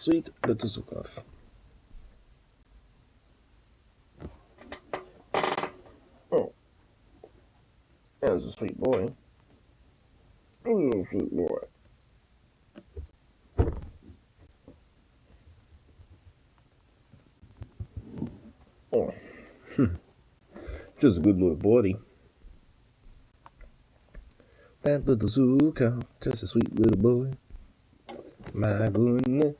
Sweet little Zukov. Oh, that's a sweet boy. Oh, a sweet boy. Oh, just a good little boy. That little Zukov, just a sweet little boy. My goodness.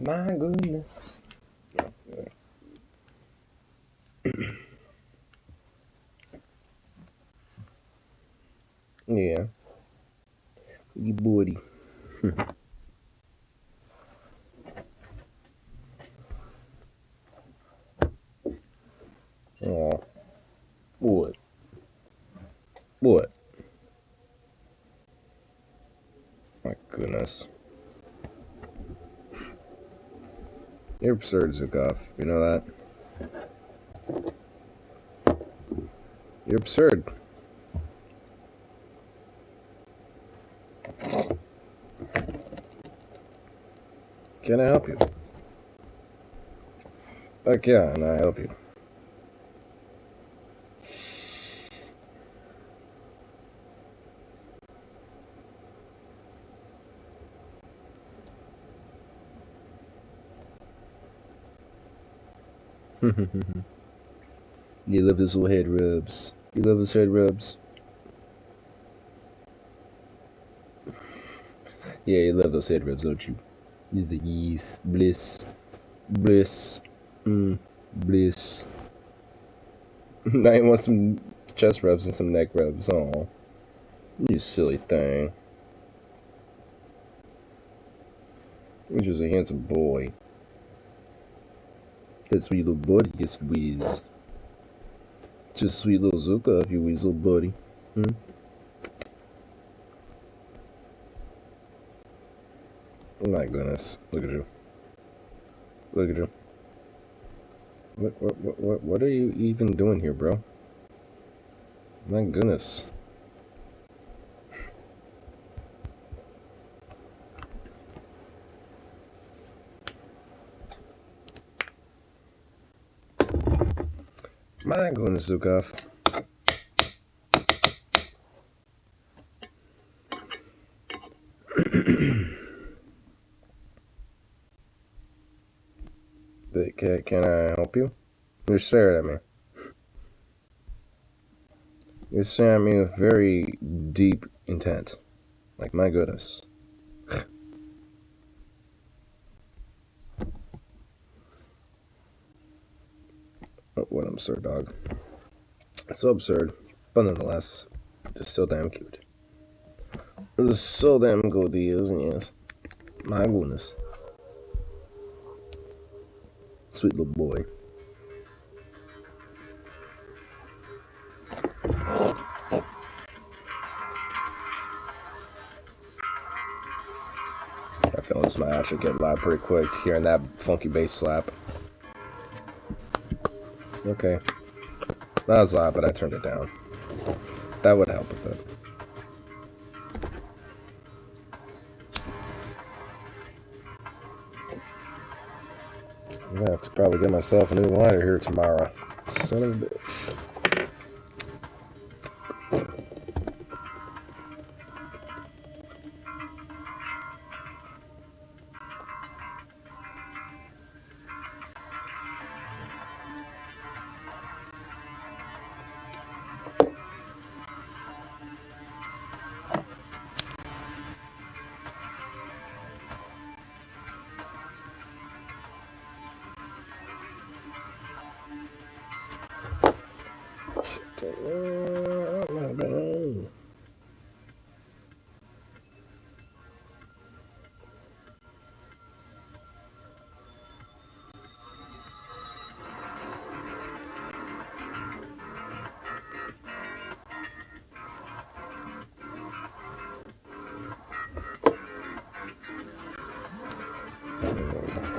My goodness. Yeah. You buddy. Oh. What? What? My goodness. You're absurd, Zukov. You know that? You're absurd. Can I help you? Heck yeah, and I help you. You love those little head rubs. You love those head rubs? Yeah, you love those head rubs, don't you? Is the yes, bliss, bliss, bliss. Now you want some chest rubs and some neck rubs. Oh, you silly thing. You're just a handsome boy. That sweet little buddy gets wheezed. Just sweet little Zuka if you weasel buddy. Oh my goodness. Look at you. Look at you. What are you even doing here, bro? My goodness. My goodness, Zukov. Can I help you? You're staring at me. You're staring at me with very deep intent. Like, my goodness. Oh, what an absurd dog. So absurd, but nonetheless, just so damn cute. It's so damn good, isn't it? My goodness. Sweet little boy. I feel this might actually get loud pretty quick, hearing that funky bass slap. Okay. That was loud, but I turned it down. That would help with it. I'm gonna have to probably get myself a new lighter here tomorrow. Son of a bitch.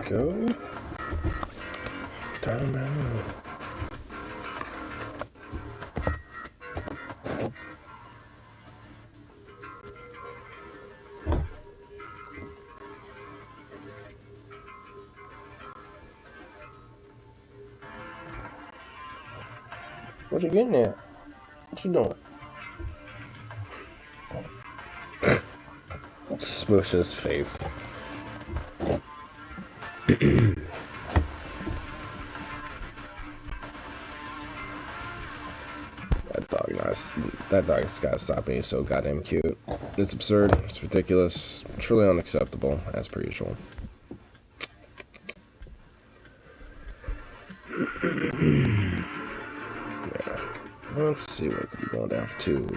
Go. Down, down. What you getting at? What you doing? Smush his face. That dog has got to stop being so goddamn cute. It's absurd. It's ridiculous. Truly unacceptable, as per usual. Yeah. Let's see what could be going down for 2.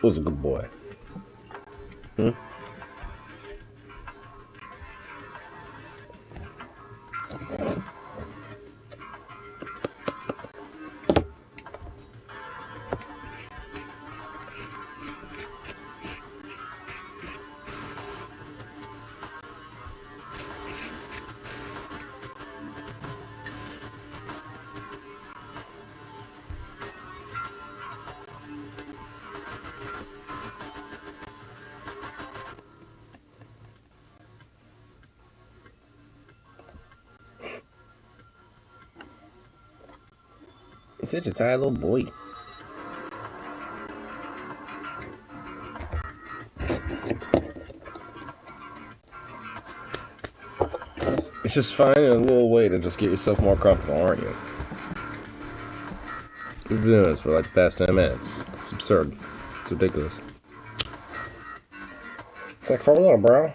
Who's a good boy? He's such a tired little boy. It's just finding a little way to just get yourself more comfortable, aren't you? We've been doing this for like the past 10 minutes. It's absurd. It's ridiculous. It's like for a little, bro.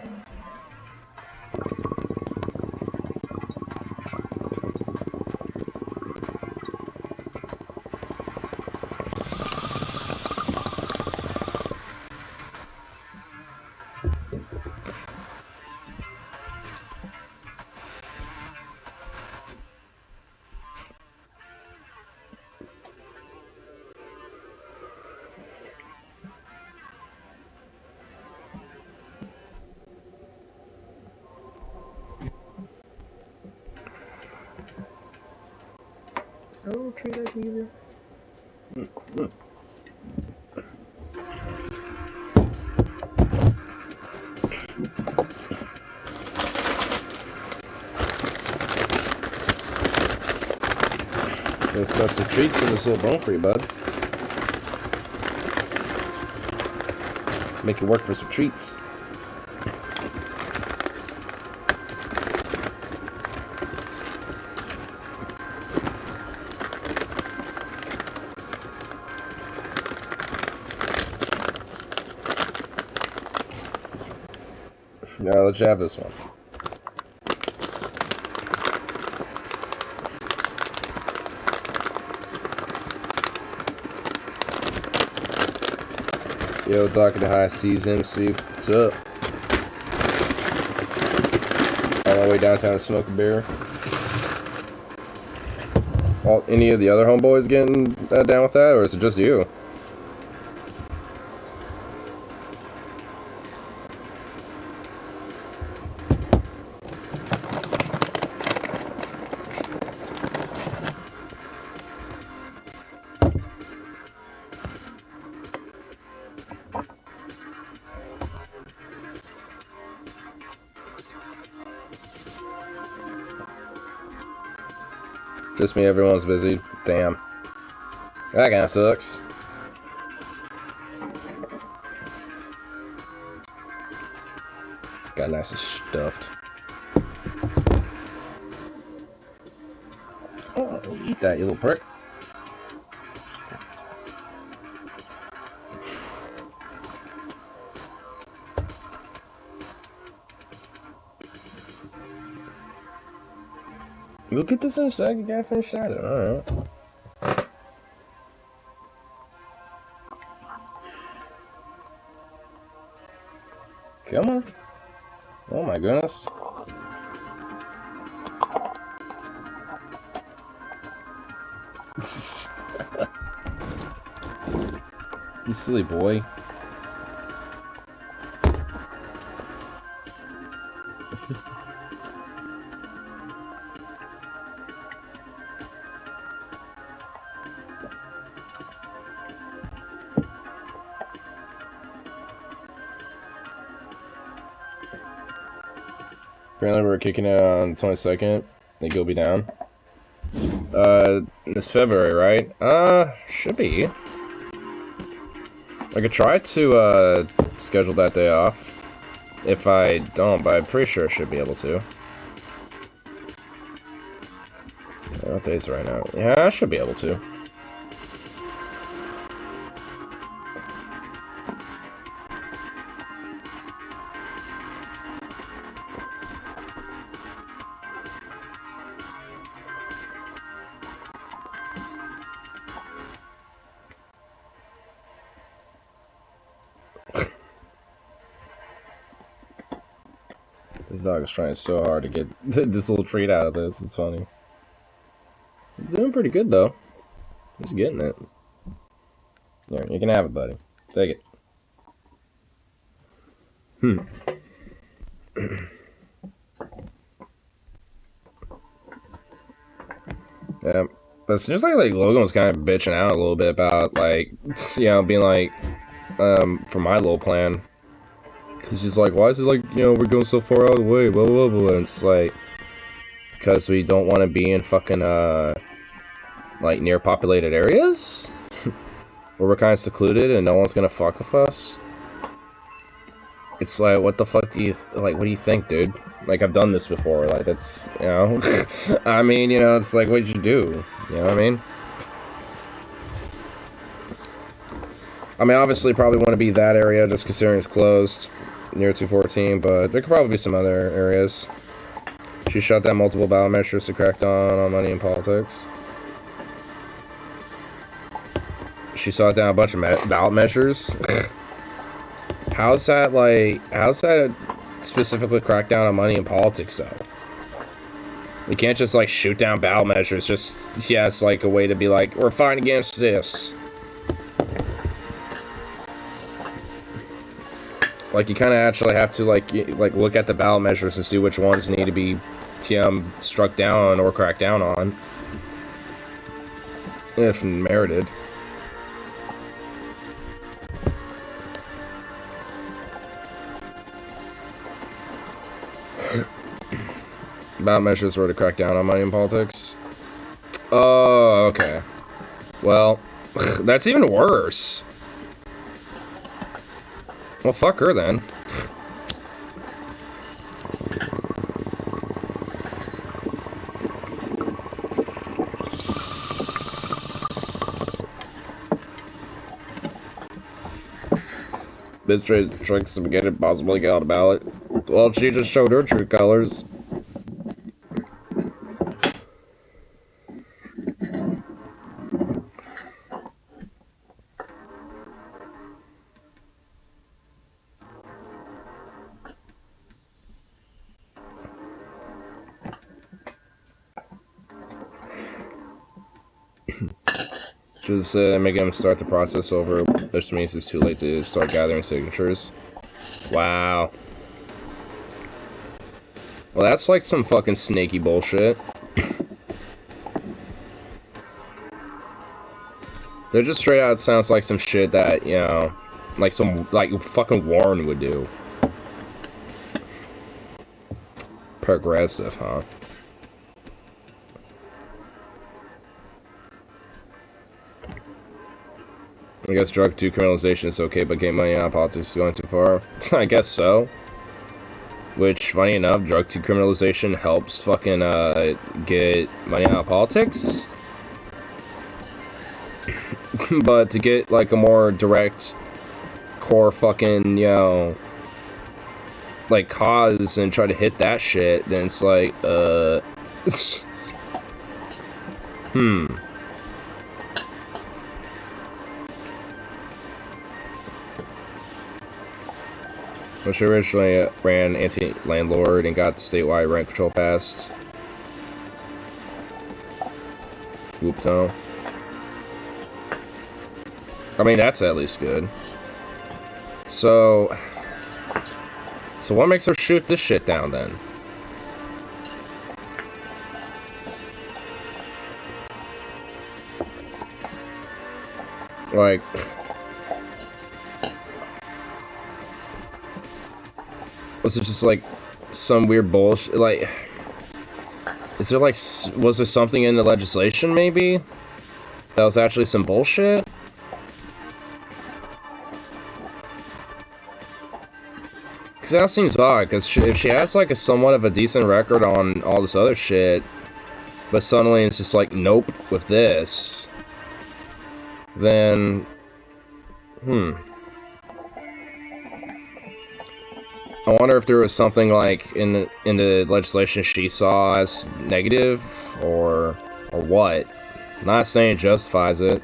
Oh, treat like either. Let's stuff some treats in this little bone for you, bud. Make it work for some treats. Now let's have this one. Yo, Doctor the High Seas MC, what's up? On my way downtown to smoke a beer. Any of the other homeboys getting down with that, or is it just you? Just me, everyone's busy. Damn. That kinda sucks. Got nice and stuffed. Oh, eat that, you little prick. We'll get this in a sec, you gotta finish that. Alright. Come on. Oh my goodness. You silly boy. Apparently we're kicking it on the 22nd. Think you'll be down. It's February, right? Should be. I could try to, schedule that day off. If I don't, but I'm pretty sure I should be able to. What day is it right now? Yeah, I should be able to. This dog is trying so hard to get this little treat out of this. It's funny. He's doing pretty good, though. He's getting it. Here, you can have it, buddy. Take it. Yeah. But it seems like Logan was kind of bitching out a little bit about, like, you know, being like, for my little plan. Because he's like, why is it like, you know, we're going so far out of the way, blah, blah, blah. And it's like, because we don't want to be in fucking, like, near populated areas? Where we're kind of secluded and no one's gonna fuck with us? It's like, what the fuck do you, like, what do you think, dude? Like, I've done this before, like, that's, you know? I mean, you know, it's like, what'd you do? You know what I mean? I mean, obviously, probably want to be that area, just considering it's closed, near 214, but there could probably be some other areas. She shut down multiple ballot measures to crack down on money in politics. She shut down a bunch of ballot measures. How's that specifically crack down on money in politics, though? We can't just, like, shoot down ballot measures, just, yeah, it's like a way to be like, we're fighting against this. Like, you kind of actually have to, like look at the ballot measures and see which ones need to be struck down or cracked down on, if merited. Ballot measures were to crack down on money in politics. Oh, okay. Well, that's even worse. Well, fuck her then. This tricks to get it possibly get on a ballot. Well, she just showed her true colors. Just making him start the process over, which means it's too late to start gathering signatures. Wow. Well, that's like some fucking snaky bullshit. That just straight out sounds like some shit that, you know, like some, like, fucking Warren would do. Progressive, huh? I guess drug decriminalization is okay, but getting money out of politics is going too far. I guess so. Which, funny enough, drug decriminalization helps fucking, get money out of politics. But to get, like, a more direct, core fucking, you know, like, cause and try to hit that shit, then it's like, Well, she originally ran anti-landlord and got the statewide rent control passed. Whoop tunnel. I mean, that's at least good. So what makes her shoot this shit down then? Like, was it just like some weird bullshit. Like, is there like, was there something in the legislation maybe that was actually some bullshit? Because that seems odd. Because if she has like a somewhat of a decent record on all this other shit, but suddenly it's just like, nope, with this, then, I wonder if there was something like in the legislation she saw as negative, or what. Not saying it justifies it,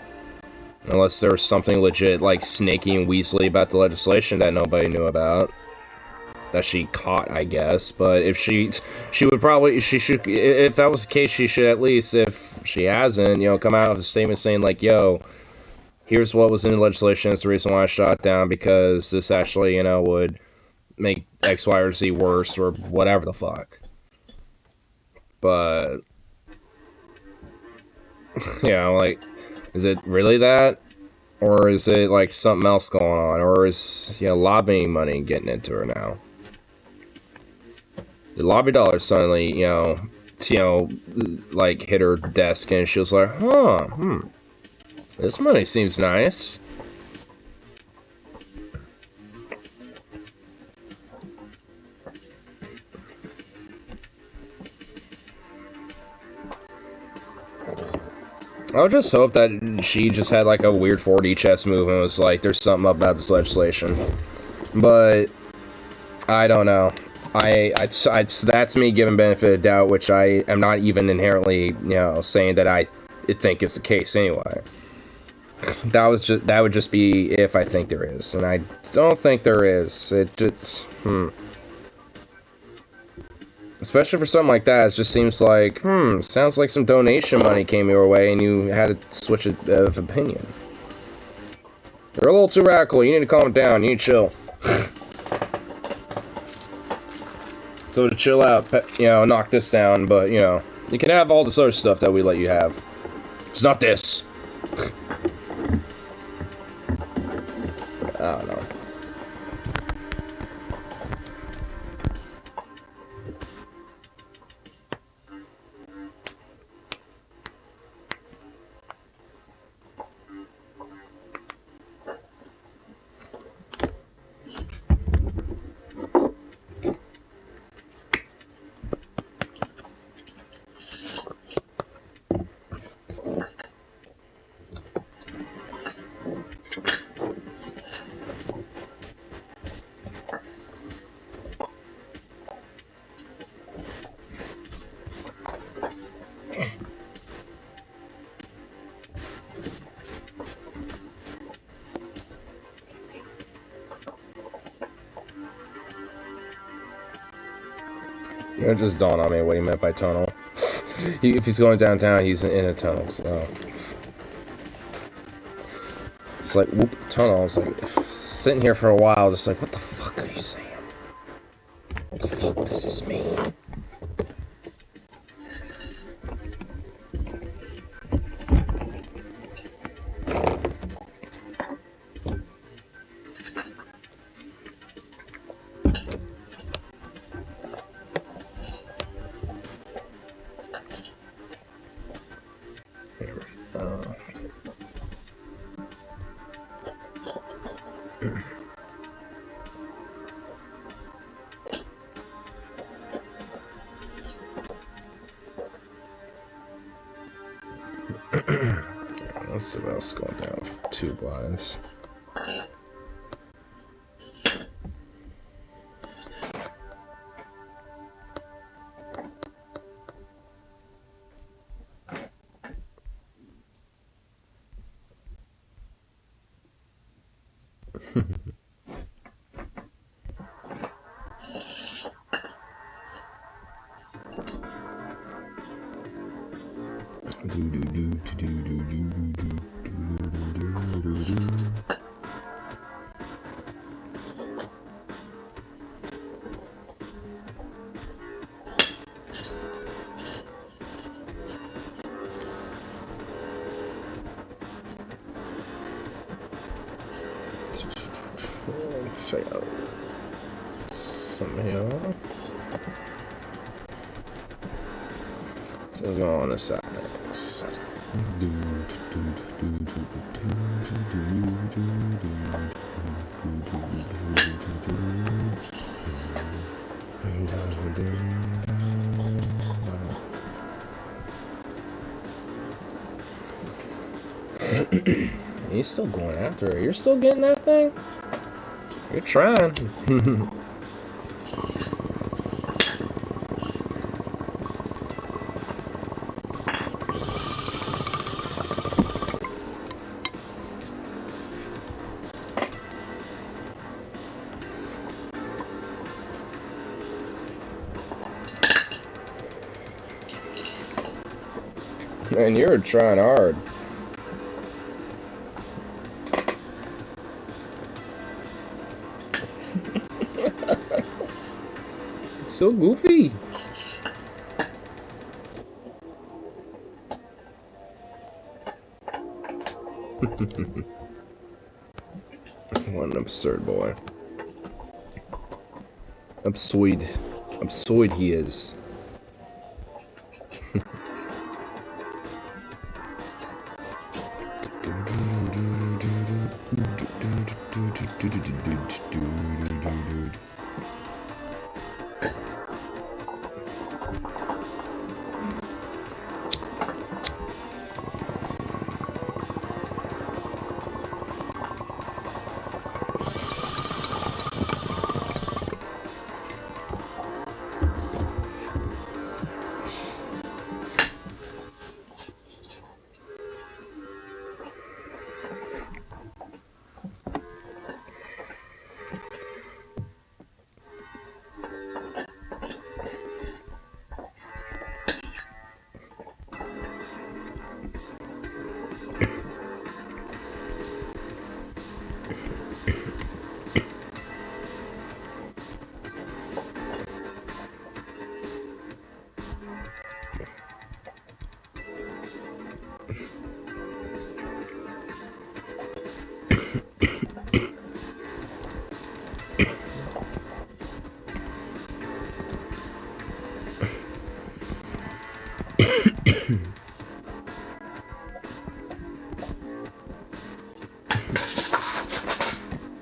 unless there was something legit like snaky and weaselly about the legislation that nobody knew about, that she caught, I guess. But if she would probably, she should, if that was the case, she should at least, if she hasn't, you know, come out with a statement saying like, yo, here's what was in the legislation, it's the reason why I shot it down, because this actually, you know, would make X, Y, or Z worse, or whatever the fuck. But, you know, like, is it really that? Or is it, like, something else going on? Or is, you know, lobbying money getting into her now? The lobby dollar suddenly, you know, like, hit her desk, and she was like, huh, this money seems nice. I would just hope that she just had like a weird 4D chess move and was like, there's something up about this legislation. But I don't know. That's me giving benefit of doubt, which I am not even inherently, you know, saying that I think is the case anyway. That would just be if I think there is, and I don't think there is. It just Especially for something like that, it just seems like, sounds like some donation money came your way and you had to switch of opinion. You're a little too radical, you need to calm it down, you need to chill. So to chill out, you know, knock this down, but, you know, you can have all this other stuff that we let you have. It's not this. I don't know. It just dawned on me what he meant by tunnel. If he's going downtown, he's in a tunnel. So. It's like, whoop, tunnel. It's like, sitting here for a while, just like, what the fuck are you saying? What the fuck does this mean? Let's see what else is going down with tube wise. Check out some here. So we'll go on the side next. He's still going after her. You're still getting that thing? You're trying. Man, you're trying hard. It's so goofy. What an absurd boy. Absurd he is.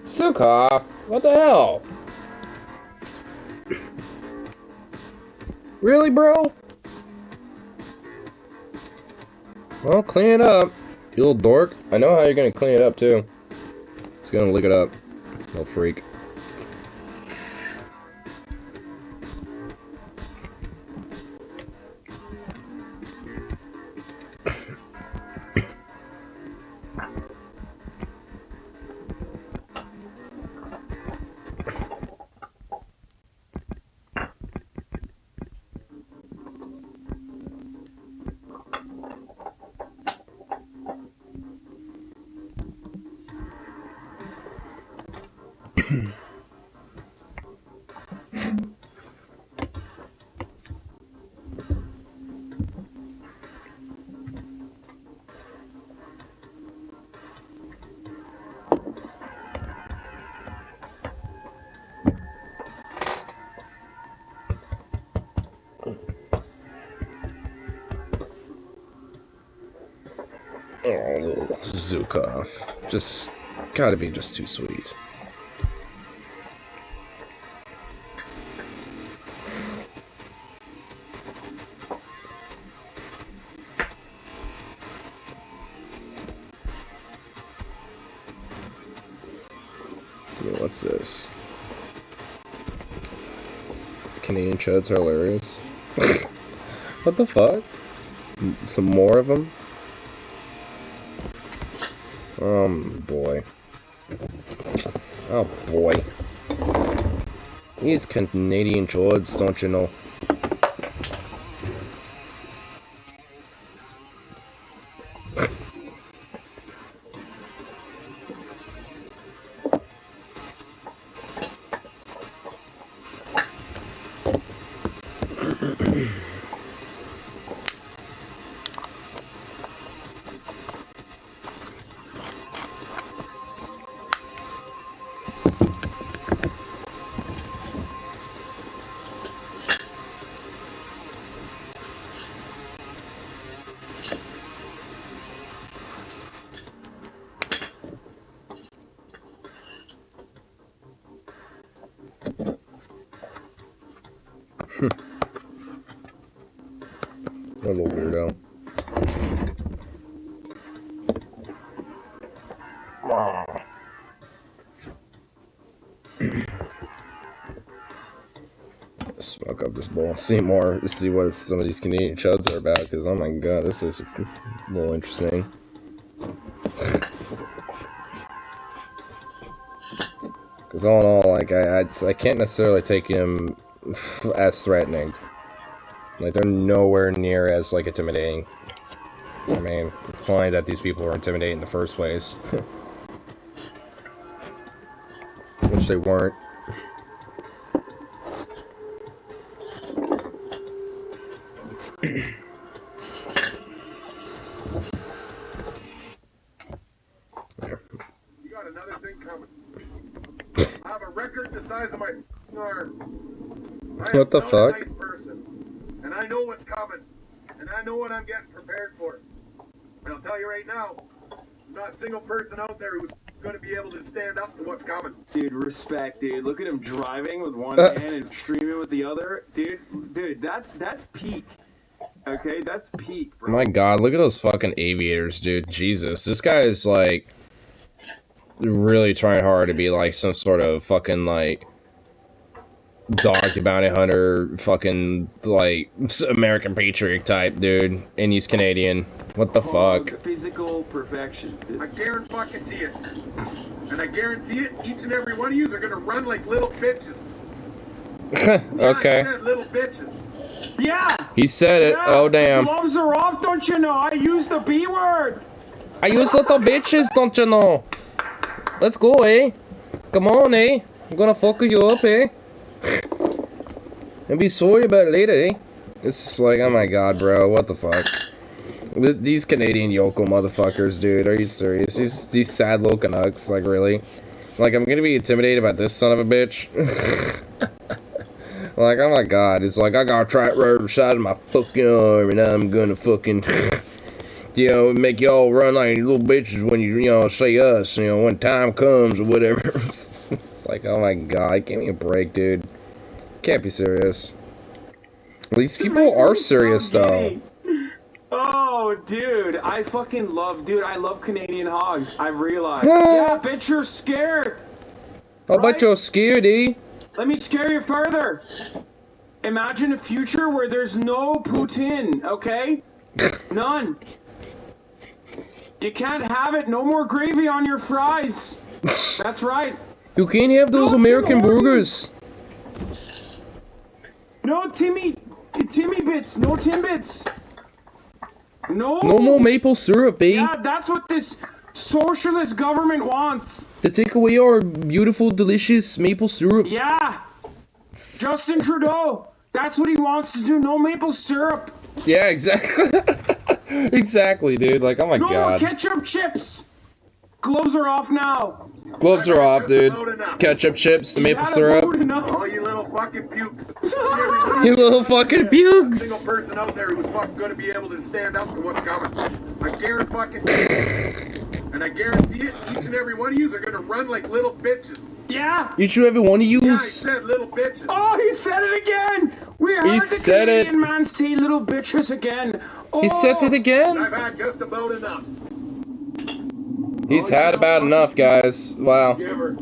Sukov, what the hell? Really, bro? Well, clean it up. You little dork. I know how you're gonna clean it up, too. It's gonna lick it up. Little freak. Oh, little Zukov. Just gotta be just too sweet. What's this? Canadian chuds are hilarious. What the fuck? Some more of them? Boy. Oh boy. These Canadian chuds, don't you know? little weirdo. Smoke up this bowl. See what some of these Canadian chuds are about, because oh my god, this is a little interesting. Because all in all, like, I can't necessarily take him as threatening. Like, they're nowhere near as, like, intimidating. I mean, implying that these people were intimidating in the first place. Which they weren't. You got another thing coming. I have a record the size of my arm. What the fuck? Nice person, and I know what's coming, and I know what I'm getting prepared for. And I'll tell you right now, there's not a single person out there who's going to be able to stand up to what's coming. Dude, respect, dude. Look at him driving with one hand and streaming with the other. Dude, that's peak. Okay, that's peak, bro. My god, look at those fucking aviators, dude. Jesus. This guy is, like, really trying hard to be, like, some sort of fucking, like, dog bounty hunter, fucking, like, American patriot type, dude. And he's Canadian. What the fuck? Physical perfection. I guarantee it. And I guarantee it, each and every one of you are going to run like little bitches. Okay. Yeah, little bitches. Yeah! He said it. Yeah. Oh, damn. Gloves are off, don't you know? I used the B word. I use little bitches, don't you know? Let's go, eh? Come on, eh? I'm gonna fuck you up, eh? And be sorry about it later, eh? It's just like, oh my god, bro, what the fuck? These Canadian yokel motherfuckers, dude, are you serious? These sad little Canucks, like, really? Like, I'm gonna be intimidated by this son of a bitch? Like, oh my god, it's like, I got a track right on the side of my fucking arm, and I'm gonna fucking, you know, make y'all run like little bitches when you know, say us, you know, when time comes or whatever. It's like, oh my god, give me a break, dude. Can't be serious. These people are serious, though. Oh, dude, I love Canadian hogs. I've realized. Yeah, bitch, you're scared. I bet you're scared, eh? Let me scare you further. Imagine a future where there's no poutine, okay? None. You can't have it. No more gravy on your fries. That's right. You can't have those American burgers. No Timmy bits. No Timbits. No. No more maple syrup, eh? Yeah, that's what this socialist government wants. To take away our beautiful, delicious maple syrup. Yeah. Justin Trudeau. That's what he wants to do. No maple syrup. Yeah, exactly. Exactly, dude. Like, oh my god. No ketchup chips. Gloves are off now. Gloves are off, dude. Ketchup chips, the maple syrup. All you little fucking pukes. You little fucking pukes. Single person out there who's fucking going to be able to stand up to what's coming. I guarantee it. And I guarantee it, each and every one of you are going to run like little bitches. Yeah. Each and every one of you. Yeah, I said little bitches. Oh, he said it again. We heard the Canadian man say little bitches again. Oh. He said it again. I've had just about enough. He's had about enough, guys. Wow. Giver.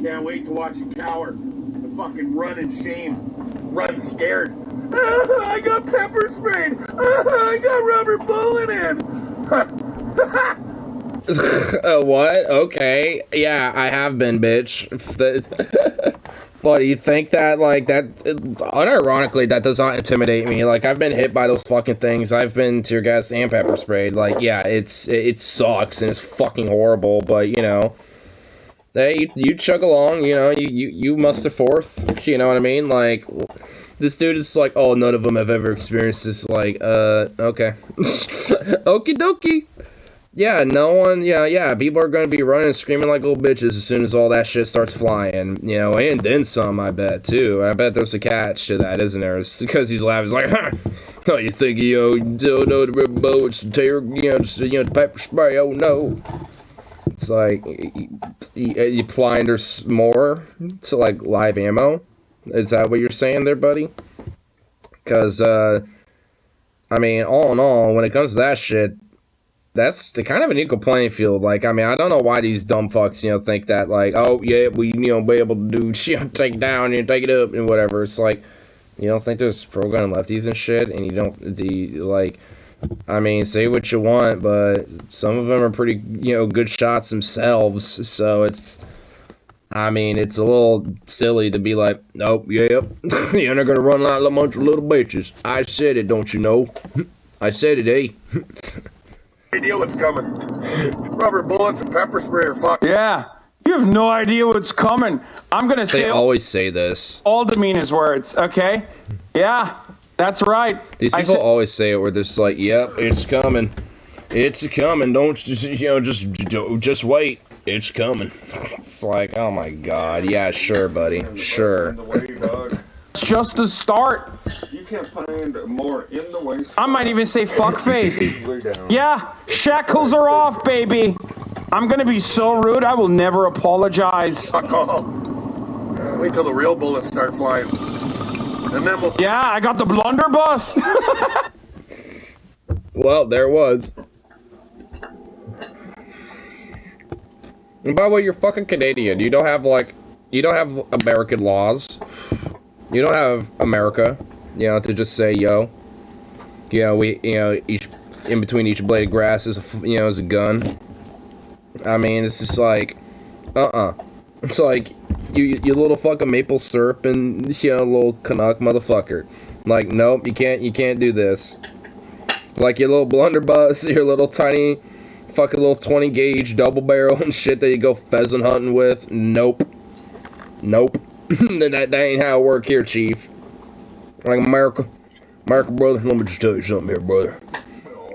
Can't wait to watch you cower. And fucking run in shame. Run scared. I got pepper sprayed. I got rubber bullet in. What? Okay. Yeah, I have been, bitch. But you think that, like, that, unironically, that does not intimidate me. Like, I've been hit by those fucking things. I've been tear gassed and pepper sprayed. Like, yeah, it sucks and it's fucking horrible, but, you know, hey, you chug along, you know, you muster forth, you know what I mean? Like, this dude is like, oh, none of them have ever experienced this, like, okay. Okie dokie. Yeah, no one, yeah, people are gonna be running and screaming like little bitches as soon as all that shit starts flying, you know, and then some, I bet, too. I bet there's a catch to that, isn't there? It's because he's laughing, he's like, huh, oh, you think, you don't know the rubber bullets, tear, the pepper spray, oh no. It's like, you applying there's more to, like, live ammo? Is that what you're saying there, buddy? Because, I mean, all in all, when it comes to that shit, that's the kind of an equal playing field. Like, I mean, I don't know why these dumb fucks, think that, like, oh, yeah, we, be able to do, take it down and take it up and whatever. It's like, you don't think there's pro-gun lefties and shit, and you don't, like, I mean, say what you want, but some of them are pretty, good shots themselves, so it's, I mean, it's a little silly to be like, nope, yep, you're not gonna run out of a bunch of little bitches. I said it, don't you know? I said it, eh? Idea what's coming. Rubber bullets and pepper spray are fucked. Yeah, you have no idea what's coming. I'm gonna say They always say this. all demeanors words, okay? Yeah, that's right. These people always say it where they're just like, yep, it's coming. It's coming. Don't, just wait. It's coming. It's like, oh my god. Yeah, sure, buddy. Sure. It's just the start. You can't find more in the way. I might even say fuckface. Yeah, shackles are off, baby. I'm gonna be so rude, I will never apologize. Fuck all. Wait till the real bullets start flying. And then we'll... Yeah, I got the blunderbuss. Well, there was. And by the way, you're fucking Canadian. You don't have American laws. You don't have America, to just say, yo, each, in between each blade of grass is a gun. I mean, it's just like, It's like, you little fucking maple syrup and, little Canuck motherfucker. Like, nope, you can't do this. Like your little blunderbuss, your little tiny fucking little 20 gauge double barrel and shit that you go pheasant hunting with. Nope. that ain't how it work here, Chief. Like America, brother, let me just tell you something here, brother.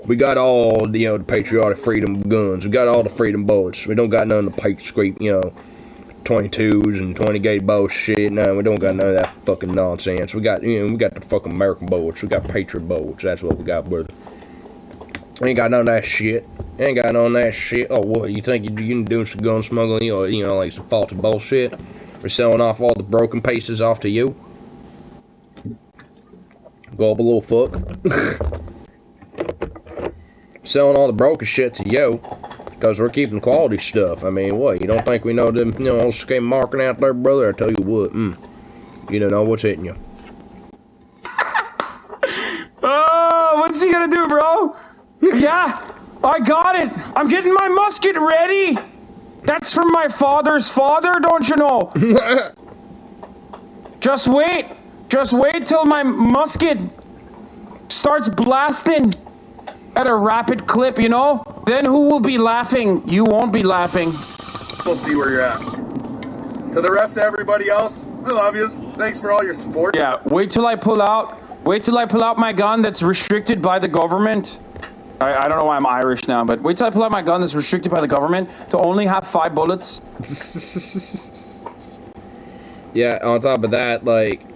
We got all, the patriotic freedom guns. We got all the freedom bullets. We don't got none of the pipe scrape, 22s and 20 gauge bullshit. No, we don't got none of that fucking nonsense. We got, we got the fucking American bullets. We got patriot bullets. That's what we got, brother. Ain't got none of that shit. Ain't got none of that shit. Oh, what, you think you can do some gun smuggling, or, like some faulty bullshit? We're selling off all the broken pieces off to you? Go up a little fuck. Selling all the broken shit to you, because we're keeping quality stuff. I mean, what, you don't think we know them, old scam marking out there, brother? I tell you what, you don't know what's hitting you. Oh, what's he gonna do, bro? Yeah, I got it. I'm getting my musket ready. That's from my father's father, don't you know? Just wait till my musket starts blasting at a rapid clip, Then who will be laughing? You won't be laughing. We'll see where you're at. To the rest of everybody else, I love you. Thanks for all your support. Yeah, wait till I pull out my gun that's restricted by the government. I don't know why I'm Irish now, but wait till I pull out my gun that's restricted by the government to only have 5 bullets. Yeah, on top of that, like,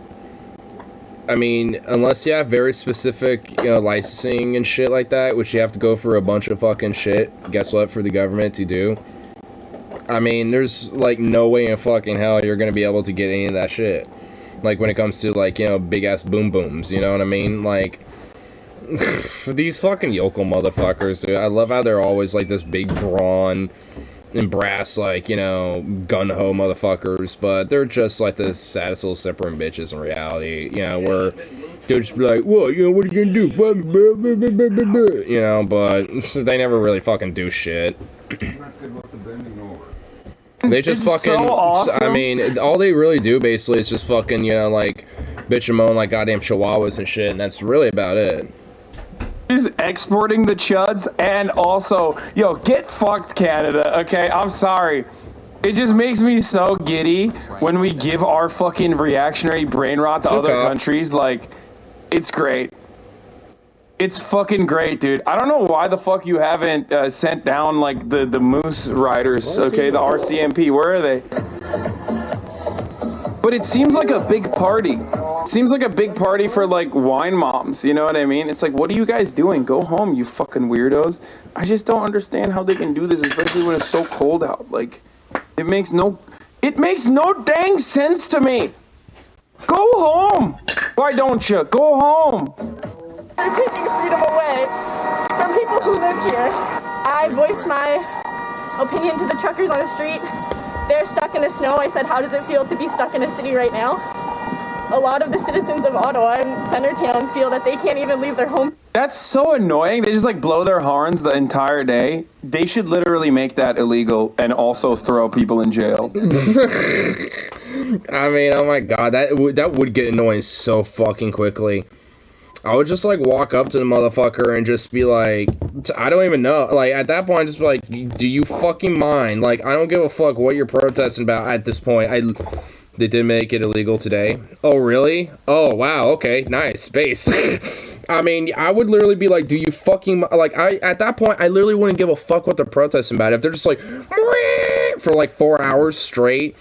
I mean, unless you have very specific, licensing and shit like that, which you have to go for a bunch of fucking shit, guess what, for the government to do? I mean, there's, like, no way in fucking hell you're gonna be able to get any of that shit. Like, when it comes to, like, big-ass boom-booms, you know what I mean? Like, these fucking yokel motherfuckers, dude. I love how they're always, like, this big brawn and brass, like, gun-ho motherfuckers, but they're just, like, the saddest little simpering bitches in reality, where they'll just be like, what, what are you gonna do? But they never really fucking do shit. They just it's fucking, so awesome. I mean, all they really do, basically, is just fucking, like, bitch and moan like goddamn chihuahuas and shit, and that's really about it. Just exporting the chuds, and also, yo, get fucked, Canada, okay? I'm sorry. It just makes me so giddy when we give our fucking reactionary brain rot to other countries. Like, it's great. It's fucking great, dude. I don't know why the fuck you haven't sent down, like, the Moose Riders, okay? The RCMP, where are they? But it seems like a big party. It seems like a big party for, like, wine moms, you know what I mean? It's like, what are you guys doing? Go home, you fucking weirdos. I just don't understand how they can do this, especially when it's so cold out. Like, it makes no dang sense to me. Go home. Why don't you? Go home. They're taking freedom away from people who live here. I voiced my opinion to the truckers on the street. They're stuck in the snow. I said, how does it feel to be stuck in a city right now? A lot of the citizens of Ottawa and Centertown feel that they can't even leave their home. That's so annoying. They just like blow their horns the entire day. They should literally make that illegal and also throw people in jail. I mean, oh my god, that would get annoying so fucking quickly. I would just like walk up to the motherfucker and just be like, I don't even know. Like at that point, just be like, do you fucking mind? Like I don't give a fuck what you're protesting about at this point. They did make it illegal today. Oh really? Oh wow. Okay, nice space. I mean, I would literally be like, do you fucking like? At that point, I literally wouldn't give a fuck what they're protesting about. If they're just like for like 4 hours straight.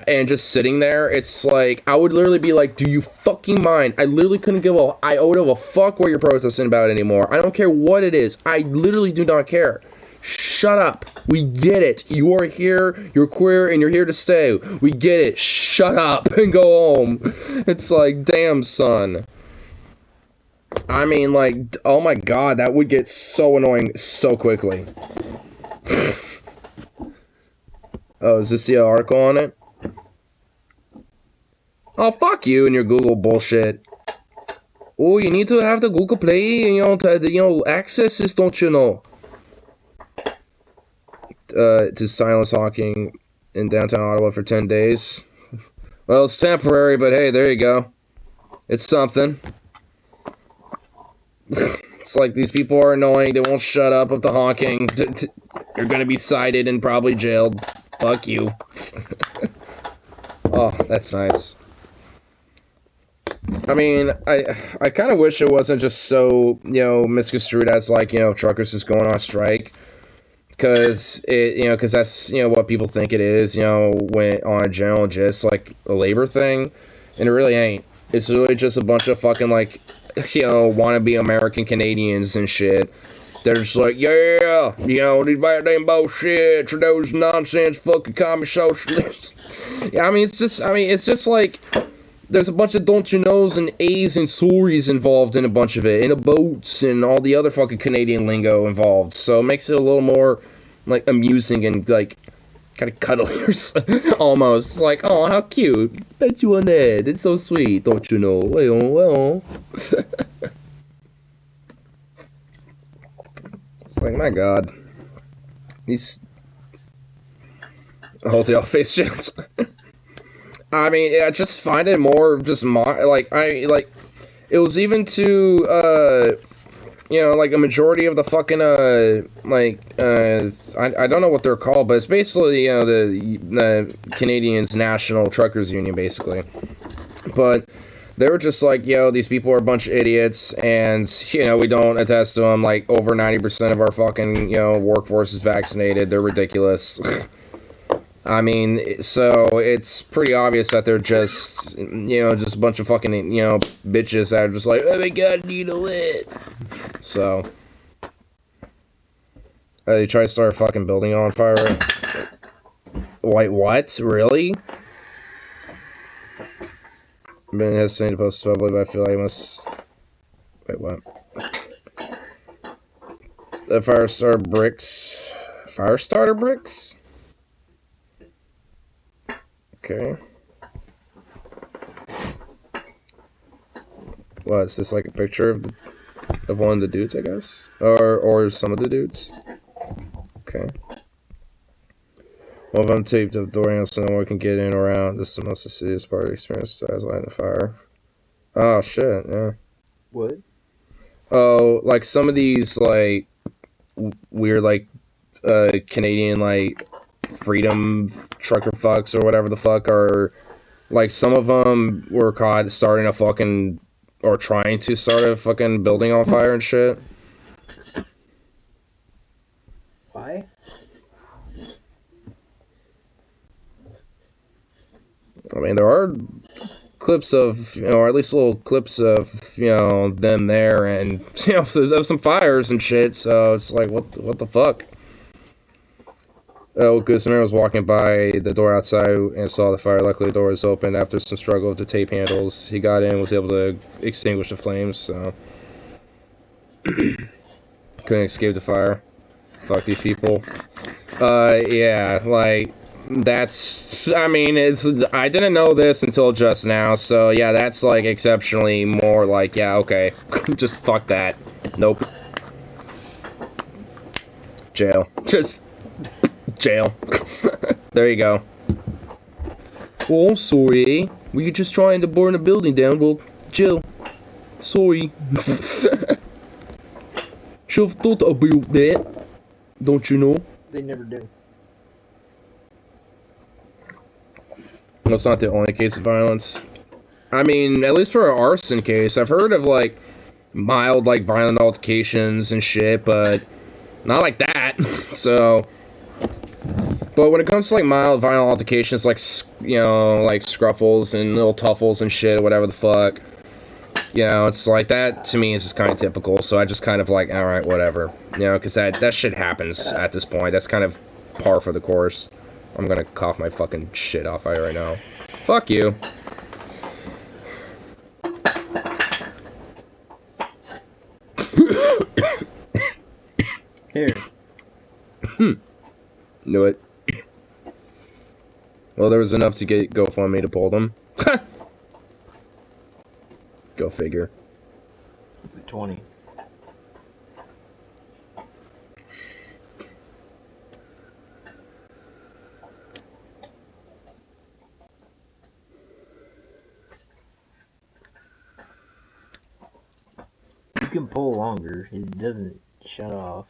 And just sitting there, it's like, I would literally be like, do you fucking mind? I literally couldn't give a iota of a fuck what you're protesting about anymore. I don't care what it is. I literally do not care. Shut up. We get it. You are here, you're queer, and you're here to stay. We get it. Shut up and go home. It's like, damn, son. I mean, like, oh my god, that would get so annoying so quickly. Oh, is this the article on it? Oh, fuck you and your Google bullshit. Oh, you need to have the Google Play, access this, don't you know? To silence hawking in downtown Ottawa for 10 days. Well, it's temporary, but hey, there you go. It's something. It's like these people are annoying, they won't shut up with the honking. You're gonna be cited and probably jailed. Fuck you. Oh, that's nice. I mean, I kind of wish it wasn't just so, misconstrued as, like, truckers just going on strike. Because, because that's, what people think it is, when on a general just, like, a labor thing. And it really ain't. It's really just a bunch of fucking, like, wannabe American Canadians and shit. They're just like, yeah, these goddamn bullshit, Trudeau's nonsense, fucking commie socialists. Yeah, it's just like, there's a bunch of don't you knows and A's and sorries involved in a bunch of it, and the boats and all the other fucking Canadian lingo involved. So it makes it a little more, like, amusing and, like, kind of cuddly almost. It's like, oh, how cute. Bet you on that. It's so sweet, don't you know? Well. It's like, my god. These hotel face chants. I mean, I just find it more just it was even to, like a majority of the fucking, I don't know what they're called, but it's basically, the Canadians National Truckers Union, basically. But they were just like, these people are a bunch of idiots, and, we don't attest to them, like, over 90% of our fucking, workforce is vaccinated, they're ridiculous. I mean, so it's pretty obvious that they're just, just a bunch of fucking, bitches that are just like, oh my god, needle it. So, they try to start a fucking building on fire. Wait, what? Really? I've been hesitating to post publicly, but I feel like I must... Wait, what? The Firestarter bricks... Firestarter bricks? Okay. What, is this like a picture of one of the dudes, I guess? Or some of the dudes? Okay. Well, if I'm taped up door handle so no one can get in or out, this is the most insidious part of the experience besides lighting the fire. Oh, shit, yeah. What? Oh, like some of these, like, weird, like, Canadian, like, freedom trucker fucks or whatever the fuck are, like, some of them were caught starting a fucking, or trying to start a fucking building on fire and shit. Why? I mean, there are clips of, or at least little clips of, them there, and, there's some fires and shit, so it's like, what the fuck? Oh, Gooseman was walking by the door outside and saw the fire. Luckily, the door was open. After some struggle with the tape handles, he got in and was able to extinguish the flames, so... Couldn't escape the fire. Fuck these people. Yeah, like, that's, I mean, I didn't know this until just now, so yeah, that's, like, exceptionally more like, yeah, okay, just fuck that. Nope. Jail. Just, jail. There you go. Oh, I'm sorry. We were just trying to burn the building down, well, jail. Sorry. Should've thought about that. Don't you know? They never do. No, it's not the only case of violence. I mean, at least for an arson case, I've heard of, like, mild, like, violent altercations and shit, but not like that. So, but when it comes to, like, mild, violent altercations, like, you know, like, scruffles and little tuffles and shit, or whatever the fuck, you know, it's like, that, to me, is just kind of typical, so I just kind of, like, alright, whatever. You know, because that shit happens at this point. That's kind of par for the course. I'm gonna cough my fucking shit off right now. Fuck you. Here. Knew it. Well, there was enough to get GoFundMe to pull them. Go figure. It's a 20. You can pull longer. It doesn't shut off.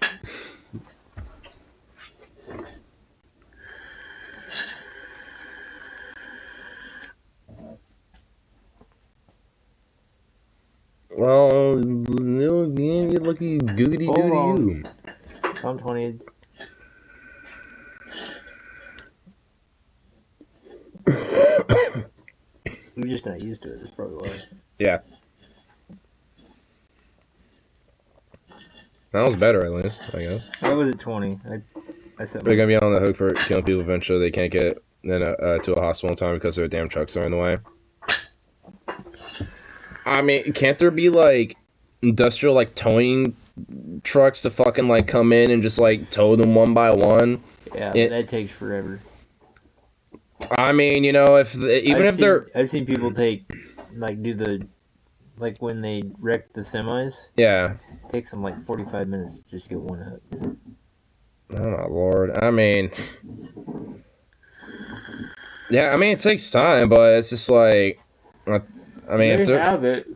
Well, you lucky googity doo to you. I'm 20. We're just not used to it. That's probably why. Yeah. That was better, at least, I guess. I was at 20. I said They're gonna be on the hook for killing people eventually. They can't get to a hospital in time because their damn trucks are in the way. I mean, can't there be, like, industrial, like, towing trucks to fucking, like, come in and just, like, tow them one by one? yeah, that takes forever. I mean, you know, I've seen people do the, like, when they wreck the semis, yeah. it takes them, like, 45 minutes to just get one hook. Oh, my lord. I mean... Yeah, I mean, it takes time, but it's just, like... I mean, They have it,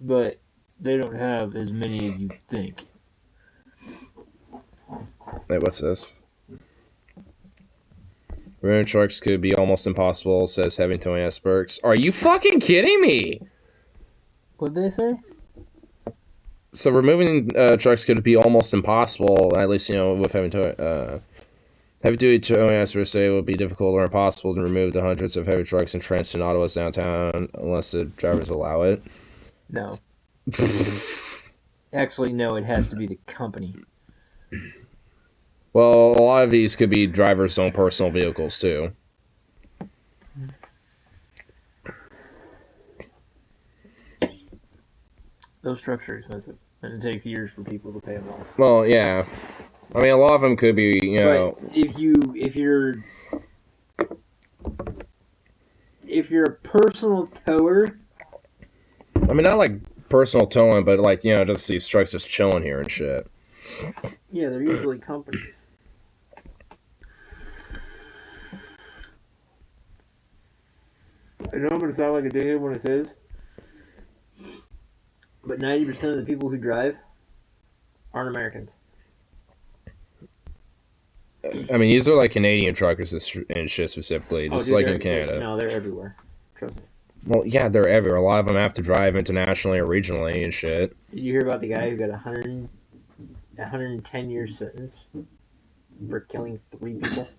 but they don't have as many as you think. Wait, what's this? Removing trucks could be almost impossible, says having towing experts. Are you fucking kidding me? What'd they say? So removing trucks could be almost impossible, at least, you know, with having towing... Heavy-duty towing experts say it will be difficult or impossible to remove the hundreds of heavy trucks entrenched in Ottawa's downtown unless the drivers allow it. No. Actually, no, it has to be the company. Well, a lot of these could be drivers' own personal vehicles, too. Those trucks are expensive, and it takes years for people to pay them off. Well, yeah. I mean, a lot of them could be, you know... But if you're a personal tower... I mean, not like personal towing, but like, you know, just these trucks just chilling here and shit. Yeah, they're usually companies. I know I'm going to sound like a dickhead when it says, but 90% of the people who drive aren't Americans. I mean, these are like Canadian truckers and shit specifically, just like in Canada. No, they're everywhere. Trust me. Well, yeah, they're everywhere. A lot of them have to drive internationally or regionally and shit. Did you hear about the guy who got a 110-year sentence for killing 3 people?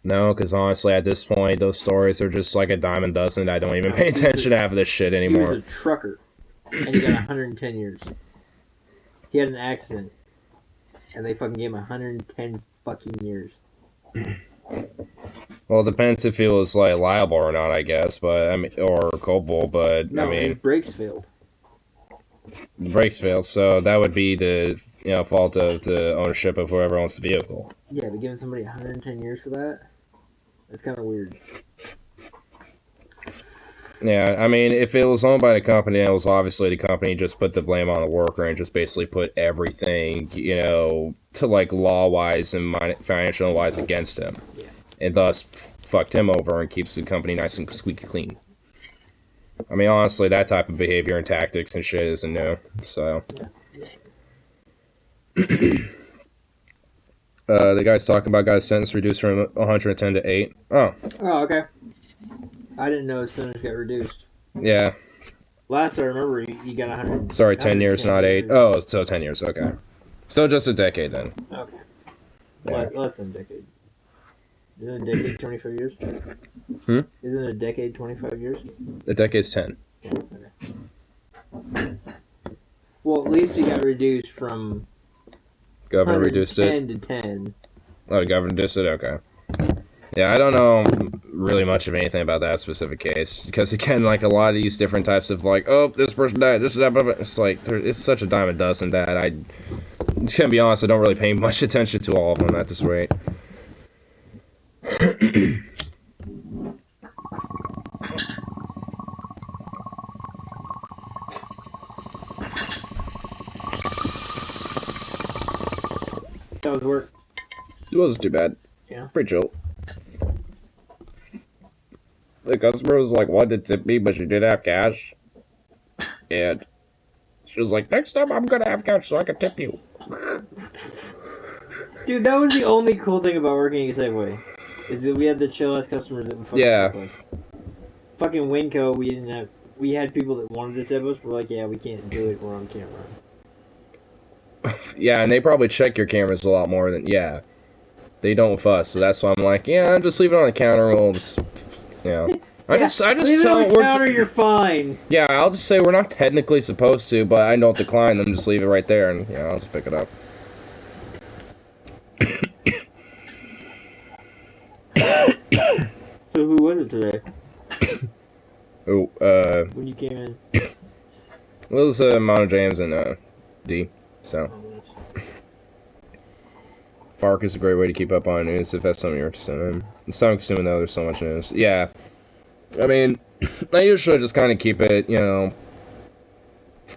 No, because honestly, at this point, those stories are just like a dime a dozen. I don't even pay attention to half of this shit anymore. He was a trucker, and he got 110 years. He had an accident, and they fucking gave him 110 fucking years. Well, it depends if he was like liable or not, I guess. But I mean, or culpable. But No, I mean, his brakes failed. brakes failed, so that would be the fault of the ownership of whoever owns the vehicle. Yeah, but giving somebody 110 years for that? That's kind of weird. Yeah, I mean, if it was owned by the company, it was obviously the company just put the blame on the worker and just basically put everything, to like law-wise and financial-wise against him. Yeah. And thus fucked him over and keeps the company nice and squeaky clean. I mean, honestly, that type of behavior and tactics and shit isn't new, so... The guy's talking about guy's sentence reduced from 110 to 8. Oh. Oh, okay. I didn't know his sentence got reduced. Yeah. Last I remember, he got 100. Sorry, 10 years, not 8. Oh, so 10 years, okay. Still just a decade, then. Okay. Yeah. Less than a decade. Isn't a decade 25 years? Isn't a decade 25 years? A decade's 10. Okay. Well, at least he got reduced from... Governor reduced it? 10 to 10. Oh, the governor reduced it? Okay. Yeah, I don't know really much of anything about that specific case. Because, again, like, a lot of these different types of, like, oh, this person died, this, that, blah, blah. It's like, it's such a dime a dozen that I'm gonna be honest, I don't really pay much attention to all of them at this rate. That was work. It wasn't too bad. Yeah. Pretty chill. The customer was like, wanted to tip me, but she did have cash. And she was like, next time I'm gonna have cash so I can tip you. Dude, that was the only cool thing about working at Safeway. Is that we had the chill ass customers that would fucking tip us. Fucking Winco, we had people that wanted to tip us, but we're like, yeah, we can't do it, we're on camera. Yeah, and they probably check your cameras a lot more than, yeah. They don't with us, so that's why I'm like, yeah, just leave it on the counter, we'll just, I just leave it tell on the counter, you're fine. Yeah, I'll just say we're not technically supposed to, but I don't decline them, just leave it right there, and, I'll just pick it up. So who was it today? Oh, When you came in? it was, Mono James and, D, so. Fark is a great way to keep up on news if that's something you're interested in. It's time consuming though, there's so much news. Yeah. I mean, I usually just kind of keep it,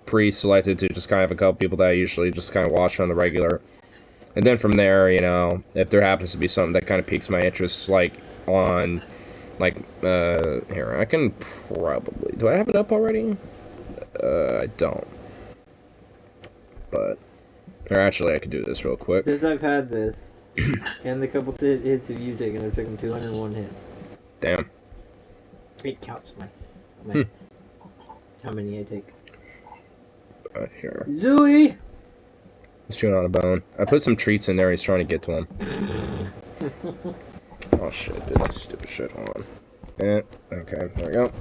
pre-selected to just kind of a couple people that I usually just kind of watch on the regular. And then from there, if there happens to be something that kind of piques my interest, like, on, like, here, I can probably, do I have it up already? I don't. But, or actually, I could do this real quick. Since I've had this, and the couple hits of you taken, I've taken 201 hits. Damn. It counts my how many I take. Right here. Zooey! He's chewing on a bone. I put some treats in there, he's trying to get to him. Oh shit, did this stupid shit, hold on. Okay, there we go.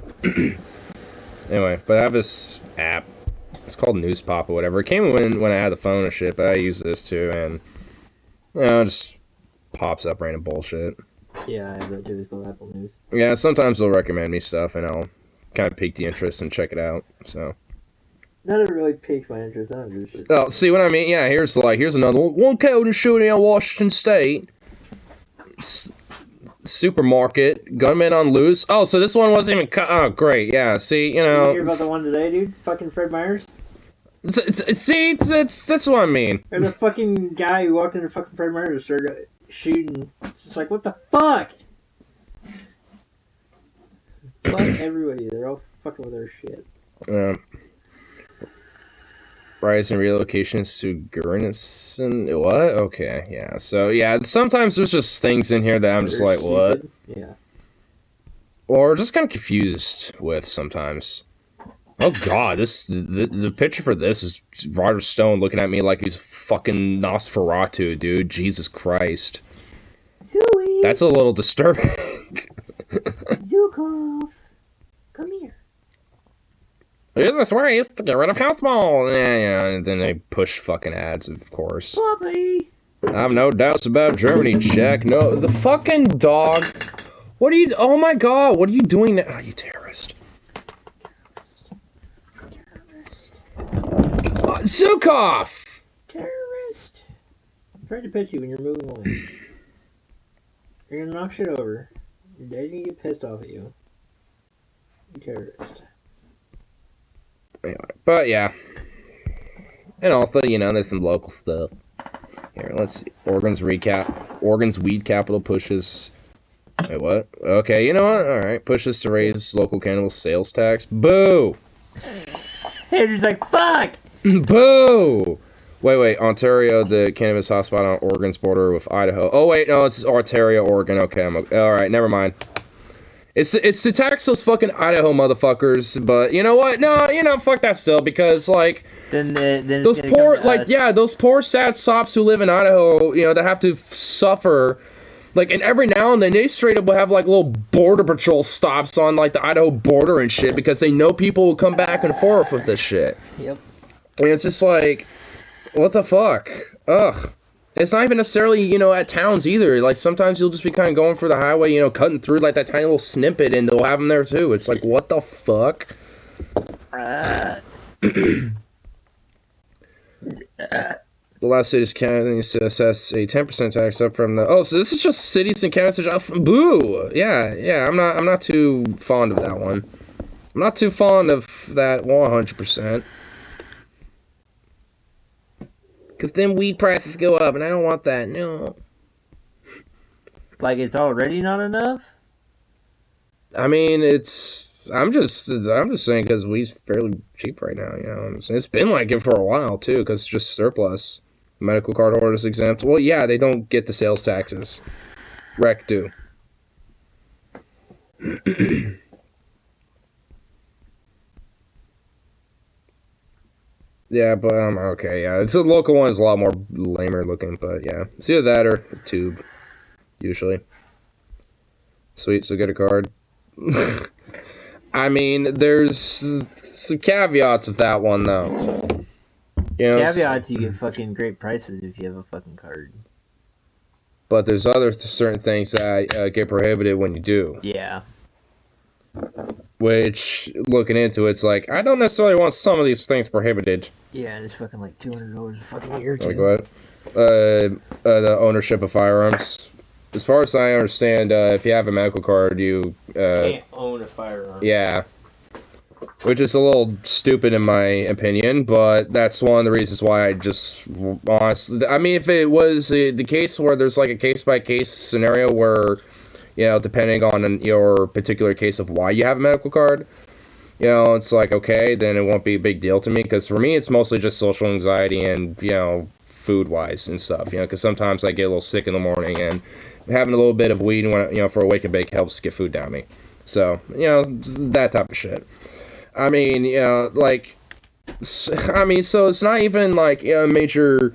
Anyway, but I have this app. It's called News Pop or whatever. It came when I had the phone and shit, but I use this too, and it just pops up random bullshit. Yeah, I have that too. It's called Apple News. Yeah, sometimes they'll recommend me stuff, and I'll kind of pique the interest and check it out. So. That doesn't really pique my interest. I don't do shit. Oh, see what I mean? Yeah, here's another one. One killed in shooting in Washington State. Supermarket, gunman on loose. Oh, so this one wasn't even cut. Oh, great. Yeah, see, Did you hear about the one today, dude? Fucking Fred Myers? That's what I mean. There's a fucking guy who walked into fucking Fred Myers and started shooting. It's just like, what the fuck? Fuck everybody. They're all fucking with their shit. Rise in relocations to Guernsey. What? Okay, yeah. So, yeah, sometimes there's just things in here that I'm just like, what? Yeah. Or just kind of confused with sometimes. Oh god, the picture for this is Roger Stone looking at me like he's fucking Nosferatu, dude. Jesus Christ. Zooey! That's a little disturbing. Zukov! Come here. Here's this way to get rid of Houseball. Yeah, and then they push fucking ads, of course. Puppy! I have no doubts about Germany, check. No, the fucking dog. What are you, oh my god, what are you doing now? Oh, you terrorist. Zukov! Terrorist! I'm trying to pet you when you're moving away. You're gonna knock shit over. Your dad's gonna get pissed off at you. You terrorist. Anyway, but yeah. And also, you know, there's some local stuff. Here, let's see. Oregon's weed capital pushes... Wait, what? Okay, you know what? Alright. Pushes to raise local cannabis sales tax. Boo! Andrew's like, fuck! Boo! Wait. Ontario, the cannabis hotspot on Oregon's border with Idaho. Oh, wait, no, it's Ontario, Oregon. Okay, alright, never mind. It's to tax those fucking Idaho motherfuckers, but you know what? No, you know, fuck that still, because, like, then those poor, like, yeah, those poor sad sops who live in Idaho, you know, that have to suffer, like, and every now and then they straight up will have, like, little border patrol stops on, like, the Idaho border and shit, because they know people will come back and forth with this shit. Yep. And it's just like, what the fuck? Ugh. It's not even necessarily, you know, at towns either. Like, sometimes you'll just be kind of going for the highway, you know, cutting through, like, that tiny little snippet, and they'll have them there, too. It's like, what the fuck? The last city's county needs to assess a 10% tax up from the... Oh, so this is just cities and counties. Boo! Yeah, I'm not too fond of that one. I'm not too fond of that 100%. Because then weed prices go up, and I don't want that, no. Like, it's already not enough? I mean, I'm just saying because weed's fairly cheap right now, you know. It's been like it for a while, too, because it's just surplus. Medical card holders exempt. Well, yeah, they don't get the sales taxes. Rec do. Yeah, but okay, yeah. It's a local one is a lot more lamer looking, but yeah. It's either that or a tube, usually. Sweet, so get a card. I mean, there's some caveats with that one, though. You know, Caveats, you get fucking great prices if you have a fucking card. But there's other certain things that get prohibited when you do. Yeah. Which, looking into it, it's like, I don't necessarily want some of these things prohibited. Yeah, and it's fucking like $200 a fucking year, too. Like what? The ownership of firearms. As far as I understand, if you have a medical card, you... can't own a firearm. Yeah. Which is a little stupid in my opinion, but that's one of the reasons why I just... honestly, I mean, if it was the case where there's like a case-by-case scenario where... You know, depending on your particular case of why you have a medical card, you know, it's like, okay, then it won't be a big deal to me. Because for me, it's mostly just social anxiety and, you know, food-wise and stuff. You know, because sometimes I get a little sick in the morning, and having a little bit of weed, you know, for a wake and bake helps get food down me. So, you know, that type of shit. I mean, you know, like, I mean, so it's not even like, you know, a major,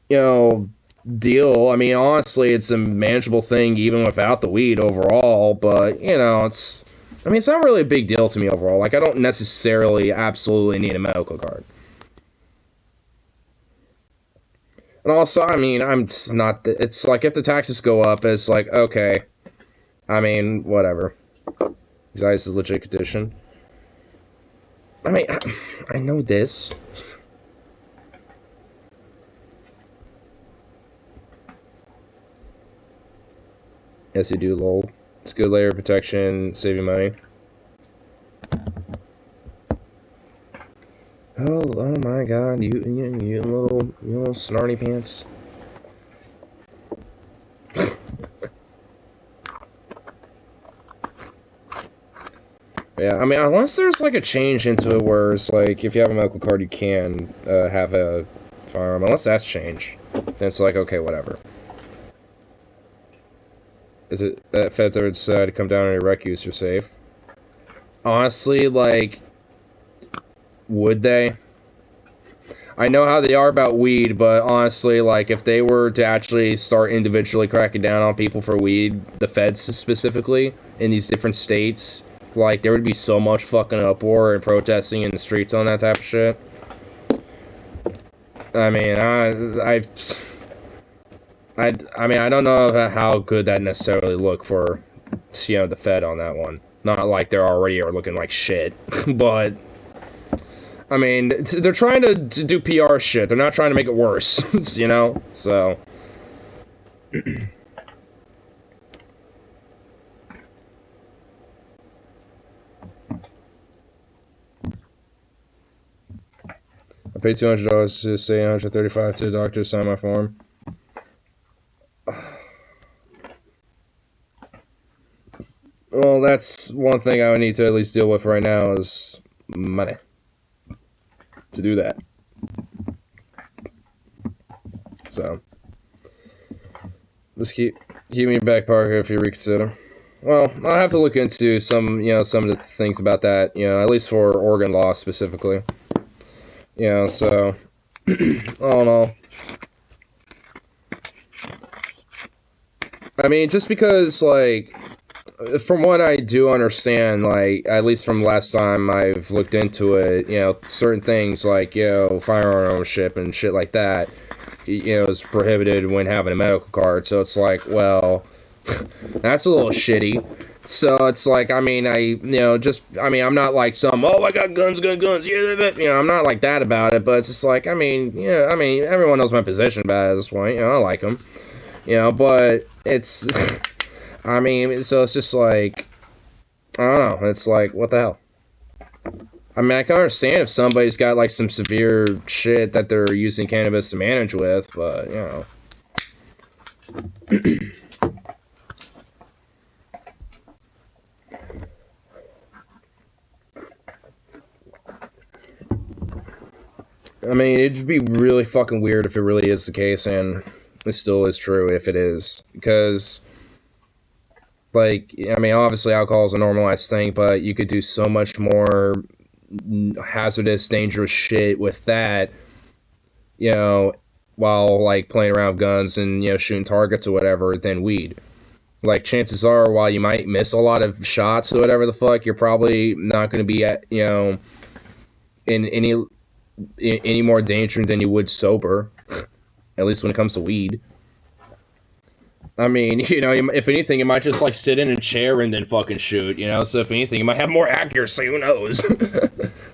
you know, deal. I mean, honestly, it's a manageable thing even without the weed overall, but, you know, it's not really a big deal to me overall. Like, I don't necessarily absolutely need a medical card. And also, I mean, it's like, if the taxes go up, it's like, okay, I mean, whatever. Anxiety is a legit condition. I mean, I know this. Yes, you do, lol. It's a good layer of protection, save you money. Oh my god, you little snarty pants. Yeah, I mean, unless there's like a change into it where it's like, if you have a medical card, you can have a firearm. Unless that's changed, then it's like, okay, whatever. Is it that feds ever decide to come down on your rec use, you're safe? Honestly, like, would they? I know how they are about weed, but honestly, like, if they were to actually start individually cracking down on people for weed, the feds specifically, in these different states, like, there would be so much fucking uproar and protesting in the streets on that type of shit. I mean, I mean, I don't know how good that necessarily look for, you know, the Fed on that one. Not like they already are looking like shit, but I mean, they're trying to do PR shit. They're not trying to make it worse, you know? So... I paid $200 to say $135 to the doctor to sign my form. Well, that's one thing I would need to at least deal with right now is money. To do that. So. Just keep me in back pocket if you reconsider. Well, I'll have to look into some, some of the things about that, at least for Oregon law specifically. So, all in all. I mean, just because, like, from what I do understand, like, at least from last time I've looked into it, certain things like, firearm ownership and shit like that, is prohibited when having a medical card. So it's like, well, that's a little shitty. So it's like, I mean, I'm not like oh, I got guns, I'm not like that about it, but it's just like, everyone knows my position about it at this point, I like them, but it's, so it's just like, I don't know, it's like, what the hell? I mean, I can understand if somebody's got, like, some severe shit that they're using cannabis to manage with, but, I mean, it'd be really fucking weird if it really is the case, and it still is true if it is. Because, like, obviously alcohol is a normalized thing, but you could do so much more hazardous, dangerous shit with that, while, like, playing around with guns and, shooting targets or whatever, than weed. Like, chances are, while you might miss a lot of shots or whatever the fuck, you're probably not going to be at, in any more danger than you would sober, at least when it comes to weed. I mean, if anything, you might just, like, sit in a chair and then fucking shoot, so if anything, you might have more accuracy, who knows?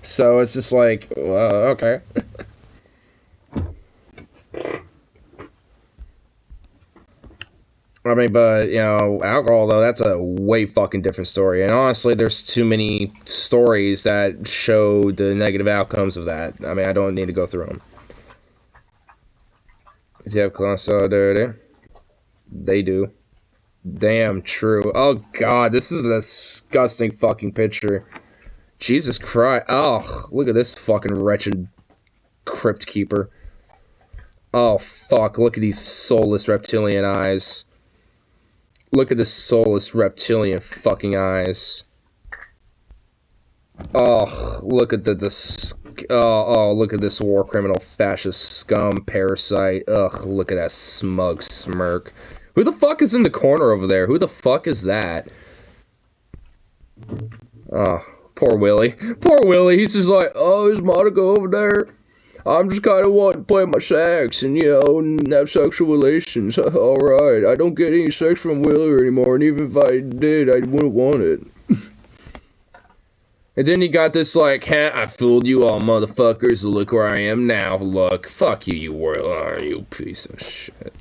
So it's just like, okay. I mean, but, alcohol, though, that's a way fucking different story. And honestly, there's too many stories that show the negative outcomes of that. I mean, I don't need to go through them. Do you have class solidarity? They do. Damn true. Oh, God, this is a disgusting fucking picture. Jesus Christ. Oh, look at this fucking wretched crypt keeper. Oh, fuck, look at these soulless reptilian eyes. Look at the soulless reptilian fucking eyes. Oh, look at look at this war criminal fascist scum parasite. Ugh, look at that smug smirk. Who the fuck is in the corner over there? Who the fuck is that? Oh, poor Willie. Poor Willie, he's just like, oh, there's Monica over there. I'm just kind of wanting to play my sax and, and have sexual relations. Alright, I don't get any sex from Wheeler anymore, and even if I did, I wouldn't want it. And then you got this, like, I fooled you all motherfuckers, look where I am now, look. Fuck you, you world, you piece of shit.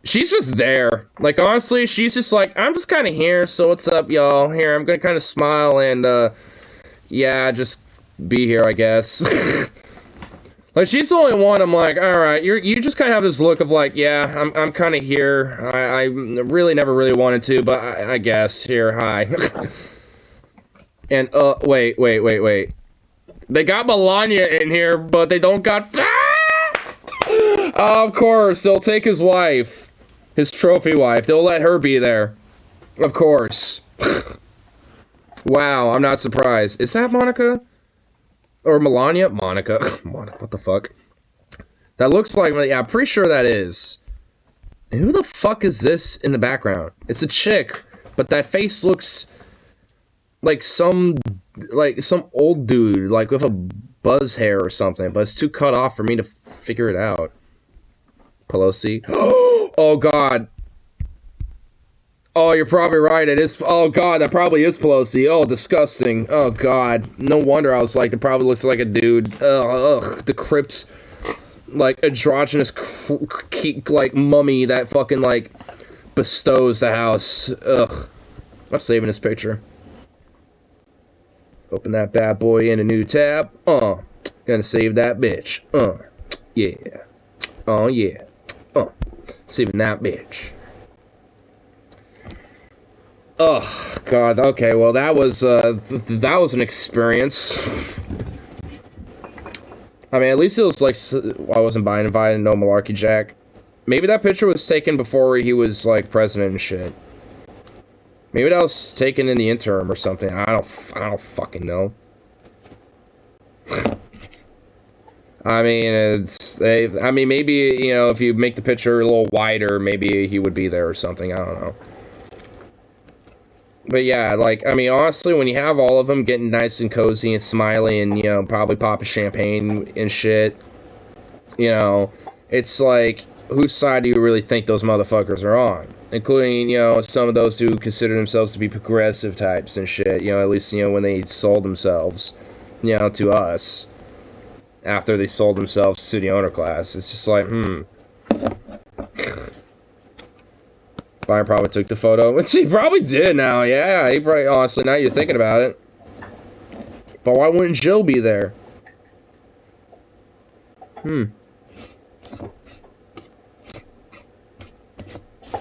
She's just there. Like, honestly, she's just like, I'm just kind of here, so what's up, y'all? Here, I'm gonna kind of smile and, yeah, just be here, I guess. Like, she's the only one I'm like, alright, you just kind of have this look of like, yeah, I'm kind of here. I really never really wanted to, but I guess. Here, hi. And, wait. They got Melania in here, but they don't got... Of course, they'll take his wife. His trophy wife. They'll let her be there. Of course. Wow, I'm not surprised. Is that Monica? Or Melania? Monica. Monica, what the fuck? That looks like... Yeah, I'm pretty sure that is. And who the fuck is this in the background? It's a chick, but that face looks like some old dude, like with a buzz hair or something, but it's too cut off for me to figure it out. Pelosi. Oh, God. Oh, you're probably right. It is. Oh God, that probably is Pelosi. Oh, disgusting. Oh God, no wonder I was like, it probably looks like a dude. Ugh, the crypt, like androgynous, like mummy that fucking like bestows the house. Ugh, I'm saving this picture. Open that bad boy in a new tab. Gonna save that bitch. Yeah. Oh yeah. Saving that bitch. Oh God. Okay. Well, that was that was an experience. I mean, at least it was like I wasn't buying invited. No malarkey, Jack. Maybe that picture was taken before he was like president and shit. Maybe that was taken in the interim or something. I don't fucking know. I mean, I mean, maybe, you know, if you make the picture a little wider, maybe he would be there or something. I don't know. But yeah, like, I mean, honestly, when you have all of them getting nice and cozy and smiley and, you know, probably popping champagne and shit, you know, it's like, whose side do you really think those motherfuckers are on? Including, you know, some of those who consider themselves to be progressive types and shit, you know, at least, you know, when they sold themselves, you know, to us. After they sold themselves to the owner class. It's just like, Byron probably took the photo. Which he probably did now, yeah. He probably, honestly, now you're thinking about it. But why wouldn't Jill be there?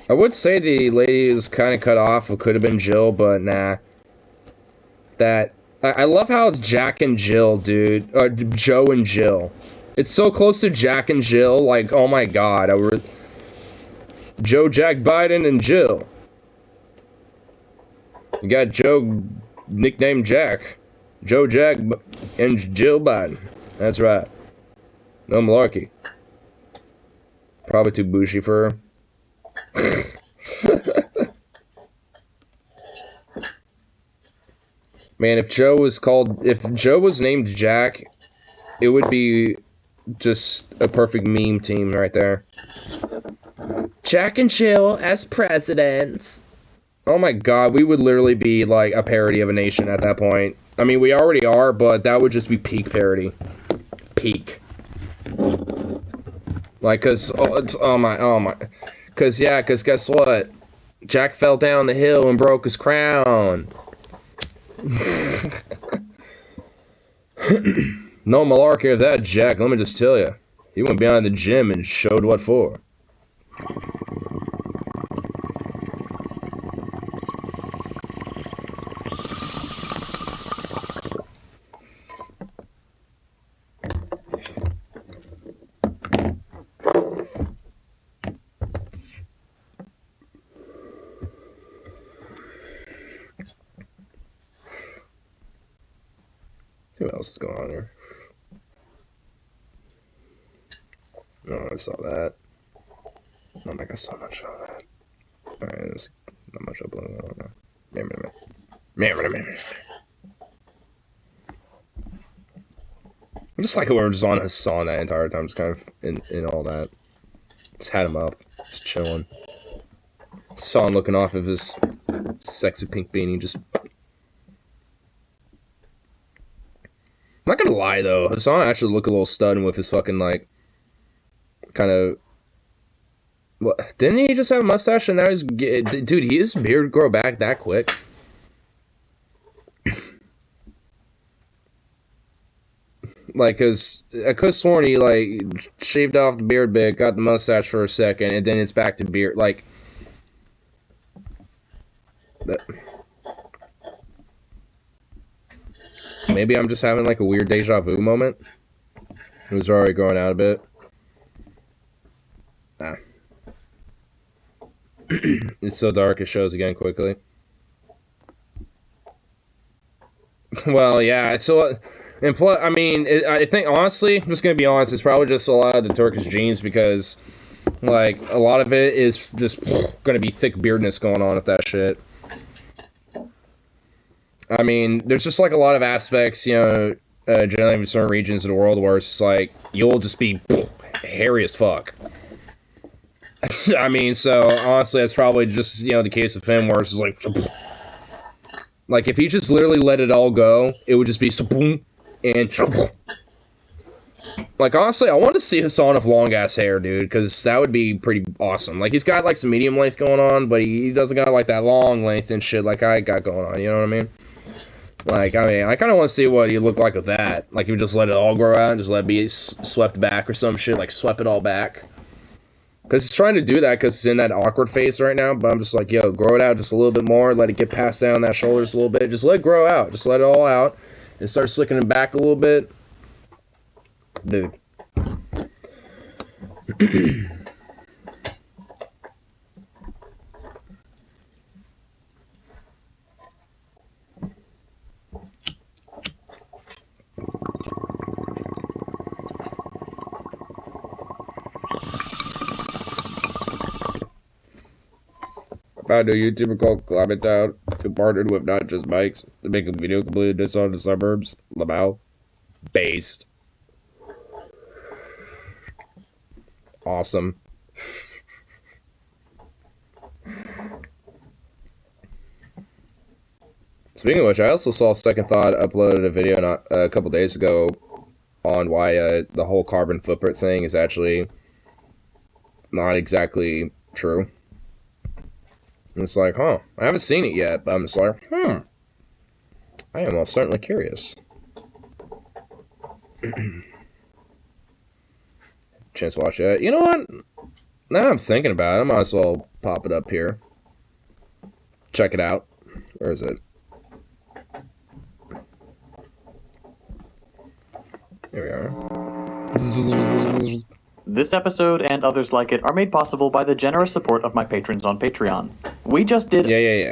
I would say the lady is kind of cut off. It could have been Jill, but nah. I love how it's Jack and Jill, dude. Or Joe and Jill. It's so close to Jack and Jill. Like, oh my God. Joe, Jack Biden, and Jill. You got Joe, nicknamed Jack. Joe, Jack, and Jill Biden. That's right. No malarkey. Probably too bougie for her. Man, if Joe was named Jack, it would be just a perfect meme team right there. Jack and Jill as presidents. Oh my God, we would literally be like a parody of a nation at that point. I mean, we already are, but that would just be peak parody. Peak. Like, cause, cause guess what? Jack fell down the hill and broke his crown. No malarkey of that, Jack. Let me just tell you. He went behind the gym and showed what for. See what else is going on here. No, I saw that. Oh my God, so much of that. Alright, there's not much uploading on that. I just like whoever was on Hassan that entire time, just kind of in all that. Just had him up, just chilling. Saw him looking off of his sexy pink beanie, just. I'm not gonna lie though, Hassan actually looked a little stunned with his fucking like, kind of. What? Didn't he just have a mustache and now he's dude? His beard grow back that quick? Like, cause I could have sworn he like shaved off the beard bit, got the mustache for a second, and then it's back to beard. Like, maybe I'm just having like a weird deja vu moment. It was already growing out a bit. Ah. It's so dark it shows again quickly. Well, yeah, it's so. And plus, I mean, I think, honestly, I'm just going to be honest, it's probably just a lot of the Turkish genes because, like, a lot of it is just going to be thick beardness going on with that shit. I mean, there's just, like, a lot of aspects, you know, generally in certain regions of the world where it's just, like, you'll just be hairy as fuck. I mean, so honestly, that's probably just, you know, the case of him where it's just like if he just literally let it all go, it would just be boom and like honestly, I want to see Hassan with long ass hair, dude, because that would be pretty awesome. Like he's got like some medium length going on, but he doesn't got like that long length and shit like I got going on. You know what I mean? Like, I mean, I kind of want to see what he looked like with that. Like, he would just let it all grow out and just let it be swept back or some shit. Like, swept it all back. Because he's trying to do that because it's in that awkward phase right now. But I'm just like, yo, grow it out just a little bit more. Let it get passed down that shoulders a little bit. Just let it grow out. Just let it all out. And start slicking it back a little bit. Dude. Found a YouTuber called Climate Town who partnered with Not Just Bikes to make a video completely this on the suburbs, Lamau, based. Awesome. Speaking of which, I also saw Second Thought uploaded a video a couple days ago on why the whole carbon footprint thing is actually not exactly true. And it's like, huh, I haven't seen it yet, but I'm just like, I am most certainly curious. Chance to watch it. You know what? Now that I'm thinking about it, I might as well pop it up here. Check it out. Where is it? Here we are. This episode and others like it are made possible by the generous support of my patrons on Patreon. We just did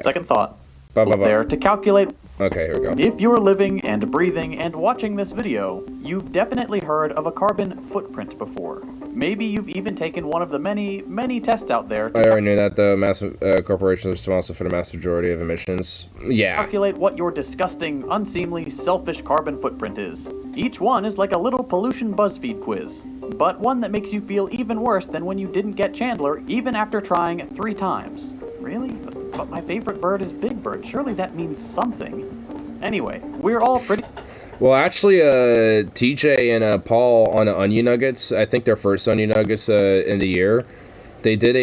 Second Thought. There to calculate. Okay, here we go. If you're living and breathing and watching this video, you've definitely heard of a carbon footprint before. Maybe you've even taken one of the many, many tests out there to I already knew that the massive corporations are responsible for the mass majority of emissions. Yeah. Calculate what your disgusting, unseemly, selfish carbon footprint is. Each one is like a little pollution BuzzFeed quiz, but one that makes you feel even worse than when you didn't get Chandler even after trying 3 times. Really? But my favorite bird is Big Bird. Surely that means something. Anyway, we're all pretty... Well, actually, TJ and Paul on the Onion Nuggets, I think their first Onion Nuggets in the year, they did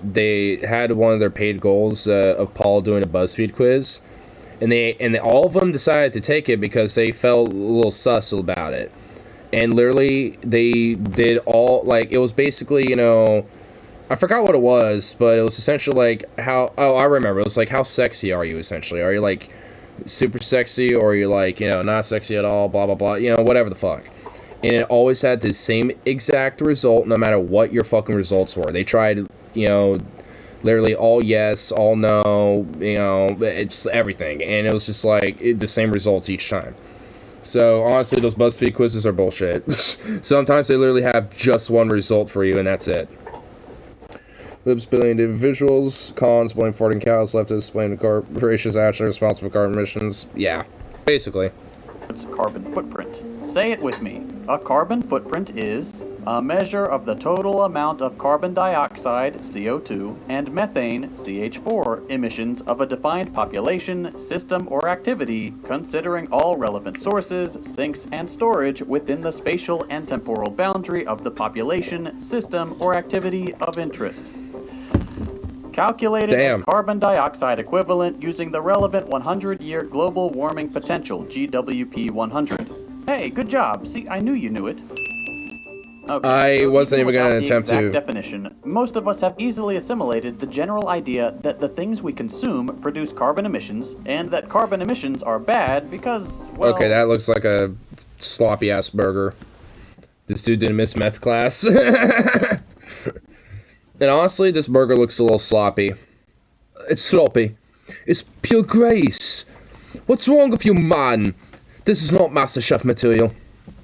they had one of their paid goals of Paul doing a BuzzFeed quiz, and they all of them decided to take it because they felt a little sus about it. And literally, they did all, like, it was basically, you know, I forgot what it was, but it was essentially like how, I remember, it was like, how sexy are you, essentially? Are you, like, super sexy, or are you, like, you know, not sexy at all, blah, blah, blah, you know, whatever the fuck. And it always had the same exact result, no matter what your fucking results were. They tried, you know, literally all yes, all no, you know, it's everything. And it was just like, the same results each time. So, honestly, those BuzzFeed quizzes are bullshit. Sometimes they literally have just one result for you, and that's it. Libs billion individuals, cons, blame farting cows, leftists, blame the corporations actually responsible for carbon emissions. Yeah, basically. It's a carbon footprint. Say it with me. A carbon footprint is a measure of the total amount of carbon dioxide, CO2, and methane, CH4, emissions of a defined population, system, or activity, considering all relevant sources, sinks, and storage within the spatial and temporal boundary of the population, system, or activity of interest. Calculated as carbon dioxide equivalent using the relevant 100-year global warming potential, GWP 100. Hey, good job. See, I knew you knew it. Okay, I wasn't even going to attempt to. Definition. Most of us have easily assimilated the general idea that the things we consume produce carbon emissions, and that carbon emissions are bad because, well... Okay, that looks like a sloppy-ass burger. This dude didn't miss meth class. And honestly, this burger looks a little sloppy. It's sloppy. It's pure grace. What's wrong with you, man? This is not MasterChef material.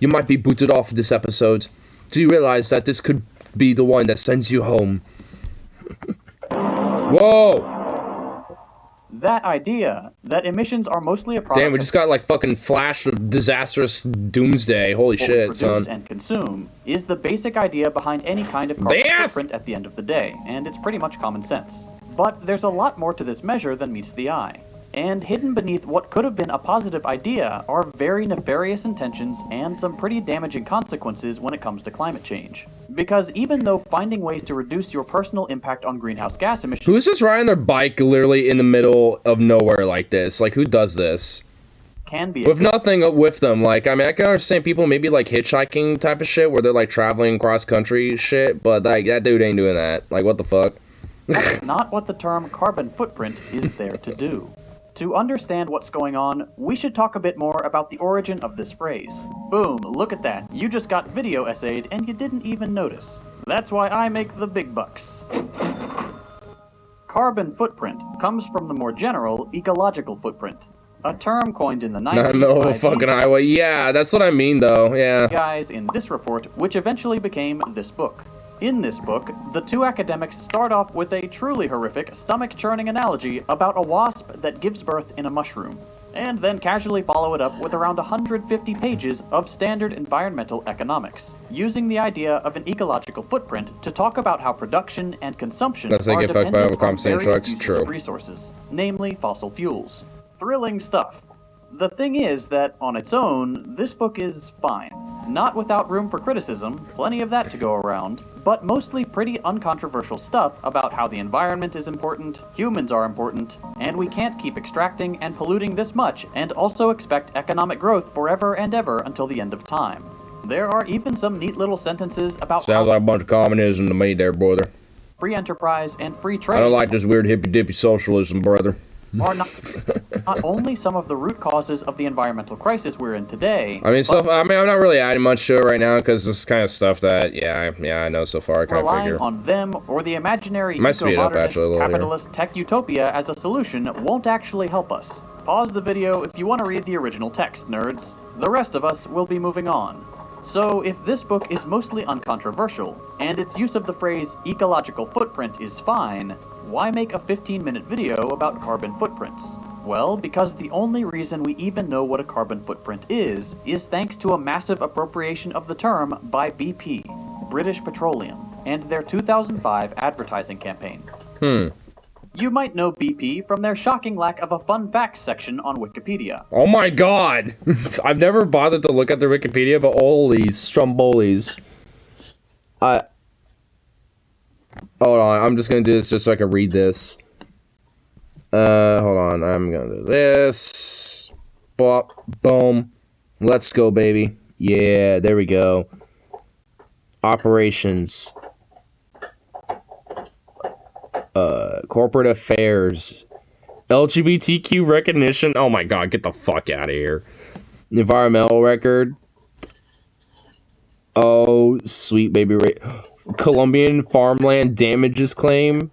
You might be booted off this episode. Do you realize that this could be the one that sends you home? Whoa! That idea, that emissions are mostly a product Damn, we just got like fucking flash of disastrous doomsday. Holy shit, produce son. and consume, is the basic idea behind any kind of carbon footprint at the end of the day, and it's pretty much common sense. But there's a lot more to this measure than meets the eye. And hidden beneath what could have been a positive idea are very nefarious intentions and some pretty damaging consequences when it comes to climate change. Because even though finding ways to reduce your personal impact on greenhouse gas emissions... Who's just riding their bike literally in the middle of nowhere like this? Like, who does this? Can be with nothing with them. Like, I mean, I can understand people maybe like hitchhiking type of shit where they're like traveling cross country shit, but like that dude ain't doing that. Like, what the fuck? That's not what the term carbon footprint is there to do. To understand what's going on, we should talk a bit more about the origin of this phrase. Boom, look at that. You just got video essayed and you didn't even notice. That's why I make the big bucks. Carbon footprint comes from the more general ecological footprint, a term coined in the 90s. Not no fucking highway. Yeah, that's what I mean though, yeah. Guys in this report, which eventually became this book. In this book, the two academics start off with a truly horrific, stomach-churning analogy about a wasp that gives birth in a mushroom, and then casually follow it up with around 150 pages of standard environmental economics, using the idea of an ecological footprint to talk about how production and consumption are dependent on various uses of resources, namely fossil fuels. Thrilling stuff. The thing is that, on its own, this book is fine. Not without room for criticism, plenty of that to go around, but mostly pretty uncontroversial stuff about how the environment is important, humans are important, and we can't keep extracting and polluting this much and also expect economic growth forever and ever until the end of time. There are even some neat little sentences about sounds like a bunch of communism to me there, brother. Free enterprise and free trade. I don't like this weird hippy-dippy socialism, brother. Are not only some of the root causes of the environmental crisis we're in today. I mean, stuff. I mean, I'm not really adding much to it right now because this is kind of stuff that, yeah, I know so far. I kind of figure. Relying on them or the imaginary eco-modernist capitalist tech utopia as a solution won't actually help us. Pause the video if you want to read the original text, nerds. The rest of us will be moving on. So, if this book is mostly uncontroversial, and its use of the phrase ecological footprint is fine, why make a 15-minute video about carbon footprints? Well, because the only reason we even know what a carbon footprint is thanks to a massive appropriation of the term by BP, British Petroleum, and their 2005 advertising campaign. You might know BP from their shocking lack of a fun facts section on Wikipedia. Oh my god! I've never bothered to look at their Wikipedia, but holy strombolis. Hold on, I'm just gonna do this just so I can read this. Hold on, I'm gonna do this. Bop, boom. Let's go, baby. Yeah, there we go. Operations. Corporate affairs. LGBTQ recognition. Oh my god, get the fuck out of here. Environmental record. Oh, sweet baby Colombian farmland damages claim.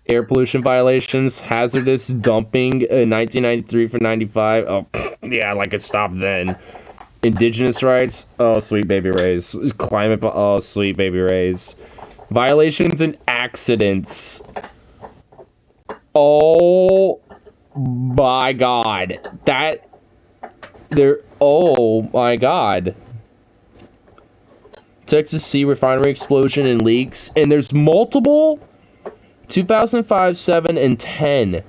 Air pollution violations. Hazardous dumping in 1993 for 95. Oh, yeah, like it stopped then. Indigenous rights. Oh, sweet baby rays. Climate. Oh, sweet baby rays. Violations and accidents. Oh my god. Oh my god. Texas Sea refinery explosion and leaks. And there's multiple? 2005, 7, and 10.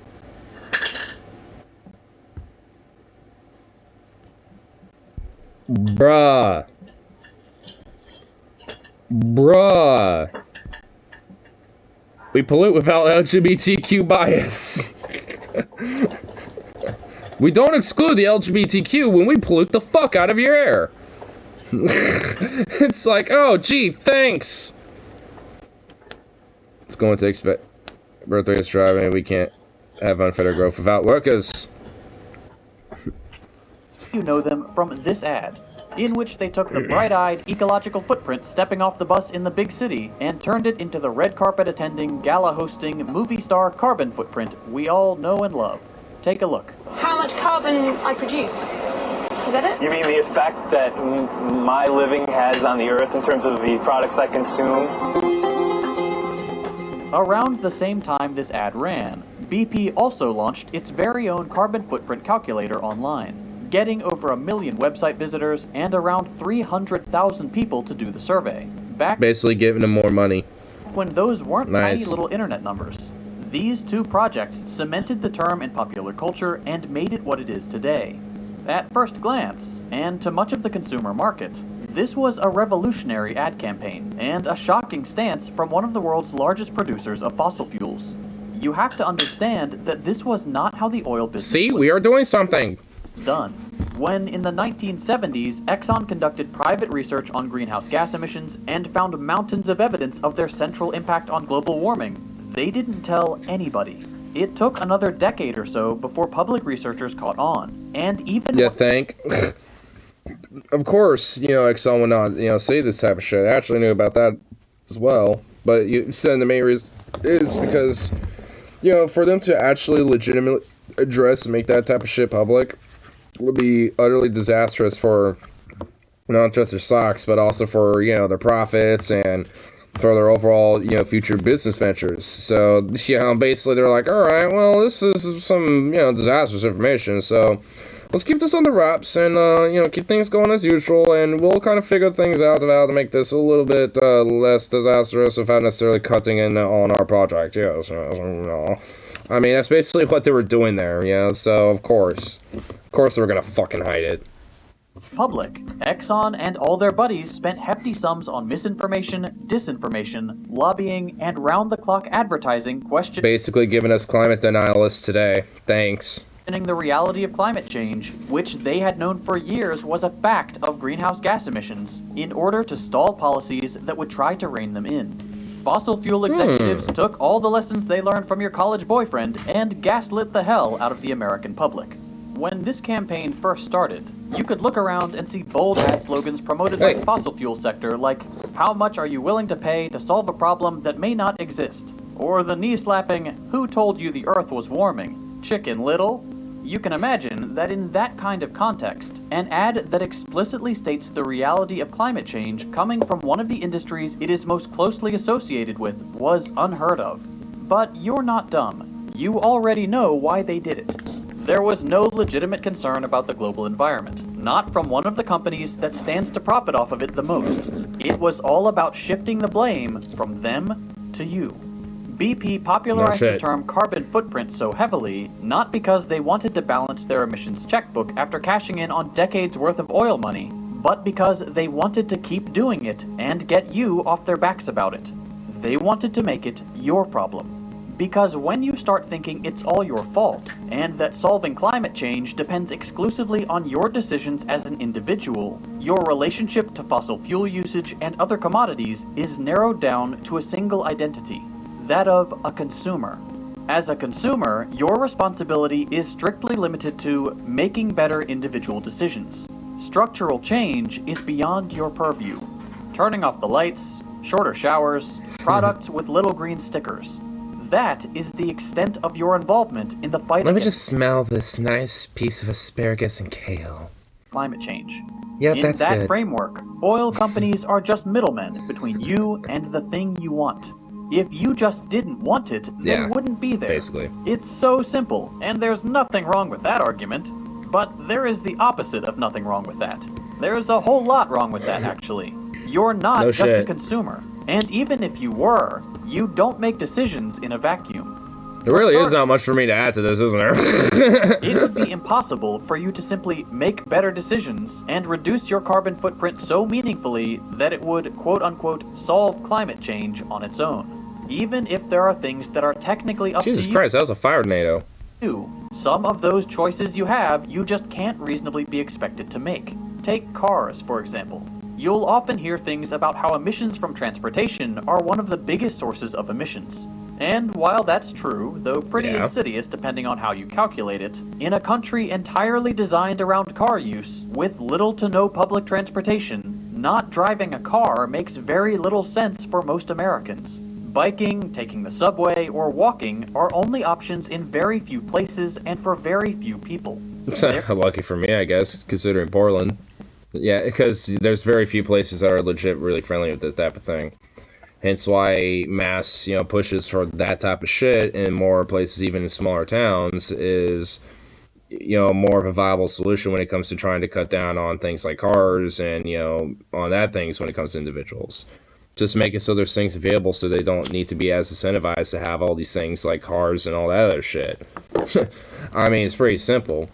Bruh. We pollute without LGBTQ bias. We don't exclude the LGBTQ when we pollute the fuck out of your air. It's like, oh, gee, thanks. It's going to expect birthday is driving. We can't have unfettered growth without workers. You know them from this ad, in which they took the bright-eyed ecological footprint stepping off the bus in the big city and turned it into the red carpet attending, gala hosting, movie star carbon footprint we all know and love. Take a look. How much carbon I produce? Is that it? You mean the effect that my living has on the earth in terms of the products I consume? Around the same time this ad ran, BP also launched its very own carbon footprint calculator online, getting over 1 million website visitors and around 300,000 people to do the survey. Back Basically giving them more money. when those weren't Nice. tiny little internet numbers. These two projects cemented the term in popular culture and made it what it is today. At first glance, and to much of the consumer market, this was a revolutionary ad campaign, and a shocking stance from one of the world's largest producers of fossil fuels. You have to understand that this was not how the oil business See, we are doing something. was done. When in the 1970s, Exxon conducted private research on greenhouse gas emissions and found mountains of evidence of their central impact on global warming, they didn't tell anybody. It took another decade or so before public researchers caught on, and even You think? Of course, Exxon would not, say this type of shit. I actually knew about that as well. But you said the main reason is because, for them to actually legitimately address and make that type of shit public would be utterly disastrous for not just their stocks, but also for, their profits and for their overall, future business ventures. So, basically they're like, alright, well, this is some, disastrous information, so let's keep this on the wraps and, keep things going as usual, and we'll kind of figure things out of how to make this a little bit less disastrous without necessarily cutting in on our project. I mean, that's basically what they were doing there, so of course they were gonna fucking hide it. public. Exxon and all their buddies spent hefty sums on misinformation, disinformation, lobbying, and round-the-clock advertising Basically giving us climate denialists today. Thanks. questioning the reality of climate change, which they had known for years was a fact of greenhouse gas emissions, in order to stall policies that would try to rein them in. Fossil fuel executives took all the lessons they learned from your college boyfriend and gaslit the hell out of the American public. When this campaign first started, you could look around and see bold ad slogans promoted by the fossil fuel sector like, "How much are you willing to pay to solve a problem that may not exist?" Or the knee-slapping, "Who told you the Earth was warming? Chicken Little?" You can imagine that in that kind of context, an ad that explicitly states the reality of climate change coming from one of the industries it is most closely associated with was unheard of. But you're not dumb. You already know why they did it. There was no legitimate concern about the global environment, not from one of the companies that stands to profit off of it the most. It was all about shifting the blame from them to you. BP popularized the term carbon footprint so heavily, not because they wanted to balance their emissions checkbook after cashing in on decades worth of oil money, but because they wanted to keep doing it and get you off their backs about it. They wanted to make it your problem. Because when you start thinking it's all your fault, and that solving climate change depends exclusively on your decisions as an individual, your relationship to fossil fuel usage and other commodities is narrowed down to a single identity, that of a consumer. As a consumer, your responsibility is strictly limited to making better individual decisions. Structural change is beyond your purview. Turning off the lights, shorter showers, products with little green stickers. That is the extent of your involvement in the fight Let me just smell this nice piece of asparagus and kale. climate change. Yep, In that's that good. framework, oil companies are just middlemen between you and the thing you want. If you just didn't want it, they wouldn't be there. Basically. It's so simple, and there's nothing wrong with that argument. But there is the opposite of nothing wrong with that. There's a whole lot wrong with that, actually. You're not just a consumer. And even if you were, you don't make decisions in a vacuum. There really is not much for me to add to this, isn't there? It would be impossible for you to simply make better decisions and reduce your carbon footprint so meaningfully that it would, quote-unquote, solve climate change on its own. Even if there are things that are technically up to you. Jesus Christ, that was a fire tornado. Some of those choices you have, you just can't reasonably be expected to make. Take cars, for example. You'll often hear things about how emissions from transportation are one of the biggest sources of emissions. And while that's true, though pretty insidious depending on how you calculate it, in a country entirely designed around car use, with little to no public transportation, not driving a car makes very little sense for most Americans. Biking, taking the subway, or walking are only options in very few places and for very few people. Lucky for me, I guess, considering Portland. Yeah, because there's very few places that are legit really friendly with this type of thing. Hence why mass, pushes for that type of shit in more places, even in smaller towns, is, more of a viable solution when it comes to trying to cut down on things like cars and, on that things when it comes to individuals. Just make it so there's things available so they don't need to be as incentivized to have all these things like cars and all that other shit. I mean, it's pretty simple.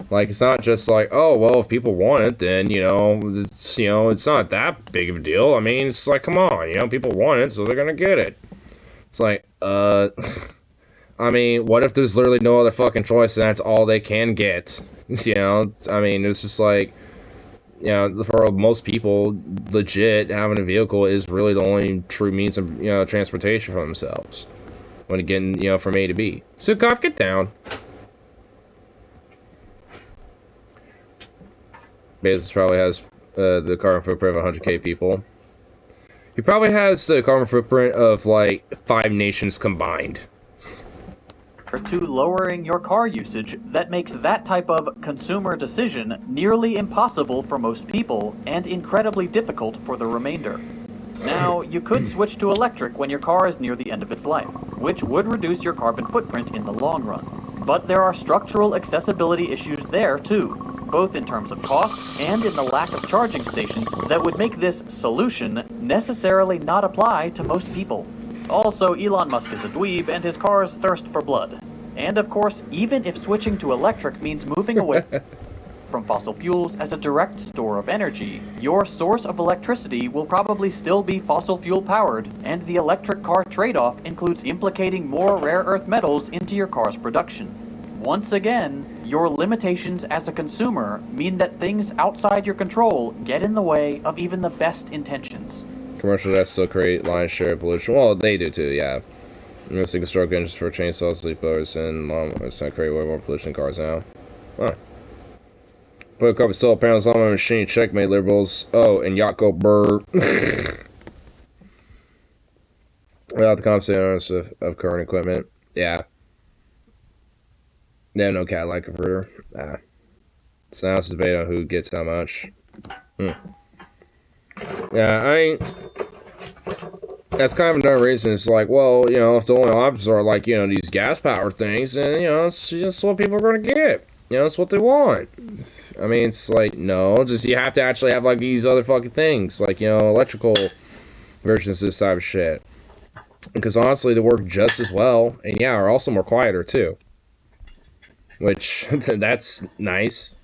Like, it's not just like, oh, well, if people want it, then, it's not that big of a deal. I mean, it's like, come on, people want it, so they're gonna get it. It's like, I mean, what if there's literally no other fucking choice and that's all they can get? I mean, it's just like, for most people, legit, having a vehicle is really the only true means of, transportation for themselves. When getting, from A to B. Sukov, get down. Bezos probably has the carbon footprint of 100k people. He probably has the carbon footprint of, like, 5 nations combined. To lowering your car usage that makes that type of consumer decision nearly impossible for most people and incredibly difficult for the remainder. Now, you could switch to electric when your car is near the end of its life, which would reduce your carbon footprint in the long run. But there are structural accessibility issues there too, both in terms of cost and in the lack of charging stations that would make this solution necessarily not apply to most people. Also, Elon Musk is a dweeb and his cars thirst for blood. And of course, even if switching to electric means moving away from fossil fuels as a direct store of energy, your source of electricity will probably still be fossil fuel powered, and the electric car trade-off includes implicating more rare earth metals into your car's production. Once again, your limitations as a consumer mean that things outside your control get in the way of even the best intentions. Commercials that still create lion's share of pollution. Well, they do too, yeah. Single stroke engines for chainsaws, sleepers, and lawnmowers create way more pollution than cars now. Huh. Put a couple solar panels on my machine. Checkmate, liberals. Oh, and Yako Burr. Without the compensate owners of current equipment. Yeah. They have no Cadillac converter. Ah. So now it's a debate on who gets how much. Yeah, that's kind of another reason. It's like, well, if the only options are like, these gas-powered things, then, it's just what people are going to get. It's what they want. I mean, it's like, no, just you have to actually have, like, these other fucking things. Like, electrical versions of this type of shit. Because, honestly, they work just as well. And, yeah, are also more quieter, too. Which, that's nice.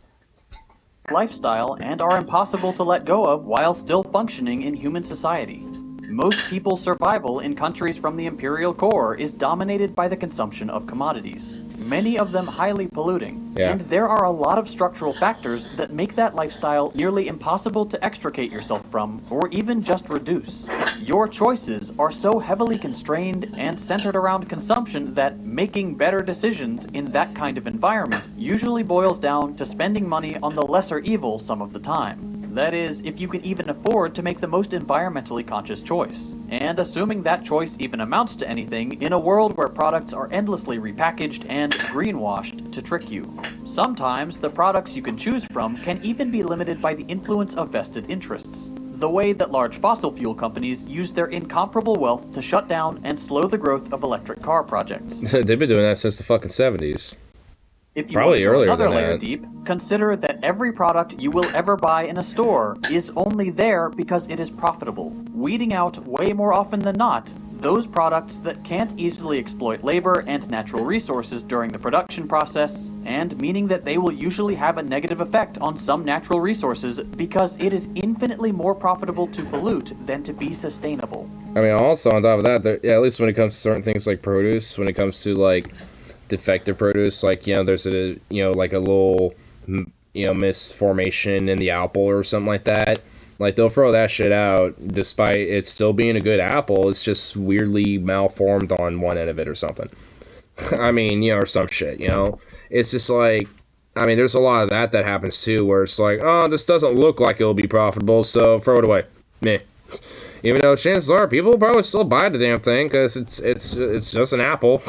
Lifestyle and are impossible to let go of while still functioning in human society. Most people's survival in countries from the imperial core is dominated by the consumption of commodities, many of them highly polluting, and there are a lot of structural factors that make that lifestyle nearly impossible to extricate yourself from, or even just reduce. Your choices are so heavily constrained and centered around consumption that making better decisions in that kind of environment usually boils down to spending money on the lesser evil some of the time. That is, if you can even afford to make the most environmentally conscious choice. And assuming that choice even amounts to anything in a world where products are endlessly repackaged and greenwashed to trick you. Sometimes the products you can choose from can even be limited by the influence of vested interests. The way that large fossil fuel companies use their incomparable wealth to shut down and slow the growth of electric car projects. They've been doing that since the fucking 70s. If you Probably want to go earlier another than layer that. deep, consider that every product you will ever buy in a store is only there because it is profitable, weeding out way more often than not those products that can't easily exploit labor and natural resources during the production process, and meaning that they will usually have a negative effect on some natural resources because it is infinitely more profitable to pollute than to be sustainable. I mean, also on top of that, at least when it comes to certain things like produce, when it comes to like defective produce, like, there's a, like a little, misformation in the apple or something like that. Like, they'll throw that shit out despite it still being a good apple. It's just weirdly malformed on one end of it or something. I mean, or some shit, It's just like, I mean, there's a lot of that happens too, where it's like, oh, this doesn't look like it'll be profitable, so throw it away. Meh. Even though chances are people will probably still buy the damn thing because it's just an apple.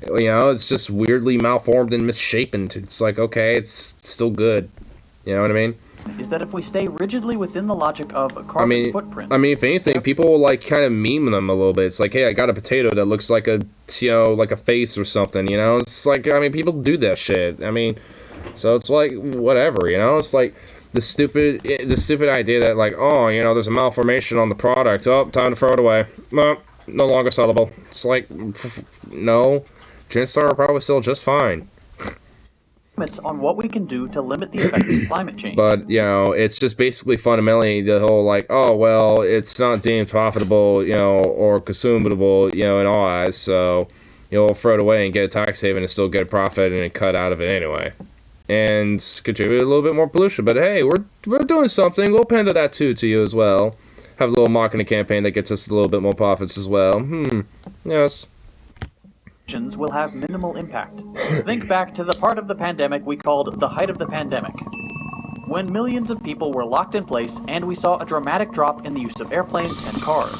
It's just weirdly malformed and misshapen. It's like, okay, it's still good. You know what I mean? is that if we stay rigidly within the logic of carbon footprints... I mean, if anything, people will, like, kind of meme them a little bit. It's like, hey, I got a potato that looks like a, you know, like a face or something, you know? It's like, I mean, people do that shit. I mean, so it's like, whatever, you know? It's like the stupid idea that, like, oh, you know, there's a malformation on the product. Oh, time to throw it away. No longer sellable. It's like, no. Chances are probably still just fine. On what we can do to limit the effects of climate change. But, you know, it's just basically fundamentally the whole, like, oh, well, it's not deemed profitable, you know, or consumable, you know, in all eyes, so, you know, we'll throw it away and get a tax haven and still get a profit and a cut out of it anyway. And contribute a little bit more pollution. But, hey, we're doing something. We'll pay that, too, to you as well. Have a little marketing campaign that gets us a little bit more profits as well. Yes. Will have minimal impact. Think back to the part of the pandemic we called the height of the pandemic, when millions of people were locked in place and we saw a dramatic drop in the use of airplanes and cars.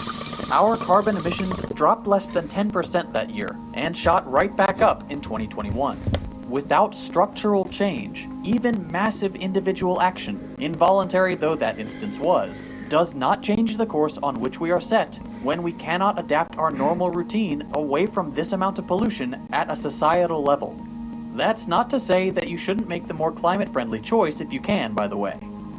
Our carbon emissions dropped less than 10% that year and shot right back up in 2021. Without structural change, even massive individual action, involuntary though that instance was, does not change the course on which we are set when we cannot adapt our normal routine away from this amount of pollution at a societal level. That's not to say that you shouldn't make the more climate-friendly choice if you can, by the way.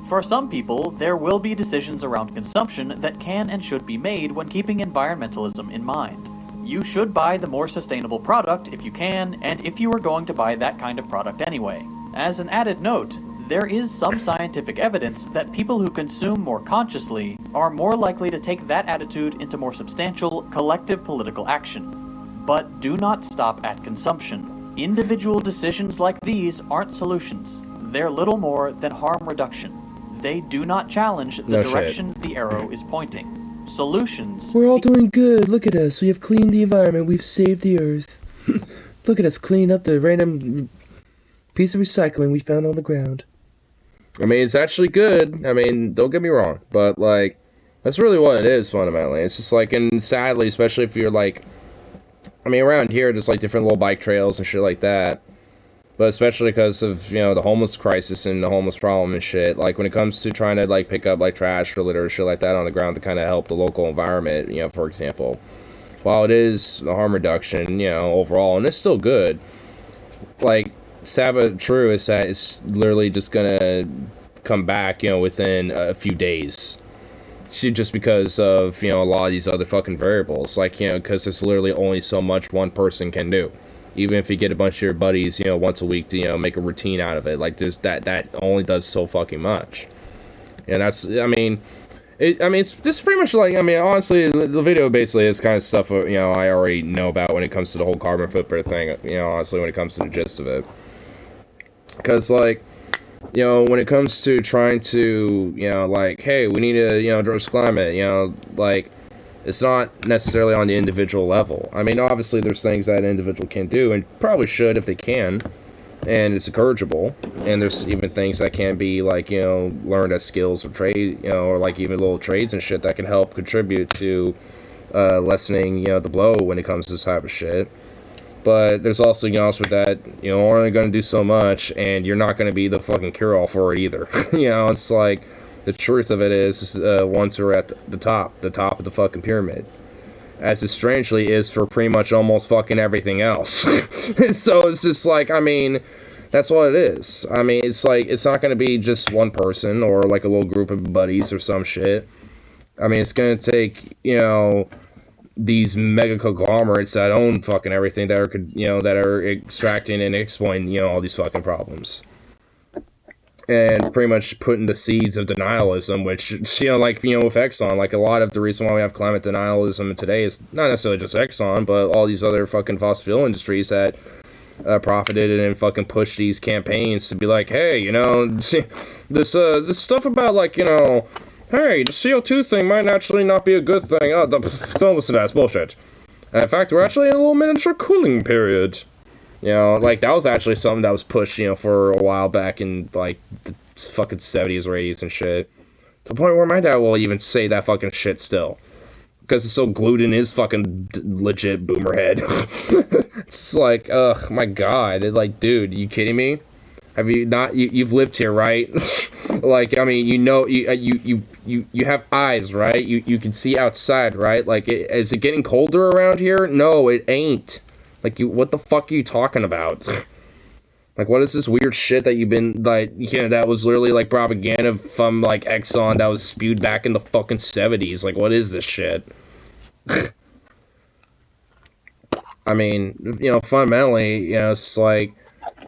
For some people, there will be decisions around consumption that can and should be made when keeping environmentalism in mind. You should buy the more sustainable product if you can, and if you are going to buy that kind of product anyway. As an added note, there is some scientific evidence that people who consume more consciously are more likely to take that attitude into more substantial, collective political action. But do not stop at consumption. Individual decisions like these aren't solutions. They're little more than harm reduction. They do not challenge the direction the arrow is pointing. Solutions... We're all doing good. Look at us. We have cleaned the environment. We've saved the earth. Look at us clean up the random piece of recycling we found on the ground. I mean, it's actually good. I mean, don't get me wrong. But, like, that's really what it is, fundamentally. It's just, like, and sadly, especially if you're, like... I mean, around here, there's, like, different little bike trails and shit like that. But especially because of, you know, the homeless crisis and the homeless problem and shit. Like, when it comes to trying to, like, pick up, like, trash or litter or shit like that on the ground to kind of help the local environment, you know, for example. While it is a harm reduction, you know, overall, and it's still good, like... sad but true is that it's literally just gonna come back, you know, within a few days. Just because of, you know, a lot of these other fucking variables. Like, you know, because there's literally only so much one person can do. Even if you get a bunch of your buddies, you know, once a week to, you know, make a routine out of it. Like, there's that only does so fucking much. And that's, I mean... it's just pretty much like, I mean, honestly, the video basically is kind of stuff, you know, I already know about when it comes to the whole carbon footprint thing, you know, honestly, when it comes to the gist of it. Because, like, you know, when it comes to trying to, you know, like, hey, we need to, you know, address climate, you know, like, it's not necessarily on the individual level. I mean, obviously, there's things that an individual can do, and probably should if they can, and it's encourageable, and there's even things that can be, like, you know, learned as skills or trade, you know, or, like, even little trades and shit that can help contribute to lessening, you know, the blow when it comes to this type of shit. But there's also, you know, with that, you know, we're only going to do so much, and you're not going to be the fucking cure-all for it either. You know, it's like, the truth of it is, once we're at the top of the fucking pyramid. As it strangely is for pretty much almost fucking everything else. So it's just like, I mean, that's what it is. I mean, it's like, it's not going to be just one person, or like a little group of buddies or some shit. I mean, it's going to take, you know... these mega conglomerates that own fucking everything that are, you know, that are extracting and exploiting, you know, all these fucking problems. And pretty much putting the seeds of denialism, which, you know, like, you know, with Exxon, like, a lot of the reason why we have climate denialism today is not necessarily just Exxon, but all these other fucking fossil fuel industries that profited and fucking pushed these campaigns to be like, hey, you know, this stuff about, like, you know, hey, the CO2 thing might actually not be a good thing. Oh, don't listen to that, it's bullshit. And in fact, we're actually in a little miniature cooling period. You know, like, that was actually something that was pushed, you know, for a while back in, like, the fucking 70s or 80s and shit. To the point where my dad will even say that fucking shit still. Because it's so glued in his fucking legit boomer head. It's like, ugh, my god. It's like, dude, you kidding me? Have you not? You've lived here, right? Like, I mean, you know, you have eyes, right? You can see outside, right? Like, is it getting colder around here? No, it ain't. Like, what the fuck are you talking about? Like, what is this weird shit that you've been, like, you know, that was literally, like, propaganda from, like, Exxon that was spewed back in the fucking 70s? Like, what is this shit? I mean, you know, fundamentally, you know, it's like,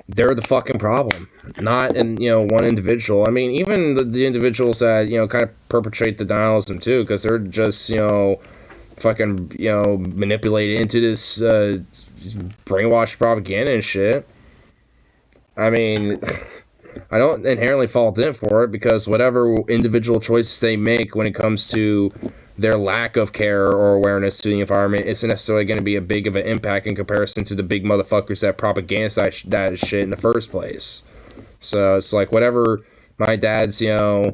they're the fucking problem. Not in, you know, one individual. I mean, even the individuals that, you know, kind of perpetrate the denialism, too, because they're just, you know, fucking, you know, manipulated into this, brainwashed propaganda and shit. I mean, I don't inherently fault them for it, because whatever individual choices they make when it comes to their lack of care or awareness to the environment isn't necessarily going to be a big of an impact in comparison to the big motherfuckers that propagandize that shit in the first place. So it's like, whatever my dad's, you know,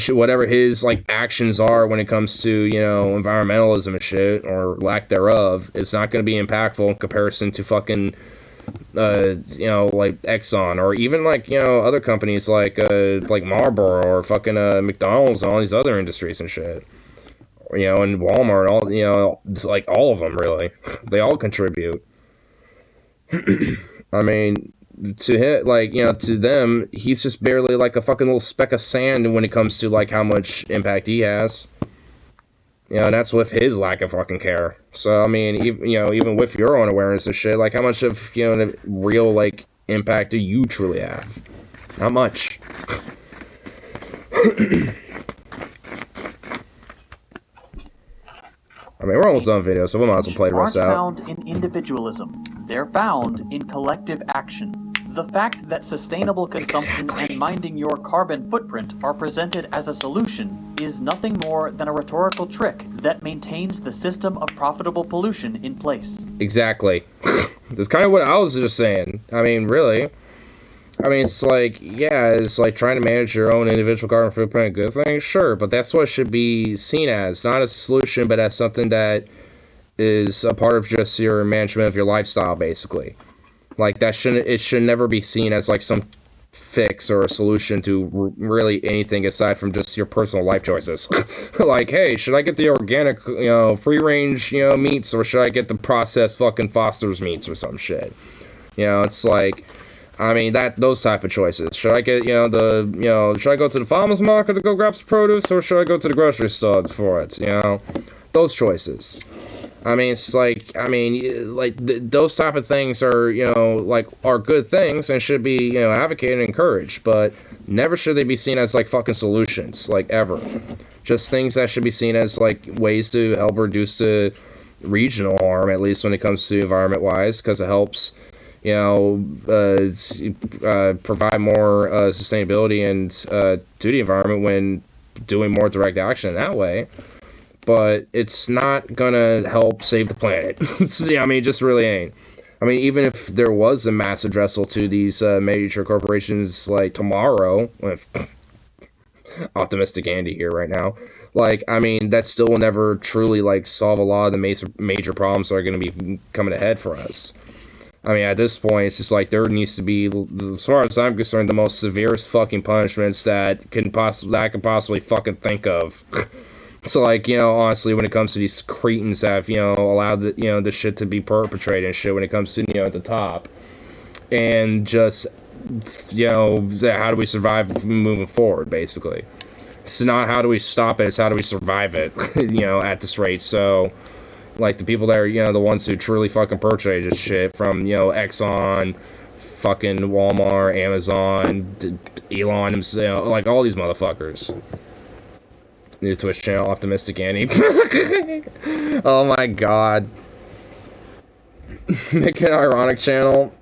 whatever his, like, actions are when it comes to, you know, environmentalism and shit, or lack thereof, it's not going to be impactful in comparison to fucking, you know, like Exxon, or even, like, you know, other companies like Marlboro, or fucking McDonald's, and all these other industries and shit. You know, and Walmart, all, you know, it's like all of them, really. They all contribute. I mean, to him, like, you know, to them, he's just barely like a fucking little speck of sand when it comes to, like, how much impact he has. You know, and that's with his lack of fucking care. So, I mean, even with your own awareness of shit, like, how much of, you know, the real, like, impact do you truly have? Not much. I mean, we're almost done video, so we might as well play the rest out. Aren't found in individualism. They're found in collective action. The fact that sustainable consumption and minding your carbon footprint are presented as a solution is nothing more than a rhetorical trick that maintains the system of profitable pollution in place. Exactly. That's kind of what I was just saying. I mean, really. I mean, it's like, yeah, it's like trying to manage your own individual carbon footprint, a good thing, sure, but that's what it should be seen as. Not as a solution, but as something that is a part of just your management of your lifestyle, basically. Like, it should never be seen as, like, some fix or a solution to really anything aside from just your personal life choices. Like, hey, should I get the organic, you know, free-range, you know, meats, or should I get the processed fucking Foster's meats or some shit? You know, it's like, I mean, those type of choices. Should I get, should I go to the farmer's market to go grab some produce, or should I go to the grocery store for it, you know? Those choices. I mean, it's like, I mean, like, those type of things are, you know, like, are good things and should be, you know, advocated and encouraged, but never should they be seen as, like, fucking solutions, like, ever. Just things that should be seen as, like, ways to help reduce the regional harm, at least when it comes to environment-wise, because it helps, you know, provide more sustainability and to the environment when doing more direct action in that way. But it's not gonna help save the planet. I mean, it just really ain't. I mean, even if there was a mass addressal to these major corporations, like, tomorrow, with optimistic Andy here right now, like, I mean, that still will never truly, like, solve a lot of the major problems that are going to be coming ahead for us. I mean, at this point, it's just like, there needs to be, as far as I'm concerned, the most severest fucking punishments that I can possibly fucking think of. So, like, you know, honestly, when it comes to these cretins that have, you know, allowed the, you know, this shit to be perpetrated and shit when it comes to, you know, at the top. And just, you know, how do we survive moving forward, basically. It's not how do we stop it, it's how do we survive it, you know, at this rate. So, like, the people that are, you know, the ones who truly fucking perpetrate this shit, from, you know, Exxon, fucking Walmart, Amazon, Elon himself, like, all these motherfuckers. New Twitch channel, Optimistic Annie. Oh my god. Make an ironic channel.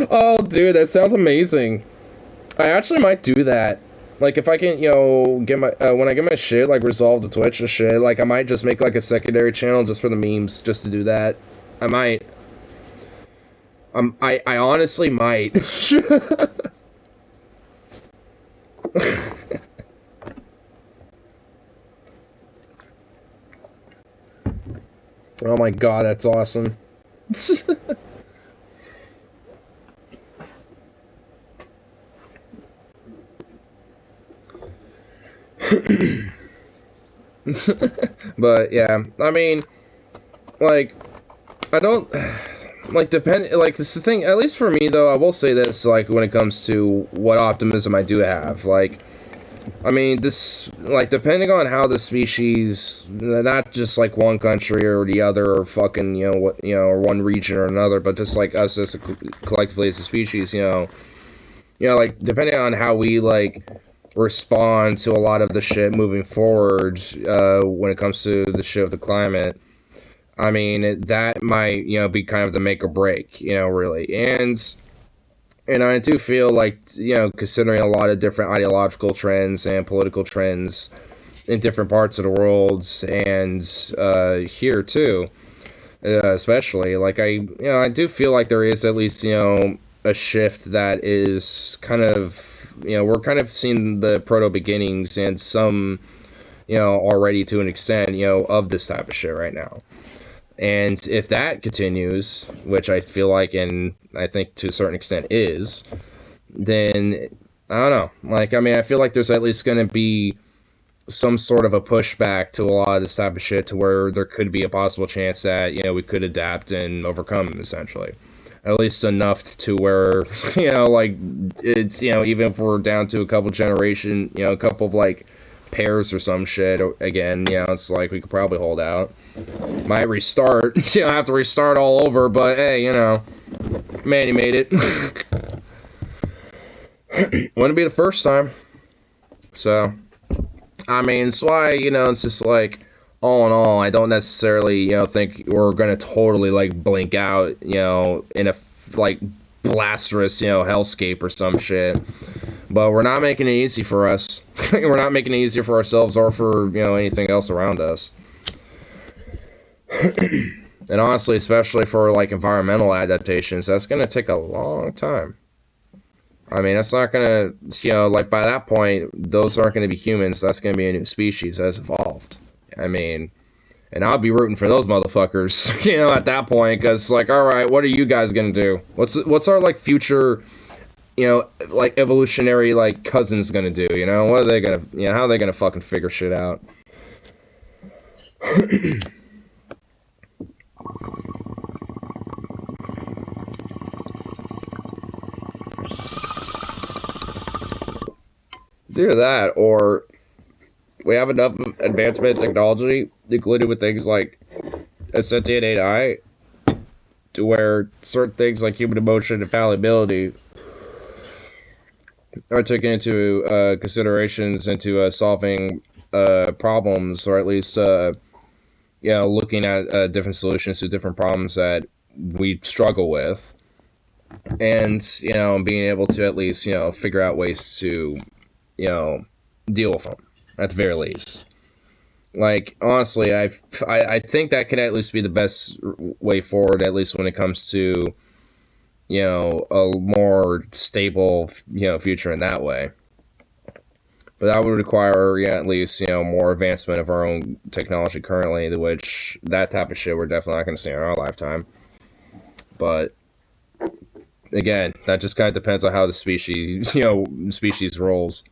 Oh, dude, that sounds amazing. I actually might do that. Like, if I can, you know, get my, when I get my shit, like, resolve the Twitch and shit, like, I might just make, like, a secondary channel just for the memes, just to do that. I might. I honestly might. Oh my god, that's awesome. But yeah, I mean, like, I don't like depend like it's the thing. At least for me, though, I will say this: like when it comes to what optimism I do have, like. I mean, this, like, depending on how the species, not just, like, one country or the other, or fucking, you know, what, you know, or one region or another, but just, like, us as collectively as a species, like, depending on how we, like, respond to a lot of the shit moving forward, when it comes to the shit of the climate, I mean, that might, be kind of the make or break, really, and I do feel like, considering a lot of different ideological trends and political trends in different parts of the world, and here too, especially, like, I do feel like there is at least, a shift that is kind of, we're kind of seeing the proto-beginnings and some, already to an extent, of this type of shit right now. And if that continues, which I feel like, and I think to a certain extent is, then, I don't know. Like, I mean, I feel like there's at least going to be some sort of a pushback to a lot of this type of shit to where there could be a possible chance that, we could adapt and overcome them, essentially. At least enough to where, like, it's, even if we're down to a couple generation, a couple of, like, pairs or some shit, again, it's like we could probably hold out. Might restart, have to restart all over, but hey, Manny made it. Wouldn't be the first time. So, I mean, it's why, it's just like, all in all, I don't necessarily, think we're gonna totally, like, blink out, in a, like, blasphemous, hellscape or some shit. But we're not making it easy for us. We're not making it easier for ourselves or for, anything else around us. And honestly, especially for, like, environmental adaptations, that's going to take a long time. I mean, that's not going to, like, by that point, those aren't going to be humans. That's going to be a new species that's evolved. I mean, and I'll be rooting for those motherfuckers, at that point, because, like, all right, what are you guys going to do? What's our, like, future, like, evolutionary, like, cousins gonna do, What are they gonna, how are they gonna fucking figure shit out? It's either that, or we have enough advancement in technology, included with things like a sentient AI, to where certain things like human emotion and fallibility are taken into considerations into solving problems, or at least looking at different solutions to different problems that we struggle with, and being able to at least figure out ways to deal with them at the very least. Like, honestly, I think that could at least be the best way forward, at least when it comes to a more stable, future in that way. But that would require, at least, more advancement of our own technology currently, which that type of shit we're definitely not going to see in our lifetime. But, again, that just kind of depends on how the species, species rolls.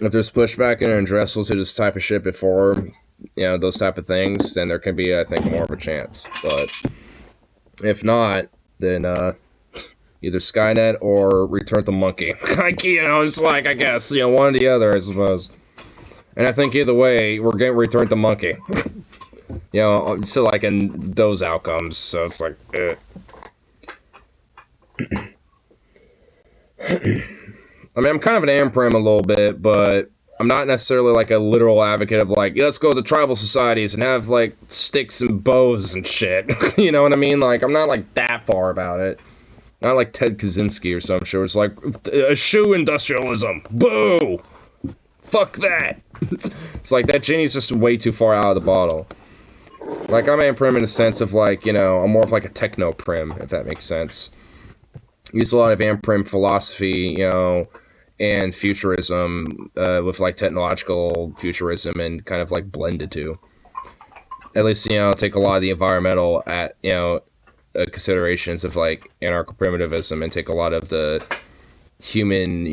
If there's pushback and addressal to this type of shit before, those type of things, then there can be, I think, more of a chance. But if not, then either Skynet or Return the Monkey. Like, it's like, I guess, one or the other, I suppose. And I think either way, we're getting Return the Monkey. Still like in those outcomes, so it's like, I mean, I'm kind of an Amprim a little bit, but I'm not necessarily like a literal advocate of like, let's go to tribal societies and have like sticks and bows and shit. You know what I mean? Like, I'm not like that far about it. Not like Ted Kaczynski or some shit. It's like, shoe industrialism. Boo! Fuck that! It's like, that genie's just way too far out of the bottle. Like, I'm Amprim in the sense of like, I'm more of like a techno-prim, if that makes sense. Use a lot of Amprim philosophy, and futurism, with like technological futurism and kind of like blend the two. At least, take a lot of the environmental considerations of like anarcho-primitivism and take a lot of the human,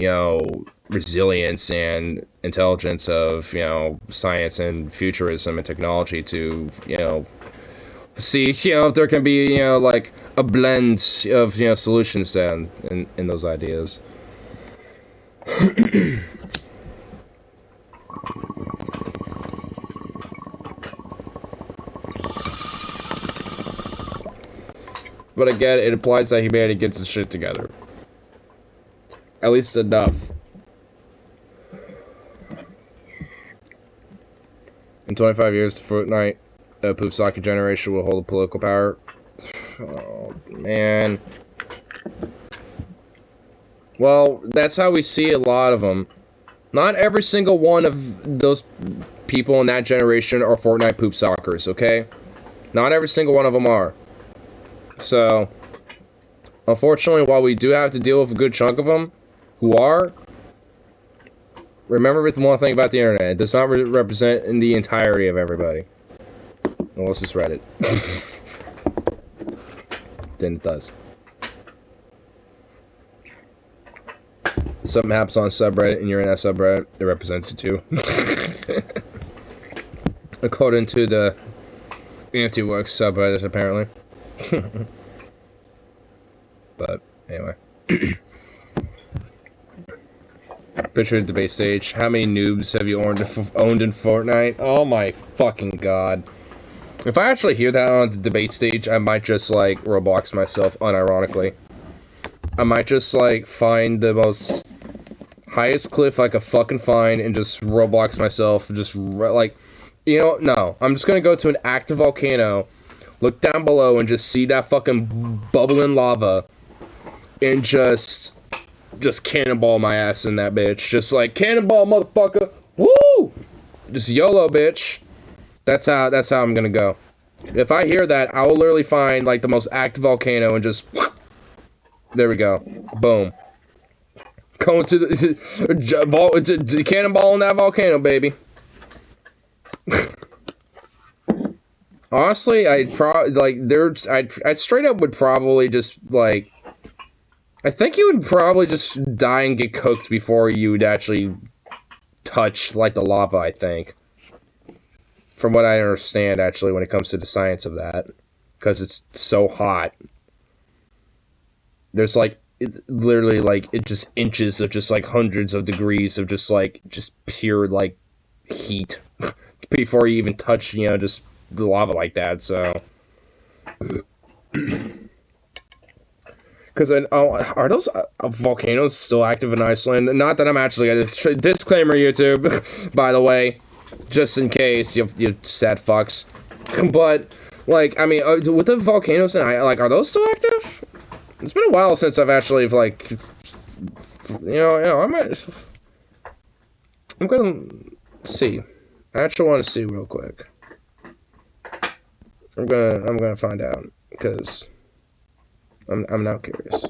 resilience and intelligence of, you know, science and futurism and technology to, you know, see, you know, if there can be, you know, like a blend of, you know, solutions then in those ideas. But again, it implies that humanity gets its shit together. At least enough. In 25 years, the Fortnite poop socket generation will hold political power. Oh, man. Well, that's how we see a lot of them. Not every single one of those people in that generation are Fortnite poop sockers, okay? Not every single one of them are. So, unfortunately, while we do have to deal with a good chunk of them who are, remember with one thing about the internet, it does not represent in the entirety of everybody. Unless it's Reddit. Then it does. Something happens on subreddit and you're in that subreddit, it represents you too. According to the anti-work subreddit, apparently. But, anyway. Picture the debate stage. How many noobs have you owned in Fortnite? Oh my fucking god. If I actually hear that on the debate stage, I might just, like, Roblox myself, unironically. I might just, like, find the most highest cliff I could fucking find and just Roblox myself. Just, like, you know, no. I'm just gonna go to an active volcano, look down below, and just see that fucking bubbling lava, and just cannonball my ass in that bitch. Just, like, cannonball, motherfucker! Woo! Just YOLO, bitch. That's how I'm gonna go. If I hear that, I will literally find, like, the most active volcano and just... There we go. Boom. Going to the... cannonball in that volcano, baby. Honestly, I'd probably, like, I'd straight up would probably just, like... I think you would probably just die and get cooked before you would actually touch, like, the lava, I think. From what I understand, actually, when it comes to the science of that. Because it's so hot. There's, like, literally, like, it just inches of just, like, hundreds of degrees of just, like, just pure, like, heat. Before you even touch, you know, just the lava like that, so... Because, are those volcanoes still active in Iceland? Not that I'm actually... Disclaimer, YouTube, by the way. Just in case, you sad fucks. But, like, I mean, with the volcanoes in Iceland, like, are those still active? It's been a while since I've actually, like... You know, I'm gonna see. I actually want to see real quick. I'm gonna find out, because... I'm now curious.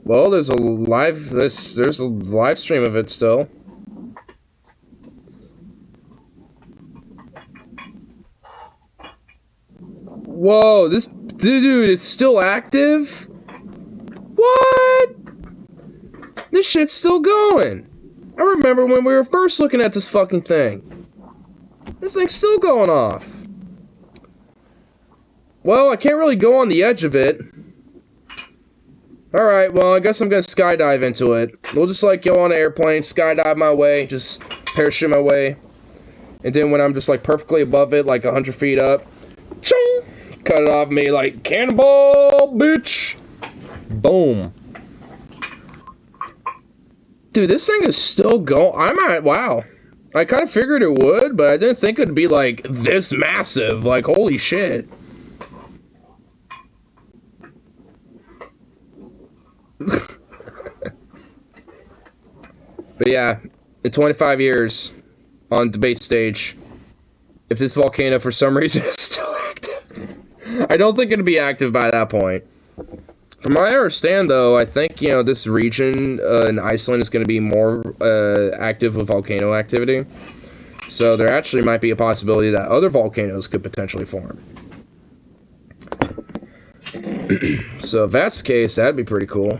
Well, there's a live stream of it still. Whoa, this dude, it's still active? What? This shit's still going. I remember when we were first looking at this fucking thing. This thing's still going off. Well, I can't really go on the edge of it. Alright, well, I guess I'm gonna skydive into it. We'll just, like, go on an airplane, skydive my way, just parachute my way. And then when I'm just, like, perfectly above it, like 100 feet up, ching, cut it off me like, cannonball, bitch! Boom. Dude, this thing is still going. Wow. I kind of figured it would, but I didn't think it'd be, like, this massive. Like, holy shit. But yeah, in 25 years, on debate stage, if this volcano for some reason is still active, I don't think it'd be active by that point. From what I understand, though, I think, you know, this region in Iceland is going to be more active with volcano activity. So there actually might be a possibility that other volcanoes could potentially form. So if that's the case, that'd be pretty cool.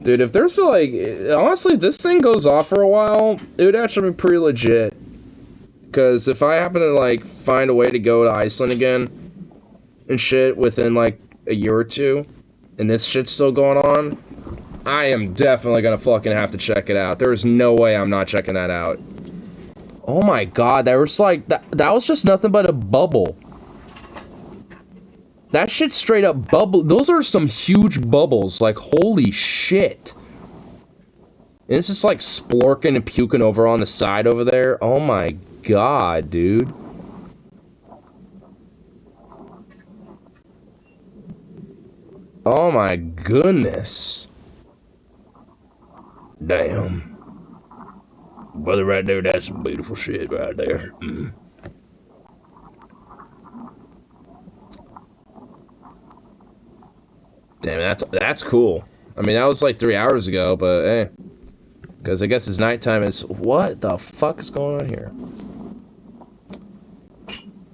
Dude, if there's like, honestly, if this thing goes off for a while, it would actually be pretty legit. Because if I happen to like find a way to go to Iceland again and shit within like a year or two, and this shit's still going on, I am definitely gonna fucking have to check it out. There's no way I'm not checking that out. Oh my god, that was like, that was just nothing but a bubble. That shit straight up bubble. Those are some huge bubbles. Like, holy shit. And it's just like splorking and puking over on the side over there. Oh my god, dude. Oh my goodness. Damn. Brother, right there, that's some beautiful shit right there. Mm. Damn, that's cool. I mean, that was like 3 hours ago, but hey. Because I guess it's nighttime. What the fuck is going on here?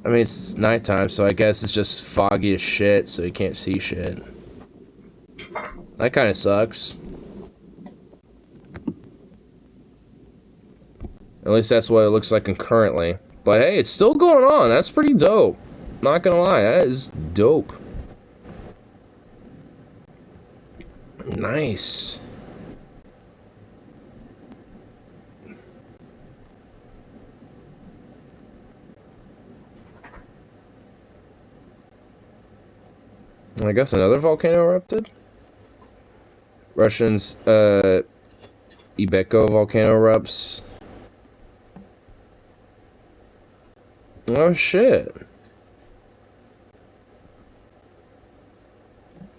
I mean, it's nighttime, so I guess it's just foggy as shit, so you can't see shit. That kind of sucks. At least that's what it looks like currently. But hey, it's still going on. That's pretty dope. Not gonna lie, that is dope. Nice. I guess another volcano erupted. Russians, Ibeko volcano erupts. Oh shit.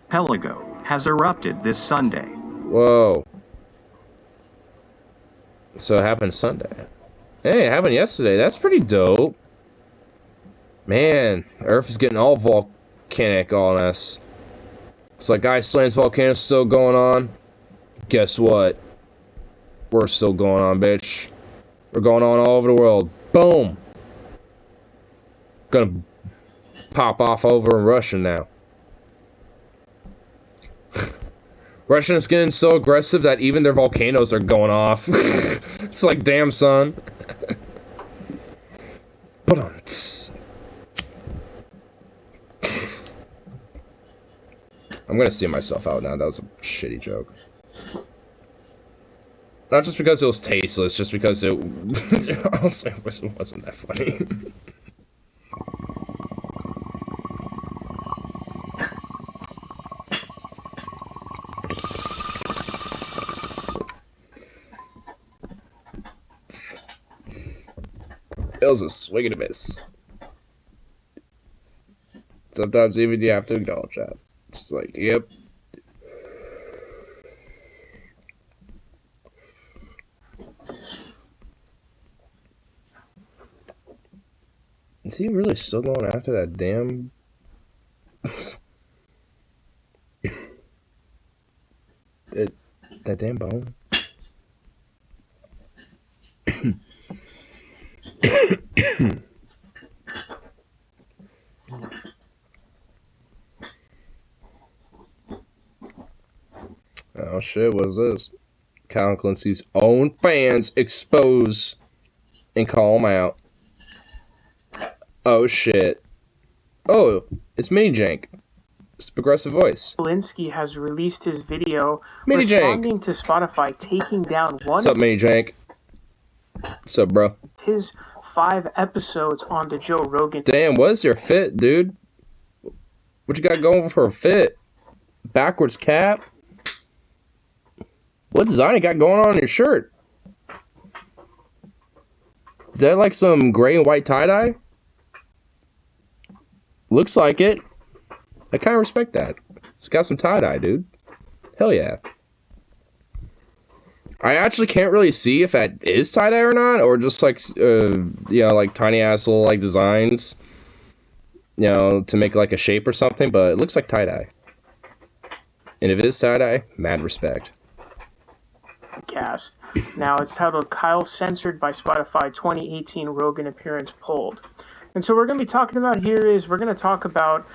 Pelago has erupted this Sunday. Whoa. So it happened Sunday. Hey, it happened yesterday. That's pretty dope. Man, Earth is getting all volcanic on us. It's like Iceland's volcano's still going on. Guess what? We're still going on, bitch. We're going on all over the world. Boom! Gonna pop off over in Russia now. Russia is getting so aggressive that even their volcanoes are going off. It's like, damn, son. I'm gonna see myself out now. That was a shitty joke. Not just because it was tasteless, just because it honestly wasn't that funny. It was a swing and a miss. Sometimes even you have to acknowledge that. It's like, yep. Is he really still going after that damn... that damn bone? Oh shit, what's this? Colin Clancy's own fans expose and call him out. Oh shit. Oh, it's Mini Jank. It's the progressive voice. Linsky has released his video Mini responding Jank. to Spotify taking down one What's up, Mini Jank? What's up, bro? of his 5 episodes on the Joe Rogan. Damn, what's your fit, dude? What you got going for a fit? Backwards cap? What design you got going on your shirt? Is that like some gray and white tie-dye? Looks like it. I kind of respect that. It's got some tie-dye, dude. Hell yeah. I actually can't really see if that is tie-dye or not, or just like, like tiny-ass little like designs, to make like a shape or something, but it looks like tie-dye. And if it is tie-dye, mad respect. podcast. Now, it's titled Kyle Censored by Spotify 2018 Rogan Appearance Pulled. And so what we're going to be talking about here is we're going to talk about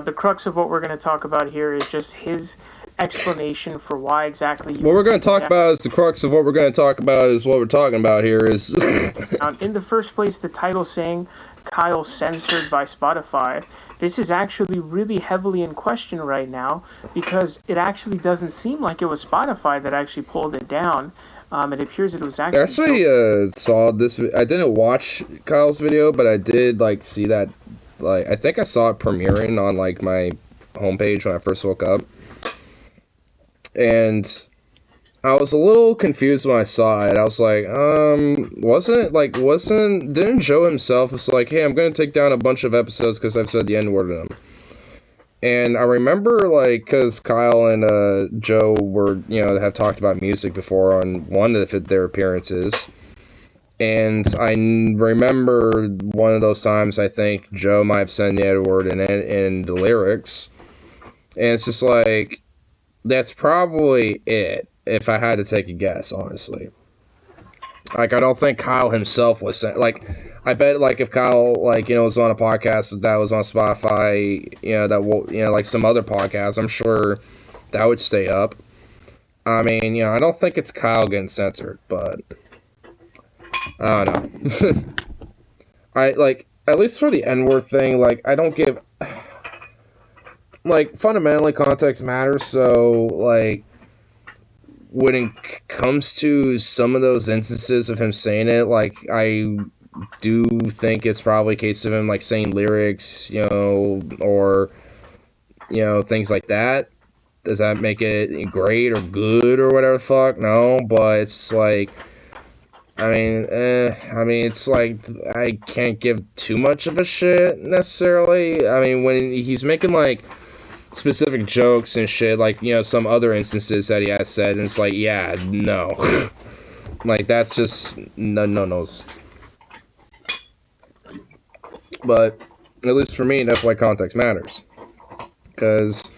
the crux of what we're going to talk about here is just his explanation for why exactly... What we're going to talk about is the crux of what we're going to talk about is what we're talking about here is... In the first place, the title saying Kyle Censored by Spotify, this is actually really heavily in question right now because it actually doesn't seem like it was Spotify that actually pulled it down. It appears it was actually... saw this... I didn't watch Kyle's video, but I did, like, see that... Like, I think I saw it premiering on, like, my homepage when I first woke up. And I was a little confused when I saw it. I was like, didn't Joe himself was like, hey, I'm going to take down a bunch of episodes because I've said the N-word in them. And I remember, like, because Kyle and Joe were, have talked about music before on one of their appearances. And I remember one of those times, I think Joe might have said the N-word in the lyrics. And it's just like, that's probably it, if I had to take a guess, honestly. Like, I don't think Kyle himself was saying, like, I bet, like, if Kyle, like, was on a podcast that was on Spotify, like some other podcast, I'm sure that would stay up. I mean, I don't think it's Kyle getting censored, but I don't know. At least for the N-word thing, like, I don't give, like, fundamentally, context matters, so, like, when it comes to some of those instances of him saying it, like, I do think it's probably a case of him, like, saying lyrics, or, things like that. Does that make it great or good or whatever the fuck? No, but it's like, I mean, it's like, I can't give too much of a shit, necessarily. I mean, when he's making, like, specific jokes and shit, like, some other instances that he has said, and it's like, yeah, no. Like, that's just no-nos. But, at least for me, that's why context matters. Because,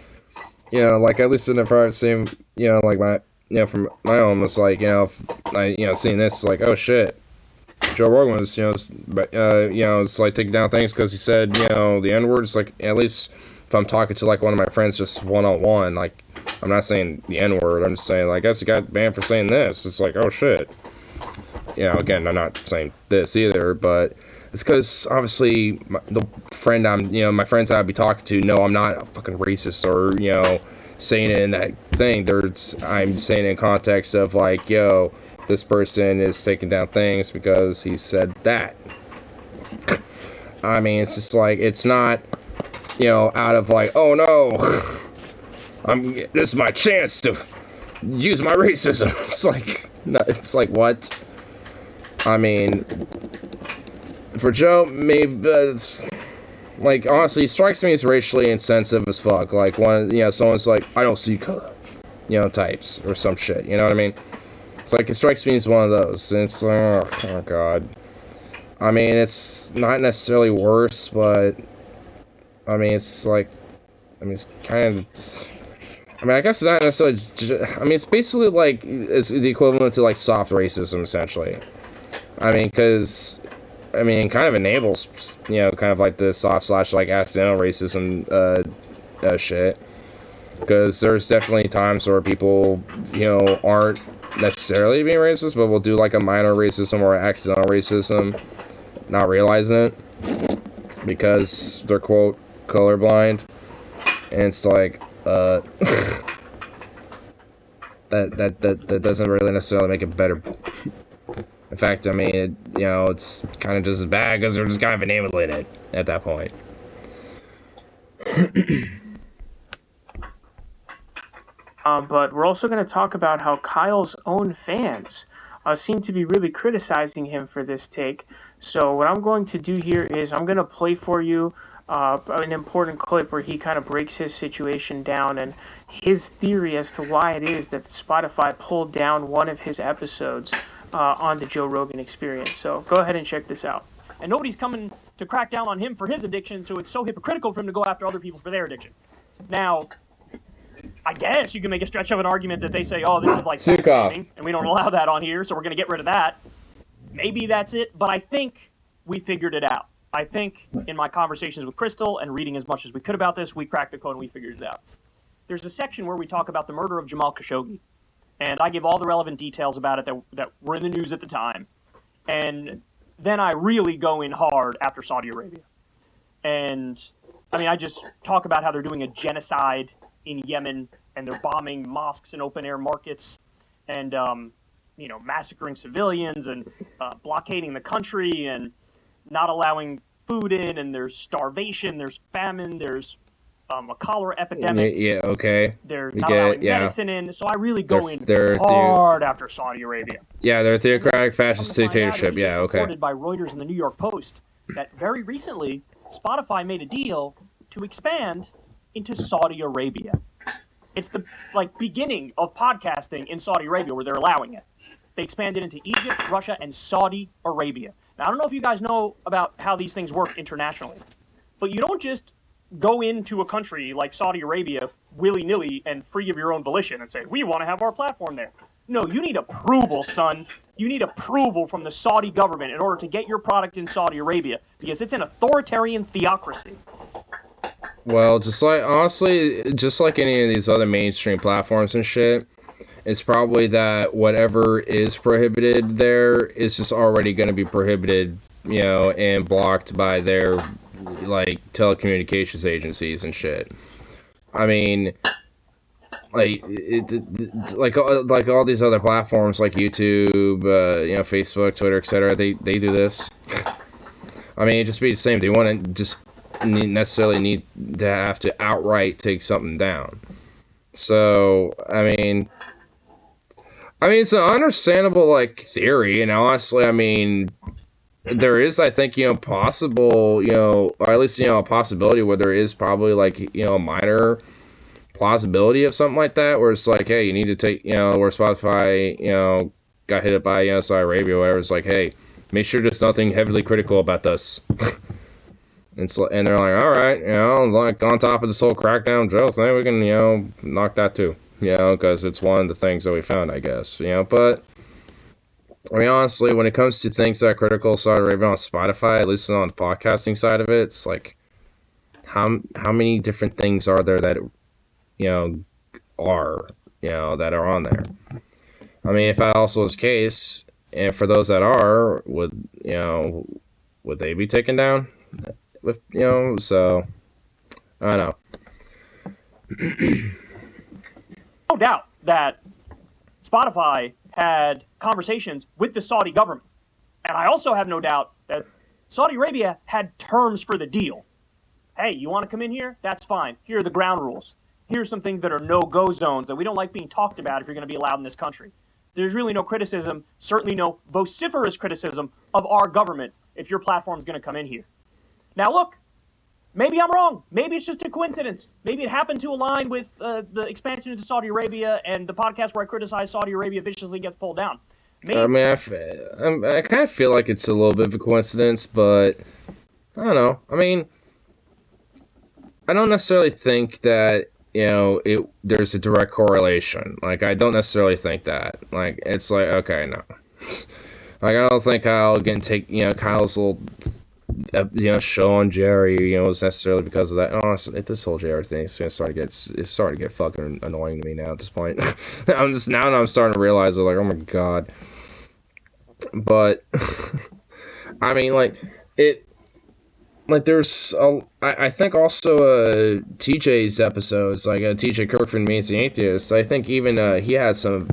like, at least in the first scene, like, from my own, it's like, seeing this, like, oh shit. Joe Rogan was, it's like taking down things because he said, the N-word. It's like, at least if I'm talking to, like, one of my friends just one-on-one, like, I'm not saying the N-word, I'm just saying, like, I guess he got banned for saying this. It's like, oh shit. Again, I'm not saying this either, but it's because, obviously, my friends I'd be talking to know I'm not a fucking racist or, saying it in that thing. I'm saying it in context of, like, this person is taking down things because he said that. I mean, it's just like, it's not, out of like, oh no, this is my chance to use my racism. It's like, no, it's like, what? I mean, for Joe, maybe, like, honestly, he strikes me as racially insensitive as fuck. Like, someone's like, I don't see color, types, or some shit, you know what I mean? It's like, it strikes me as one of those, and it's like, oh god. I mean, it's not necessarily worse, but, I mean, it's like, it's kind of, I guess it's not necessarily, it's basically like, it's the equivalent to, like, soft racism, essentially. I mean, because, it kind of enables, kind of like the soft / like, accidental racism, shit. Because there's definitely times where people, aren't necessarily being racist, but will do, like, a minor racism or accidental racism, not realizing it, because they're, quote, colorblind, and it's like, that doesn't really necessarily make it better. In fact, I mean, it's kind of just as bad because they're just kind of enabling it at that point. But we're also going to talk about how Kyle's own fans seem to be really criticizing him for this take. So what I'm going to do here is I'm going to play for you an important clip where he kind of breaks his situation down and his theory as to why it is that Spotify pulled down one of his episodes on the Joe Rogan Experience. So go ahead and check this out. And nobody's coming to crack down on him for his addiction, so it's so hypocritical for him to go after other people for their addiction. Now, I guess you can make a stretch of an argument that they say, oh, this is like Sukov. shaming, and we don't allow that on here, so we're going to get rid of that. Maybe that's it, but I think we figured it out. I think in my conversations with Crystal and reading as much as we could about this, we cracked the code and we figured it out. There's a section where we talk about the murder of Jamal Khashoggi, and I give all the relevant details about it that were in the news at the time. And then I really go in hard after Saudi Arabia. And, I mean, I just talk about how they're doing a genocide in Yemen, and they're bombing mosques and open-air markets, and, massacring civilians, and blockading the country, and not allowing food in, and there's starvation, there's famine, there's a cholera epidemic. Yeah, okay. They're not allowing medicine in, so I really go in hard after Saudi Arabia. Yeah, they're a theocratic fascist dictatorship. Yeah, okay. Reported by Reuters and the New York Post that very recently Spotify made a deal to expand into Saudi Arabia. It's the beginning of podcasting in Saudi Arabia where they're allowing it. They expanded into Egypt, Russia, and Saudi Arabia. Now, I don't know if you guys know about how these things work internationally, but you don't just go into a country like Saudi Arabia willy-nilly and free of your own volition and say, we want to have our platform there. No, you need approval, son. You need approval from the Saudi government in order to get your product in Saudi Arabia, because it's an authoritarian theocracy. Well, honestly, just like any of these other mainstream platforms and shit, it's probably that whatever is prohibited there is just already going to be prohibited, and blocked by their, telecommunications agencies and shit. I mean, like all these other platforms like YouTube, Facebook, Twitter, etc. They do this. I mean, it'd just be the same. They want to just necessarily need to have to outright take something down. So, I mean, it's an understandable, theory, and honestly, I mean, there is, I think, possible, or at least, a possibility where there is probably, a minor plausibility of something like that, where it's like, hey, you need to take, where Spotify, got hit up by, Saudi Arabia or whatever, it's like, hey, make sure there's nothing heavily critical about this. And they're like, all right, on top of this whole crackdown drill thing, we can, knock that too. Because it's one of the things that we found, I guess. But, I mean, honestly, when it comes to things that are critical, Saudi Arabia on Spotify, at least on the podcasting side of it, it's like, how many different things are there that, that are on there? I mean, if that also is the case, and for those that are, would they be taken down? So, I don't know. No doubt that Spotify had conversations with the Saudi government. And I also have no doubt that Saudi Arabia had terms for the deal. Hey, you want to come in here? That's fine. Here are the ground rules. Here's some things that are no-go zones that we don't like being talked about if you're going to be allowed in this country. There's really no criticism, certainly no vociferous criticism of our government if your platform's going to come in here. Now look, maybe I'm wrong. Maybe it's just a coincidence. Maybe it happened to align with the expansion into Saudi Arabia, and the podcast where I criticize Saudi Arabia viciously gets pulled down. Maybe. I mean, I kind of feel like it's a little bit of a coincidence, but I don't know. I mean, I don't necessarily think that, there's a direct correlation. I don't necessarily think that. It's like, okay, no. I don't think Kyle can take, Kyle's little show on Jerry, was necessarily because of that. Honestly, this whole Jerry thing is starting to get fucking annoying to me now at this point. I'm starting to realize that, oh my god. But I mean, there's I think also TJ's episodes, TJ Kirk from Amazing Atheist. I think even he had some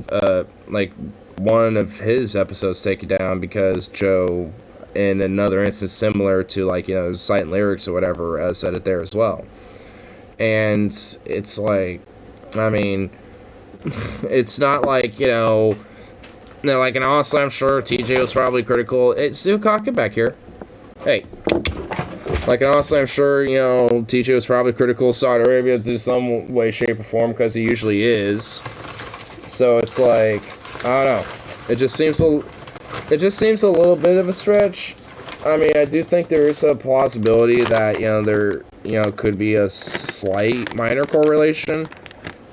one of his episodes taken down because Joe, in another instance similar to citing lyrics or whatever, said it there as well. And it's like, I mean, it's not and honestly, I'm sure TJ was probably critical. It's Stu Cockett back here. Hey. And honestly, I'm sure, TJ was probably critical of Saudi Arabia to some way, shape, or form, because he usually is. So it's like, I don't know. It just seems a little bit of a stretch. I mean, I do think there is a plausibility that, there, could be a slight minor correlation.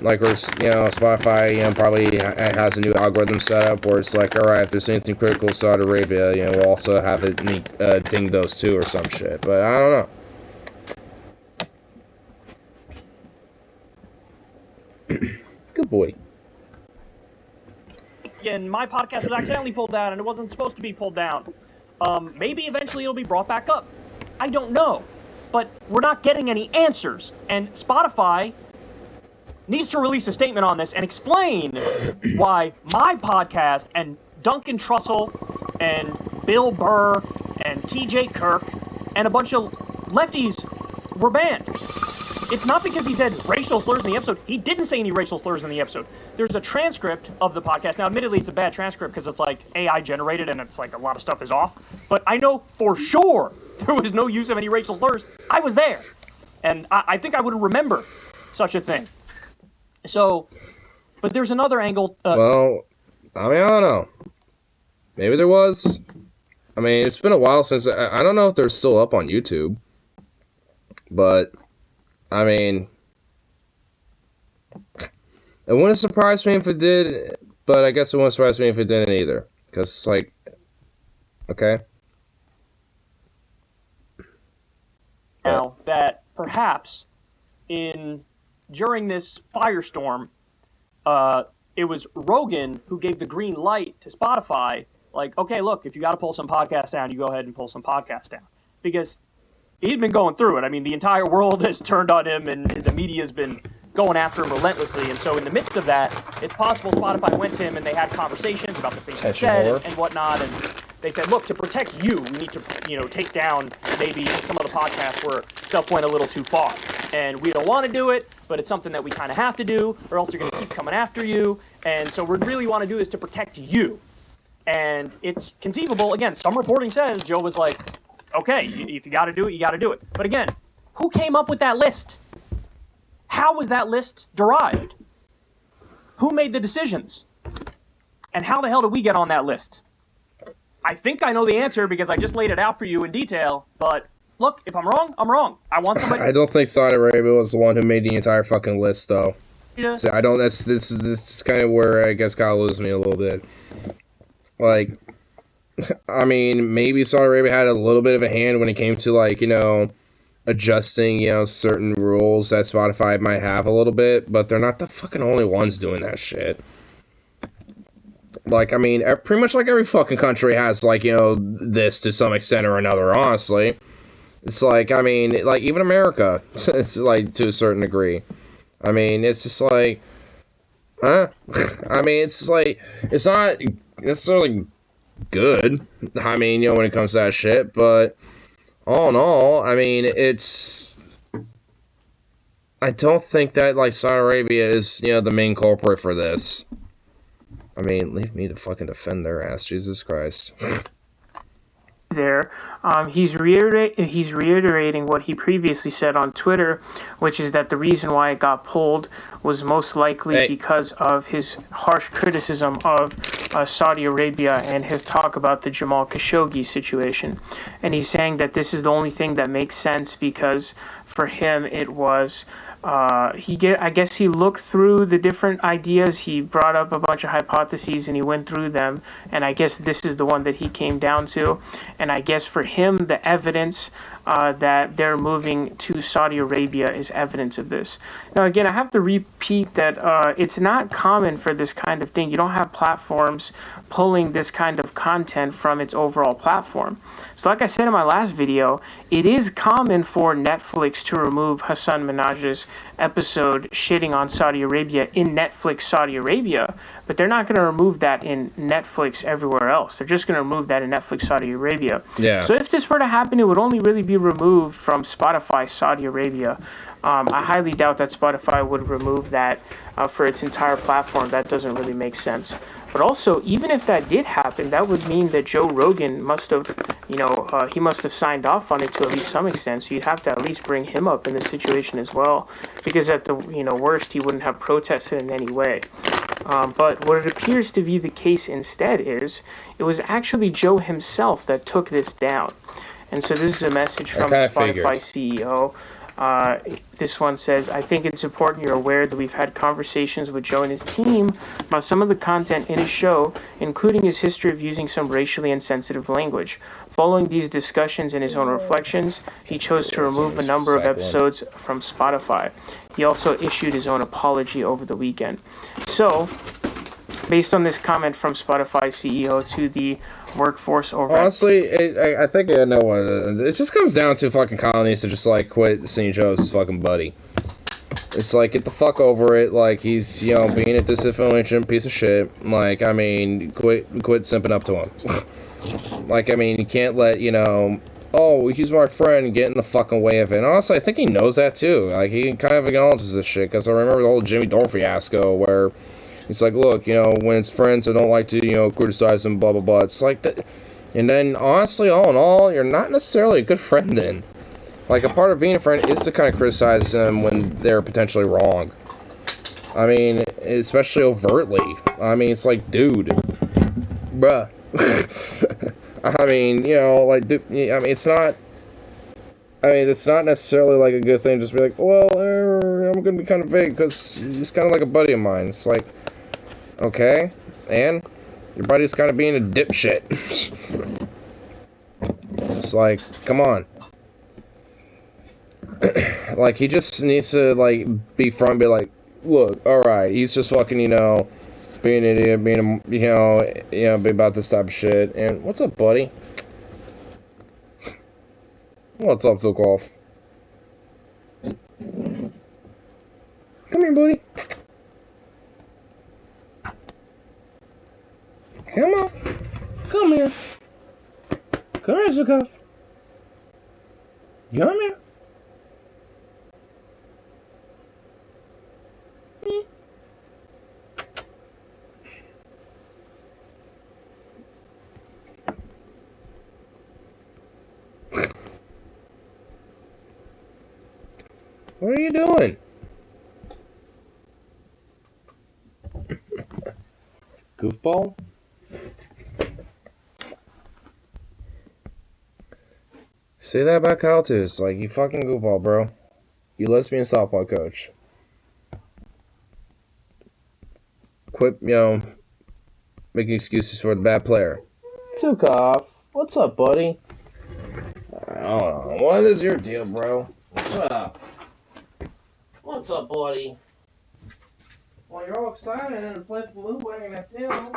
Like, or, you know, Spotify, you know, probably has a new algorithm set up where it's like, alright, if there's anything critical to Saudi Arabia, you know, we'll also have it ding those too or some shit. But I don't know. Good boy. Again, my podcast was accidentally pulled down, and it wasn't supposed to be pulled down. Maybe eventually it'll be brought back up. I don't know. But we're not getting any answers. And Spotify needs to release a statement on this and explain why my podcast and Duncan Trussell and Bill Burr and TJ Kirk and a bunch of lefties were banned. It's not because he said racial slurs in the episode. He didn't say any racial slurs in the episode. There's a transcript of the podcast. Now, admittedly, it's a bad transcript because it's like AI generated and it's like a lot of stuff is off. But I know for sure there was no use of any racial slurs. I was there. And I think I would remember such a thing. So, but there's another angle. Well, I mean, I don't know. Maybe there was. I mean, it's been a while since. I don't know if they're still up on YouTube. But, I mean, it wouldn't surprise me if it did. But I guess it wouldn't surprise me if it didn't either. Because it's like, okay. Now that perhaps during this firestorm, it was Rogan who gave the green light to Spotify. Like, okay, look, if you got to pull some podcasts down, you go ahead and pull some podcasts down. Because he'd been going through it. I mean, the entire world has turned on him, and the media's been going after him relentlessly. And so in the midst of that, it's possible Spotify went to him and they had conversations about the things he said and whatnot. And they said, look, to protect you, we need to, take down maybe some of the podcasts where stuff went a little too far. And we don't want to do it, but it's something that we kind of have to do, or else they're going to keep coming after you. And so we really want to do this to protect you. And it's conceivable, again, some reporting says Joe was like, okay, if you got to do it, you got to do it. But again, who came up with that list? How was that list derived? Who made the decisions? And how the hell did we get on that list? I think I know the answer because I just laid it out for you in detail, but look, if I'm wrong, I'm wrong. I want somebody... I don't think Saudi Arabia was the one who made the entire fucking list, though. Yeah. So I don't... This is kind of where I guess God loses me a little bit. Like, I mean, maybe Saudi Arabia had a little bit of a hand when it came to, like, adjusting, certain rules that Spotify might have a little bit, but they're not the fucking only ones doing that shit. Like, I mean, pretty much like every fucking country has, like, this to some extent or another, honestly. It's like, I mean, like, even America, it's like, to a certain degree. I mean, it's just like, huh? I mean, it's like, it's not necessarily good, I mean, when it comes to that shit, but all in all, I mean, I don't think that, like, Saudi Arabia is, the main culprit for this. I mean, leave me to fucking defend their ass, Jesus Christ. There, he's reiterating what he previously said on Twitter, which is that the reason why it got pulled was most likely because of his harsh criticism of Saudi Arabia and his talk about the Jamal Khashoggi situation. And he's saying that this is the only thing that makes sense because for him it was... I guess he looked through the different ideas, he brought up a bunch of hypotheses and he went through them, and I guess this is the one that he came down to, and I guess for him the evidence that they're moving to Saudi Arabia is evidence of this. Now again, I have to repeat that it's not common for this kind of thing. You don't have platforms pulling this kind of content from its overall platform. So like I said in my last video, it is common for Netflix to remove Hassan Minhaj's episode shitting on Saudi Arabia in Netflix Saudi Arabia, but they're not going to remove that in Netflix everywhere else. They're just going to remove that in Netflix Saudi Arabia. Yeah. So if this were to happen, it would only really be removed from Spotify Saudi Arabia. I highly doubt that Spotify would remove that for its entire platform. That doesn't really make sense. But also, even if that did happen, that would mean that Joe Rogan must have, he must have signed off on it to at least some extent. So you'd have to at least bring him up in this situation as well, because at the worst, he wouldn't have protested in any way. But what it appears to be the case instead is it was actually Joe himself that took this down. And so this is a message from the Spotify CEO. This one says, I think it's important you're aware that we've had conversations with Joe and his team about some of the content in his show, including his history of using some racially insensitive language. Following these discussions and his own reflections, he chose to remove a number of episodes from Spotify. He also issued his own apology over the weekend. So, based on this comment from Spotify CEO to the workforce over... Honestly, I think I know what it just comes down to fucking Kyle needs to just, like, quit seeing Joe as his fucking buddy. It's like, get the fuck over it. Like, he's, you know, being a disinfluential piece of shit. Like, I mean, quit simping up to him. Like, I mean, you can't let, you know, oh, he's my friend, get in the fucking way of it. And honestly, I think he knows that, too. Like, he kind of acknowledges this shit, because I remember the whole Jimmy Dore fiasco, where he's like, look, you know, when it's friends, I don't like to, you know, criticize them, blah, blah, blah. It's like that. And then, honestly, all in all, you're not necessarily a good friend then. Like, a part of being a friend is to kind of criticize them when they're potentially wrong. I mean, especially overtly. I mean, it's like, dude, bruh. I mean, you know, like, dude, I mean, it's not necessarily, like, a good thing to just be like, well, I'm gonna be kind of vague, because he's kind of like a buddy of mine. It's like, okay, and your buddy's kind of being a dipshit. It's like, come on. Like, he just needs to, like, be front and be like, look, alright, he's just fucking, you know, being an idiot, being a, you know, be about this type of shit. And what's up, buddy? What's up, Zukov? Come here, buddy. Come on. Come here. Come here, Zukov. Come here. What are you doing? Goofball? Say that about Kyle too. It's like, you fucking goofball, bro. You lesbian softball coach. Quit, you know, making excuses for the bad player. Zukov, what's up, buddy? I don't know. What is your deal, bro? What's up? What's up, buddy? Well, you're all excited and play the blue wagging that tail.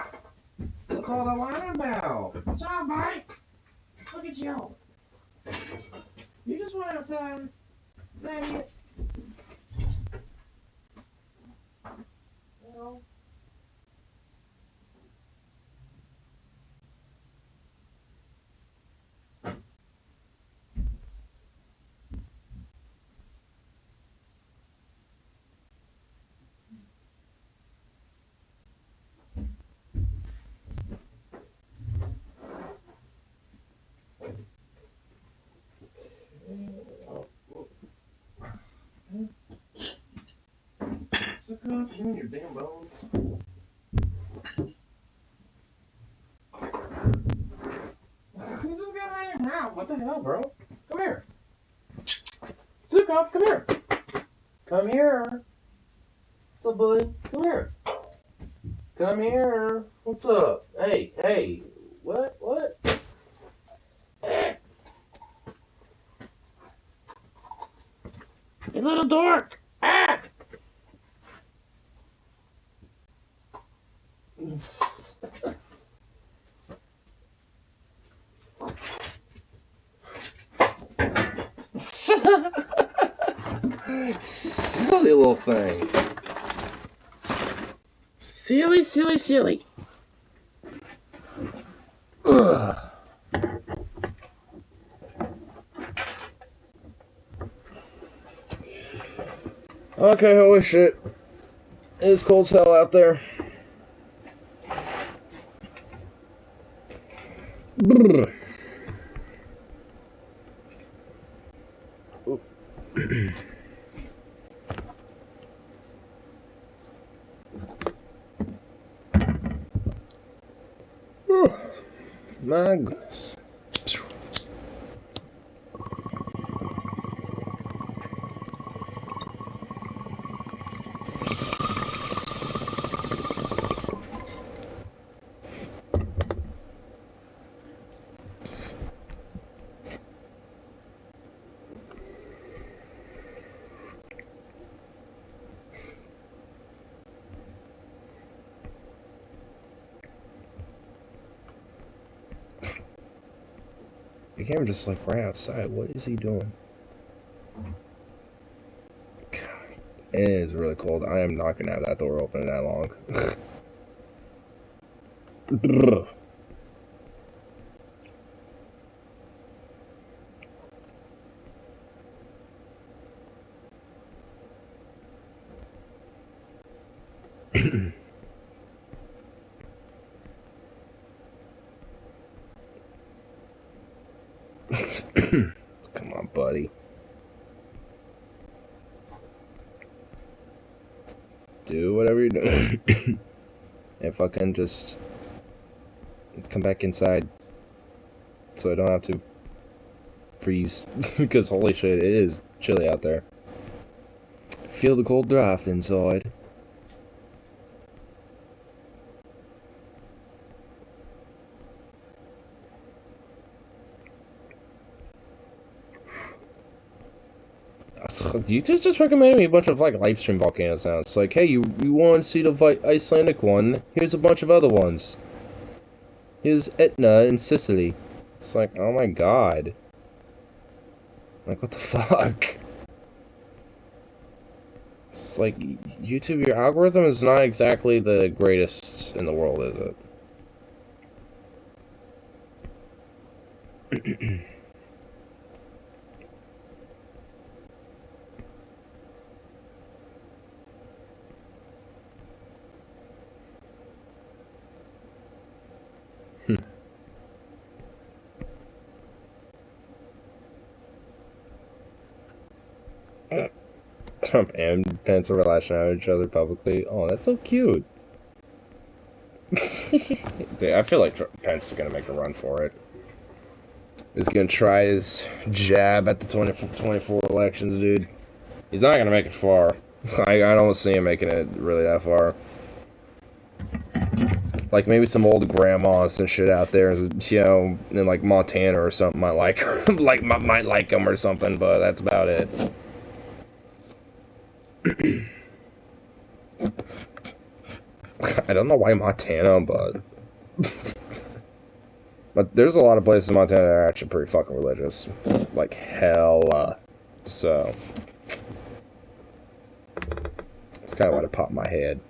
What's all the whining about? What's up, buddy? Look at you. You just went outside. That it. You know. Suck up, you and your damn bones. You just got out of your mouth. What the hell, bro? Come here. Zukov, come here. Come here. What's up, buddy? Come here. Come here. What's up? Hey, hey. What? What? You little dork. Ah! Silly little thing. Silly, silly, silly. Ugh. Okay, holy shit. It's cold as hell out there. Brr. My goodness. The camera just like right outside. What is he doing? God, it is really cold. I am not gonna have that door open that long. Come on, buddy. Do whatever you're doing. And fucking just come back inside so I don't have to freeze. Because holy shit, it is chilly out there. Feel the cold draft inside. YouTube just recommended me a bunch of like live stream volcano sounds. It's like, hey, you want to see the Icelandic one? Here's a bunch of other ones. Here's Etna in Sicily. It's like, oh my god. Like, what the fuck? It's like, YouTube, your algorithm is not exactly the greatest in the world, is it? Trump and Pence are lashing out at each other publicly. Oh, that's so cute. Dude, I feel like Pence is gonna make a run for it. He's gonna try his jab at the 2024 elections, dude. He's not gonna make it far. I don't see him making it really that far. Like, maybe some old grandmas and shit out there, you know, in like Montana or something might like might like him or something, but that's about it. I don't know why Montana, but but there's a lot of places in Montana that are actually pretty fucking religious, like hella. So that's kind of why it popped in my head.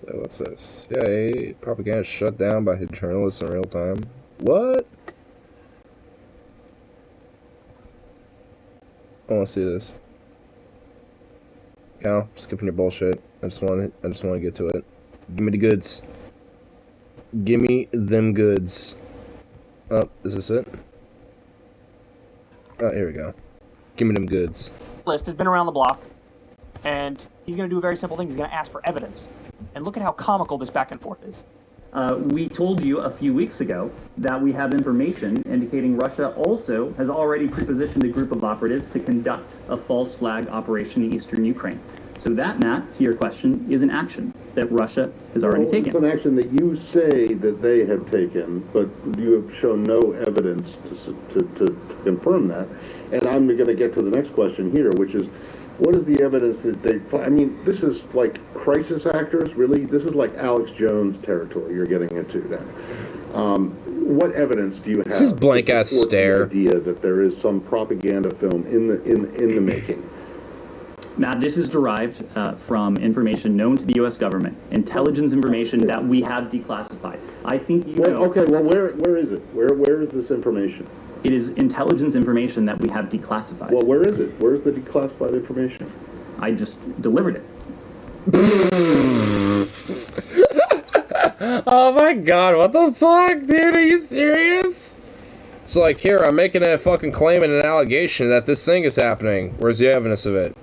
What's this? Yeah, propaganda shut down by journalists in real time. What? I want to see this. Cal, skipping your bullshit. I just want to get to it. Give me the goods. Give me them goods. Oh, is this it? Oh, here we go. Give me them goods. List has been around the block, and he's going to do a very simple thing. He's going to ask for evidence. And look at how comical this back and forth is. We told you a few weeks ago that we have information indicating Russia also has already prepositioned a group of operatives to conduct a false flag operation in eastern Ukraine. So that, Matt, to your question, is an action that Russia has already taken. It's an action that you say that they have taken, but you have shown no evidence to confirm that. And I'm going to get to the next question here, which is, what is the evidence that they... I mean, this is like crisis actors, really? This is like Alex Jones territory you're getting into now. What evidence do you have? His blank-ass stare. The idea that there is some propaganda film in the making. Matt, this is derived from information known to the U.S. government, intelligence information that we have declassified. I think you know... Okay, well, where is it? Where is this information? It is intelligence information that we have declassified. Well, where is it? Where's the declassified information? I just delivered it. Oh my god, what the fuck, dude? Are you serious? It's like, here, I'm making a fucking claim and an allegation that this thing is happening. Where's the evidence of it?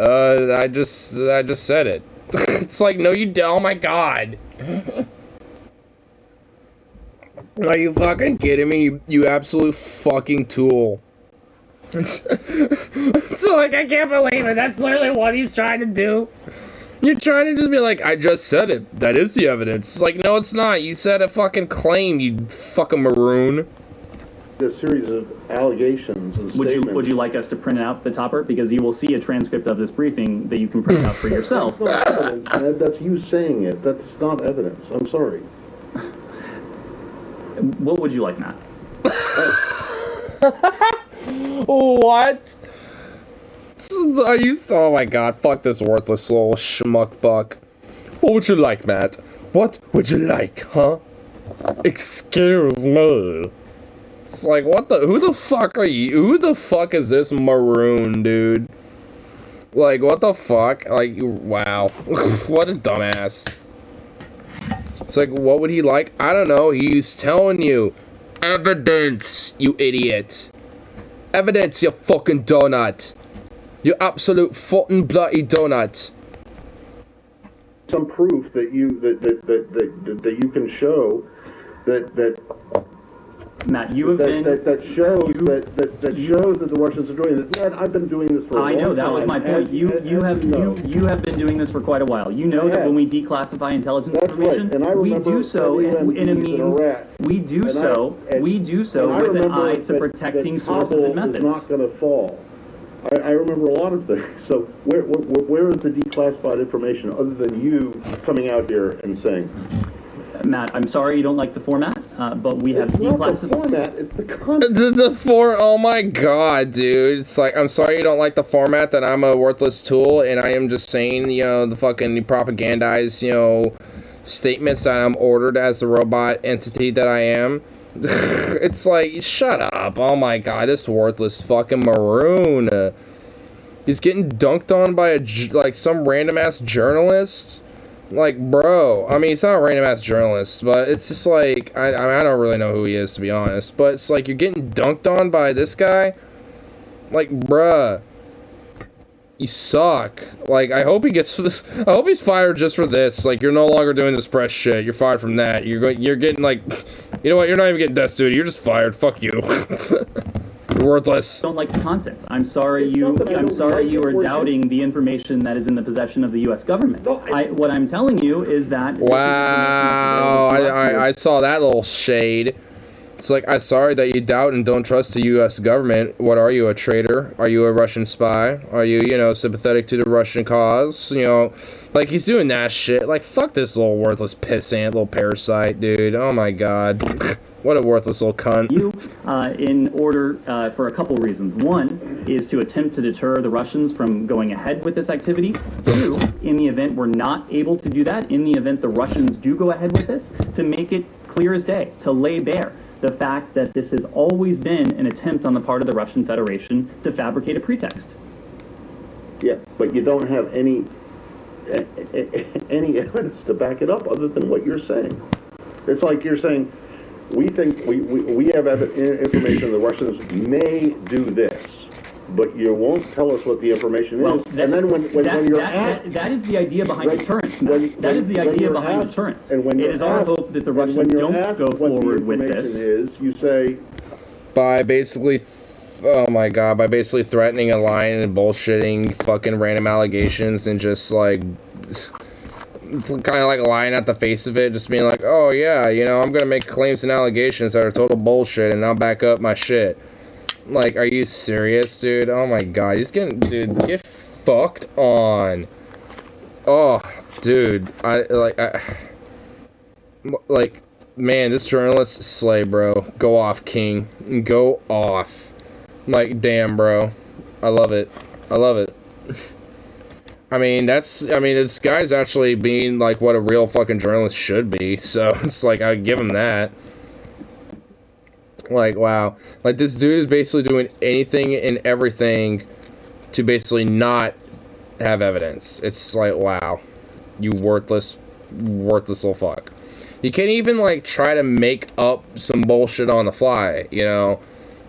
I just said it. It's like, no you don't. Oh my god. Are you fucking kidding me, you absolute fucking tool? So, like, I can't believe it. That's literally what he's trying to do. You're trying to just be like, I just said it. That is the evidence. It's like, no, it's not. You said a fucking claim, you fucking maroon. A series of allegations and statements. Would you like us to print out the topper? Because you will see a transcript of this briefing that you can print out for yourself. That's not evidence, Ned. That's you saying it. That's not evidence. I'm sorry. What would you like, Matt? What? Are you? Oh my god! Fuck this worthless little schmuck buck. What would you like, Matt? What would you like, huh? Excuse me. It's like, what the? Who the fuck are you? Who the fuck is this maroon dude? Like, what the fuck? Like, wow. What a dumbass. It's like, what would he like? I don't know. He's telling you. Evidence, you idiot. Evidence, you fucking donut. You absolute fucking bloody donut. Some proof that you that you can show that Matt, you have been that shows that the Russians are doing this. Man, I've been doing this for a long time. I know, that was my point. You have been doing this for quite a while. You know that when we declassify intelligence information, we do so in a means we do so with an eye to protecting sources and methods. Is not going to fall. I remember a lot of things. So where is the declassified information other than you coming out here and saying? Matt, I'm sorry you don't like the format, but we have declassified. It's not the format, it's the content. Oh my god, dude. It's like, I'm sorry you don't like the format, that I'm a worthless tool, and I am just saying, you know, the fucking propagandized, you know, statements that I'm ordered as the robot entity that I am. It's like, shut up. Oh my god, this worthless fucking maroon. He's getting dunked on by like some random ass journalist. Like, bro, I mean, he's not a random ass journalist, but it's just like, I don't really know who he is, to be honest, but it's like, you're getting dunked on by this guy. Like, bruh, you suck. Like, I hope he gets this. I hope he's fired just for this. Like, you're no longer doing this press shit. You're fired from that. You're getting like, you know what? You're not even getting death duty. You're just fired. Fuck you. You're worthless. Don't like the content. I'm sorry you are doubting the information that is in the possession of the U.S. government. What I'm telling you is that. Wow. I saw that little shade. It's like, I'm sorry that you doubt and don't trust the U.S. government. What are you, a traitor? Are you a Russian spy? Are you, you know, sympathetic to the Russian cause? You know, like, he's doing that shit. Like, fuck this little worthless pissant, little parasite, dude. Oh my god. What a worthless little cunt. In order for a couple reasons. One is to attempt to deter the Russians from going ahead with this activity. Two, in the event we're not able to do that, in the event the Russians do go ahead with this, to make it clear as day, to lay bare the fact that this has always been an attempt on the part of the Russian Federation to fabricate a pretext. Yeah, but you don't have any evidence to back it up other than what you're saying. It's like you're saying, we think we have information the Russians may do this, but you won't tell us what the information is. And then when you're asked, that is the idea behind deterrence. That is the idea behind deterrence. And when it is our hope that the Russians don't go forward with this. Is, you say, by basically, oh my god, by basically threatening and lying and bullshitting fucking random allegations and just like, kind of like lying at the face of it, just being like, oh yeah, you know, I'm gonna make claims and allegations that are total bullshit and I'll back up my shit. Like, are you serious, dude? Oh my god, he's getting, dude, get fucked on. Oh, dude, like, man, this journalist, slay, bro. Go off, king. Go off. Like, damn, bro. I love it. I love it. I mean, this guy's actually being, like, what a real fucking journalist should be, so it's like, I give him that. Like, wow. Like, this dude is basically doing anything and everything to basically not have evidence. It's like, wow. You worthless little fuck. You can't even, like, try to make up some bullshit on the fly, you know?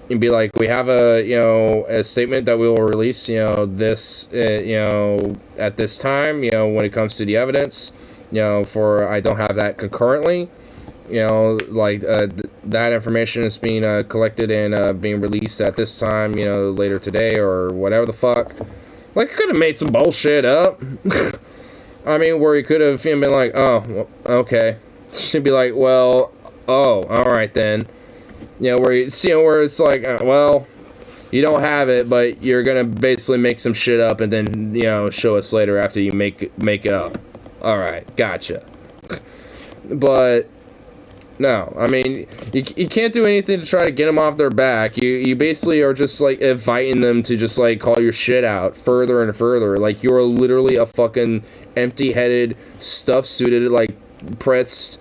And be like, we have a, you know, a statement that we will release, you know, this, you know, at this time, you know, when it comes to the evidence, you know, for, I don't have that concurrently. you know, like, that information is being collected and being released at this time, you know, later today or whatever the fuck. Like, could have made some bullshit up. I mean, where he could have been like, oh, well, okay. She'd be like, well, oh, alright then. You know, where it's like, well, you don't have it, but you're gonna basically make some shit up and then, you know, show us later after you make it up. Alright, gotcha. But, no, I mean, you can't do anything to try to get them off their back. You basically are just, like, inviting them to just, like, call your shit out further and further. Like, you're literally a fucking empty-headed, stuff-suited, like, press,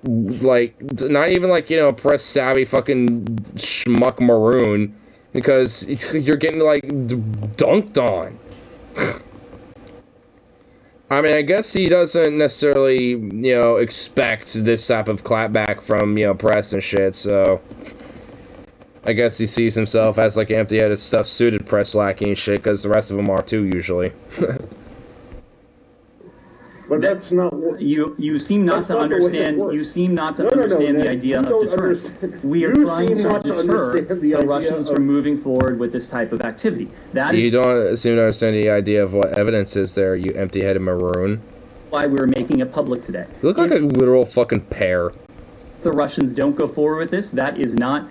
like, not even, like, you know, press-savvy fucking schmuck maroon, because you're getting, like, dunked on. I mean, I guess he doesn't necessarily, you know, expect this type of clapback from, you know, press and shit, so I guess he sees himself as, like, an empty-headed, stuff-suited press lackey and shit, because the rest of them are too, usually. But that's not what you seem not to understand. You seem not to understand the idea of deterrence. We are trying to deter the Russians from moving forward with this type of activity. You don't seem to understand the idea of what evidence is there, you empty-headed maroon. Why we're making it public today. You look like a literal fucking pear. The Russians don't go forward with this. That is not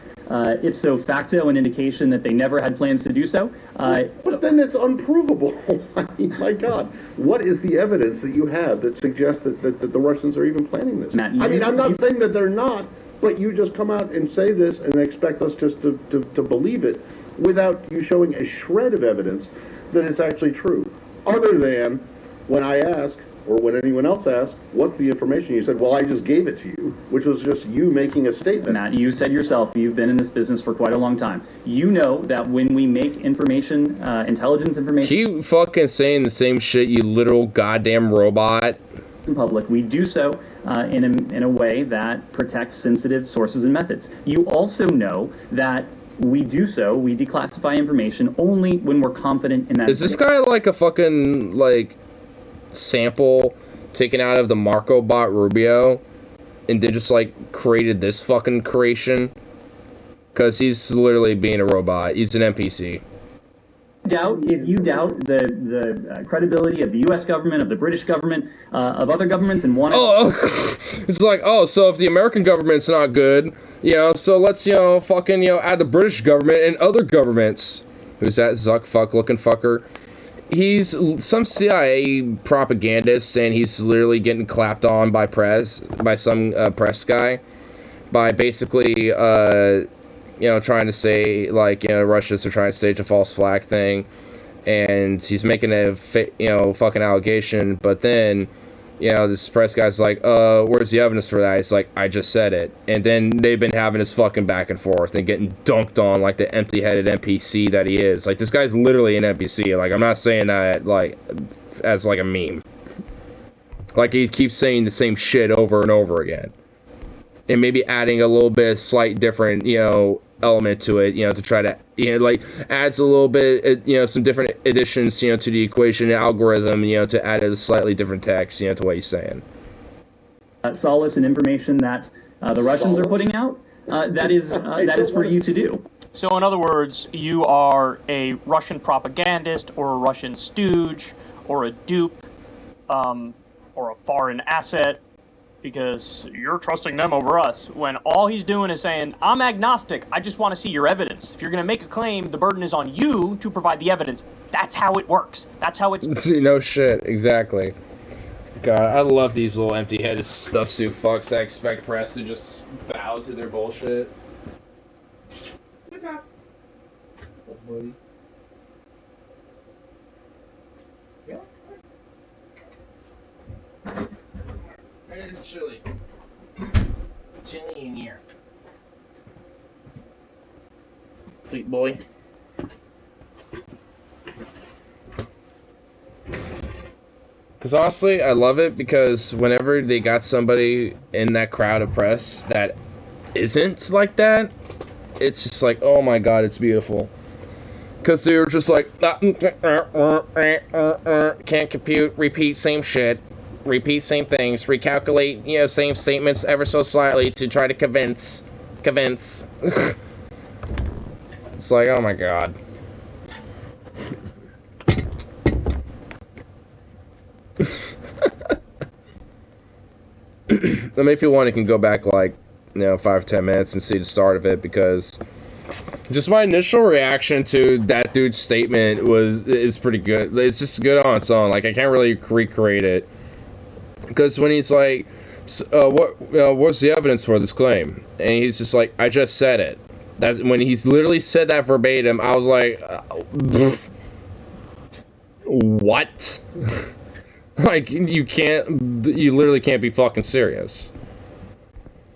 ipso facto an indication that they never had plans to do so. But then it's unprovable. I mean, my God, what is the evidence that you have that suggests that the Russians are even planning this? Matt, I mean, I'm not saying that they're not, but you just come out and say this and expect us just to believe it without you showing a shred of evidence that it's actually true. Other than when I ask, or when anyone else asks, what's the information? You said, well, I just gave it to you, which was just you making a statement. Matt, you said yourself, you've been in this business for quite a long time. You know that when we make information, intelligence information... Keep fucking saying the same shit, you literal goddamn robot. ...in public, we do so in a way that protects sensitive sources and methods. You also know that we do so, we declassify information only when we're confident in that... Is this guy like a fucking, like, sample taken out of the Marco bot Rubio and they just like created this fucking creation? Because he's literally being a robot. He's an NPC. If you doubt the credibility of the U.S. government, of the British government, of other governments, and want to... it's like, oh, so if the American government's not good, you know, so let's, you know, fucking, you know, add the British government and other governments. Who's that Zuck fuck looking fucker? He's some CIA propagandist, and he's literally getting clapped on by some press guy, by basically, you know, trying to say, like, you know, Russians are trying to stage a false flag thing, and he's making a, you know, fucking allegation, but then, you know, this press guy's like, where's the evidence for that? He's like, I just said it. And then they've been having this fucking back and forth and getting dunked on like the empty-headed NPC that he is. Like, this guy's literally an NPC. Like, I'm not saying that, like, as, like, a meme. Like, he keeps saying the same shit over and over again. And maybe adding a little bit of slight different, you know, element to it, you know, to try to, you know, like, adds a little bit, you know, some different additions, you know, to the equation algorithm, you know, to add a slightly different text, you know, to what he's saying. Solace and information that the Russians are putting out, that is for you to do. So in other words, you are a Russian propagandist or a Russian stooge or a dupe or a foreign asset, because you're trusting them over us, when all he's doing is saying, I'm agnostic, I just want to see your evidence. If you're going to make a claim, the burden is on you to provide the evidence. That's how it works. That's how it's... No shit, exactly. God, I love these little empty-headed stuff-suit fucks that expect press to just bow to their bullshit. Okay. Buddy. Yeah. It's chilly. It's chilly in here. Sweet boy. Because honestly, I love it because whenever they got somebody in that crowd of press that isn't like that, it's just like, oh my god, it's beautiful. Because they were just like, can't compute, repeat, same shit. repeat same things, recalculate, you know, same statements ever so slightly to try to convince. It's like, oh my god. I mean, if you want, you can go back like, you know, 5-10 minutes and see the start of it, because just my initial reaction to that dude's statement is pretty good. It's just good on its own. Like, I can't really recreate it, because when he's like, what's the evidence for this claim? And he's just like, I just said it. That when he's literally said that verbatim, I was like, what? Like, you literally can't be fucking serious.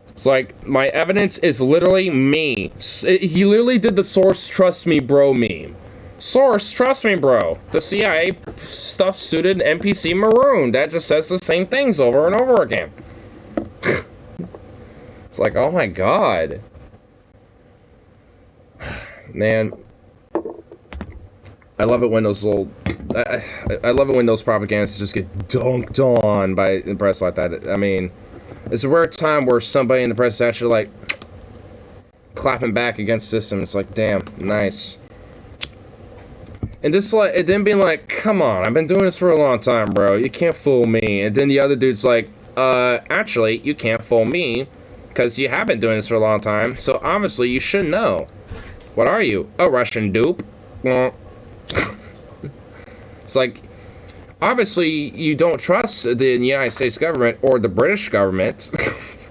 It's like, my evidence is literally me. He literally did the source trust me bro meme. Source trust me bro. The CIA stuff suited NPC Maroon. That just says the same things over and over again. It's like, oh my god. Man. I love it when those little... I love it when those propagandists just get dunked on by the press like that. I mean, it's a rare time where somebody in the press is actually, like, clapping back against the system. It's like, damn, nice. And just, like, it then being like, come on, I've been doing this for a long time, bro. You can't fool me. And then the other dude's like, actually, you can't fool me, because you have been doing this for a long time, so obviously you should know. What are you? A Russian dupe? It's like, obviously you don't trust the United States government or the British government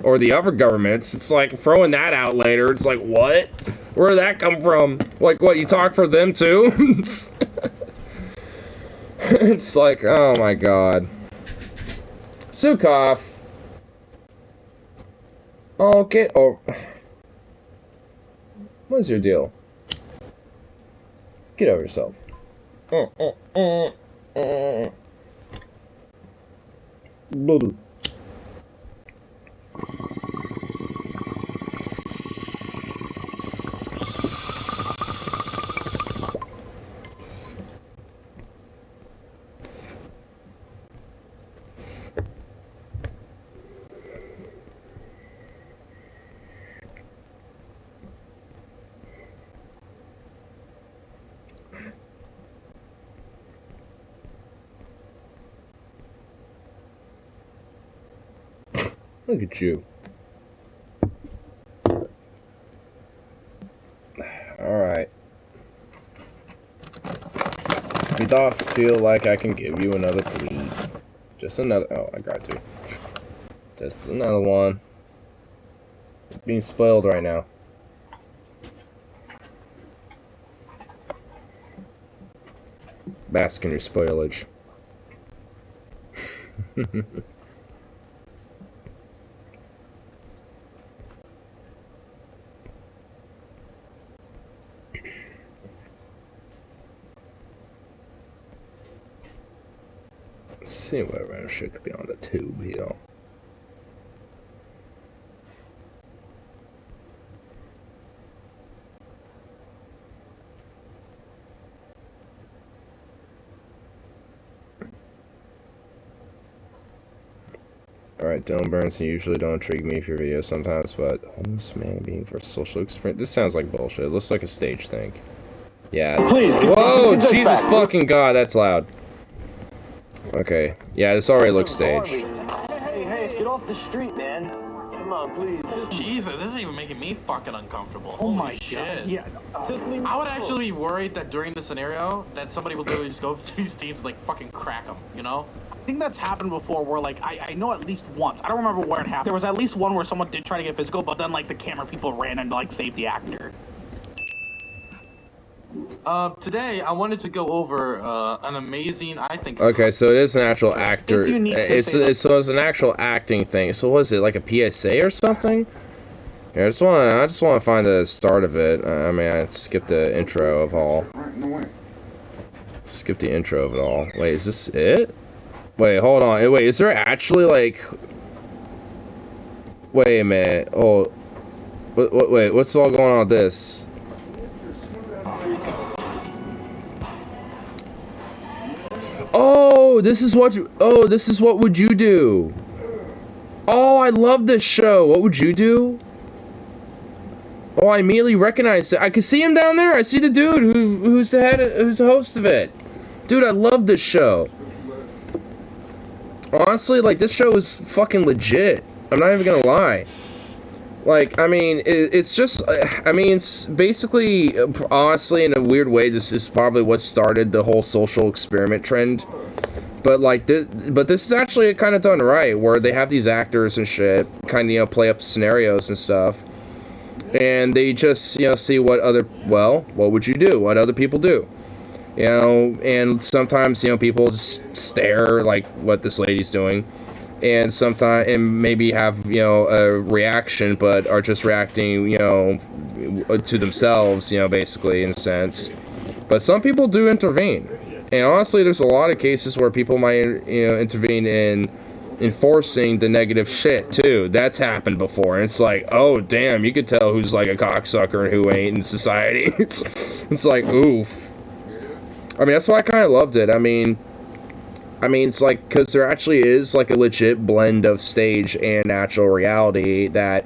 or the other governments. It's like throwing that out later. It's like, what? Where did that come from? Like, what, you talk for them too? It's like, oh my god. Sukov. Okay. Oh. What's your deal? Get over yourself. Look at you. Alright. Me does feel like I can give you another 3. Just another. Oh, I got 2. Just another one. Being spoiled right now. Bask in your spoilage. See what random shit could be on the tube, you know. Alright, Dylan Burns, you usually don't intrigue me for your videos sometimes, but homeless man being for social experience. This sounds like bullshit. It looks like a stage thing. Yeah. Please, whoa, Jesus fucking God, that's loud. Okay. Yeah, this already looks staged. Hey, get off the street, man. Come on, please. Jesus, this is even making me fucking uncomfortable. Oh my shit. god. Yeah. I would actually be worried that during the scenario that somebody would literally just go to these teams and like fucking crack them, you know? I think that's happened before where like I know at least once. I don't remember where it happened. There was at least one where someone did try to get physical, but then like the camera people ran and like saved the actor. Today I wanted to go over an amazing, I think. Okay, so it is an actual actor. So it's an actual acting thing. So was it like a PSA or something? Yeah, I just want to find the start of it. I mean, I skipped the intro of all. Skip the intro of it all. Wait, is this it? Wait, hold on. Wait, is there actually like? Wait a minute. Oh, wait. What's all going on with this? Oh, Oh, this is what would you do? Oh, I love this show. What would you do? Oh, I immediately recognized it. I can see him down there. I see the dude who's the host of it. Dude, I love this show. Honestly, like, this show is fucking legit. I'm not even gonna lie. Like, I mean, it's just, I mean, it's basically, honestly, in a weird way, this is probably what started the whole social experiment trend. But, like, this is actually kind of done right, where they have these actors and shit, kind of, you know, play up scenarios and stuff. And they just, you know, see what what would you do? What other people do? You know, and sometimes, you know, people just stare, like, what this lady's doing. And sometimes, and maybe have, you know, a reaction, but are just reacting, you know, to themselves, you know, basically, in a sense. But some people do intervene. And honestly, there's a lot of cases where people might, you know, intervene in enforcing the negative shit, too. That's happened before. And it's like, oh, damn, you could tell who's, like, a cocksucker and who ain't in society. It's like, oof. I mean, that's why I kind of loved it. I mean, it's like, because there actually is, like, a legit blend of stage and natural reality that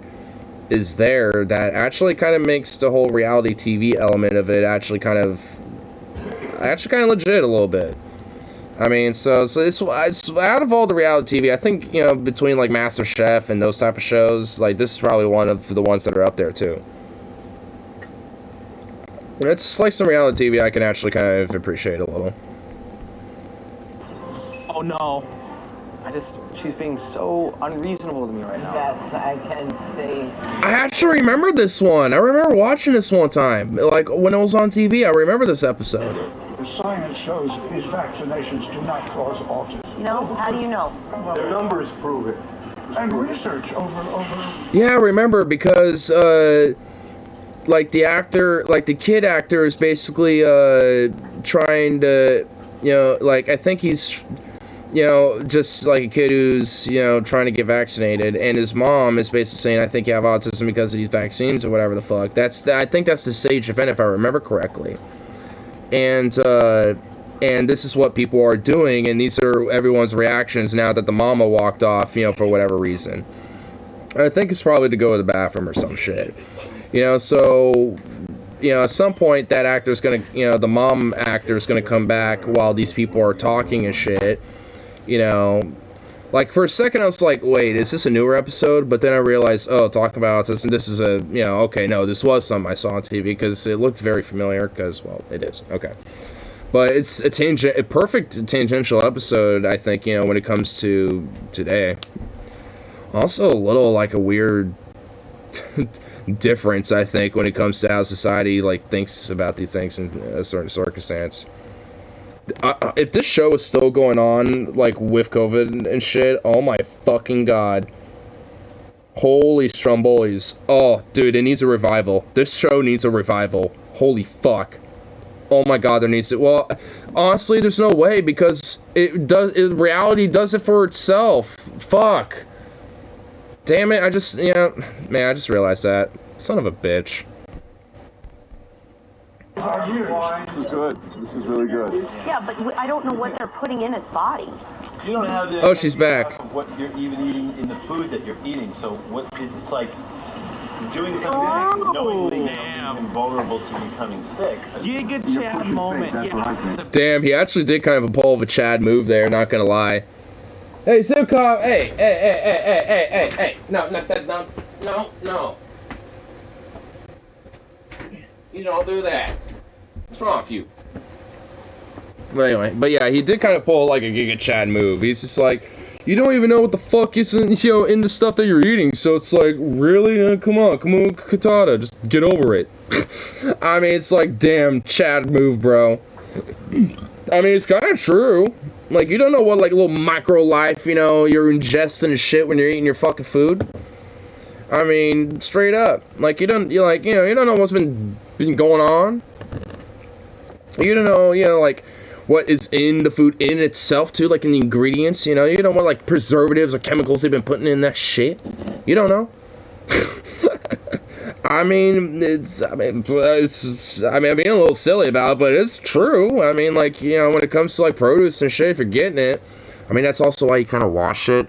is there that actually kind of makes the whole reality TV element of it actually kind of legit a little bit. I mean, so it's out of all the reality TV, I think, you know, between, like, MasterChef and those type of shows, like, this is probably one of the ones that are up there, too. It's like some reality TV I can actually kind of appreciate a little. Oh no. She's being so unreasonable to me right now. Yes, I can see. I actually remember this one. I remember watching this one time. Like, when it was on TV, I remember this episode. The science shows these vaccinations do not cause autism. You know? How do you know? The numbers prove it. And research over. Yeah, I remember because, like, the kid actor is basically, trying to, you know, like, I think he's, you know, just like a kid who's, you know, trying to get vaccinated, and his mom is basically saying, I think you have autism because of these vaccines or whatever the fuck. I think that's the stage event, if I remember correctly. And this is what people are doing, and these are everyone's reactions now that the mama walked off, you know, for whatever reason. I think it's probably to go to the bathroom or some shit. You know, so, you know, at some point that actor's gonna, you know, the mom actor's gonna come back while these people are talking and shit. You know, like, for a second I was like, wait, is this a newer episode? But then I realized, oh, talking about autism, this is a, you know, okay, no, this was something I saw on TV because it looked very familiar, because, well, it is, okay. But it's a perfect tangential episode, I think, you know, when it comes to today. Also a little, like, a weird difference, I think, when it comes to how society, like, thinks about these things in a certain circumstance. If this show is still going on, like, with COVID and shit, oh my fucking god. Holy Strombolis. Oh, dude, it needs a revival. This show needs a revival. Holy fuck. Oh my god, there needs to... Well, honestly, there's no way, because reality does it for itself. Fuck. Damn it, I just realized that. Son of a bitch. This is good. This is really good. Yeah, but I don't know what they're putting in his body. You don't have the... Oh, she's back. ...of what you're even eating in the food that you're eating, so it's like... You're doing something knowingly and vulnerable to becoming sick. Giga Chad moment. Yeah. Damn, he actually did kind of a pull of a Chad move there, not gonna lie. Hey, Sukov, hey. No. You don't do that. What's wrong with you? But anyway, but yeah, he did kind of pull like a Giga Chad move. He's just like, you don't even know what the fuck is in, you know, in the stuff that you're eating. So it's like, really? Come on, Katana, just get over it. I mean, it's like, damn, Chad move, bro. I mean, it's kind of true. Like, you don't know what, like, little micro life, you know, you're ingesting and shit when you're eating your fucking food. I mean, straight up. Like, you don't know what's been going on. You don't know, you know, like, what is in the food in itself, too, like, in the ingredients, you know? You don't know what, like, preservatives or chemicals they've been putting in that shit. You don't know. I mean, I'm being a little silly about it, but it's true. I mean, like, you know, when it comes to, like, produce and shit, if you're getting it, I mean, that's also why you kind of wash it,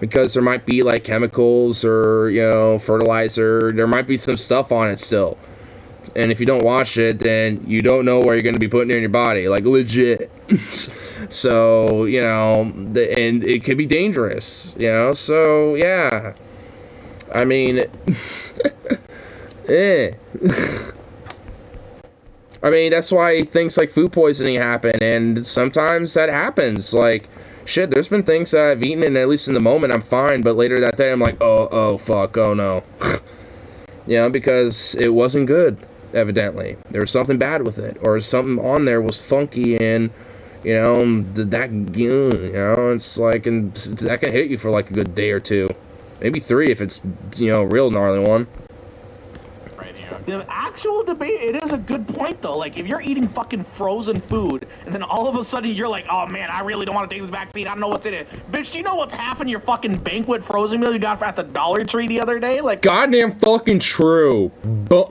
because there might be, like, chemicals or, you know, fertilizer. There might be some stuff on it still. And if you don't wash it, then you don't know where you're going to be putting it in your body, like, legit. So, you know, and it could be dangerous, you know, so, yeah. I mean... I mean, that's why things like food poisoning happen, and sometimes that happens. Like, shit, there's been things that I've eaten, and at least in the moment I'm fine, but later that day I'm like, oh, fuck, oh no. You know, because it wasn't good, evidently. There was something bad with it, or something on there was funky, and, you know, it's like, and that can hit you for like a good day or two. Maybe 3 if it's, you know, a real gnarly one. The actual debate, it is a good point, though. Like, if you're eating fucking frozen food, and then all of a sudden you're like, oh, man, I really don't want to take this vaccine. I don't know what's in it. Bitch, do you know what's half in your fucking banquet frozen meal you got at the Dollar Tree the other day? Like, goddamn fucking true.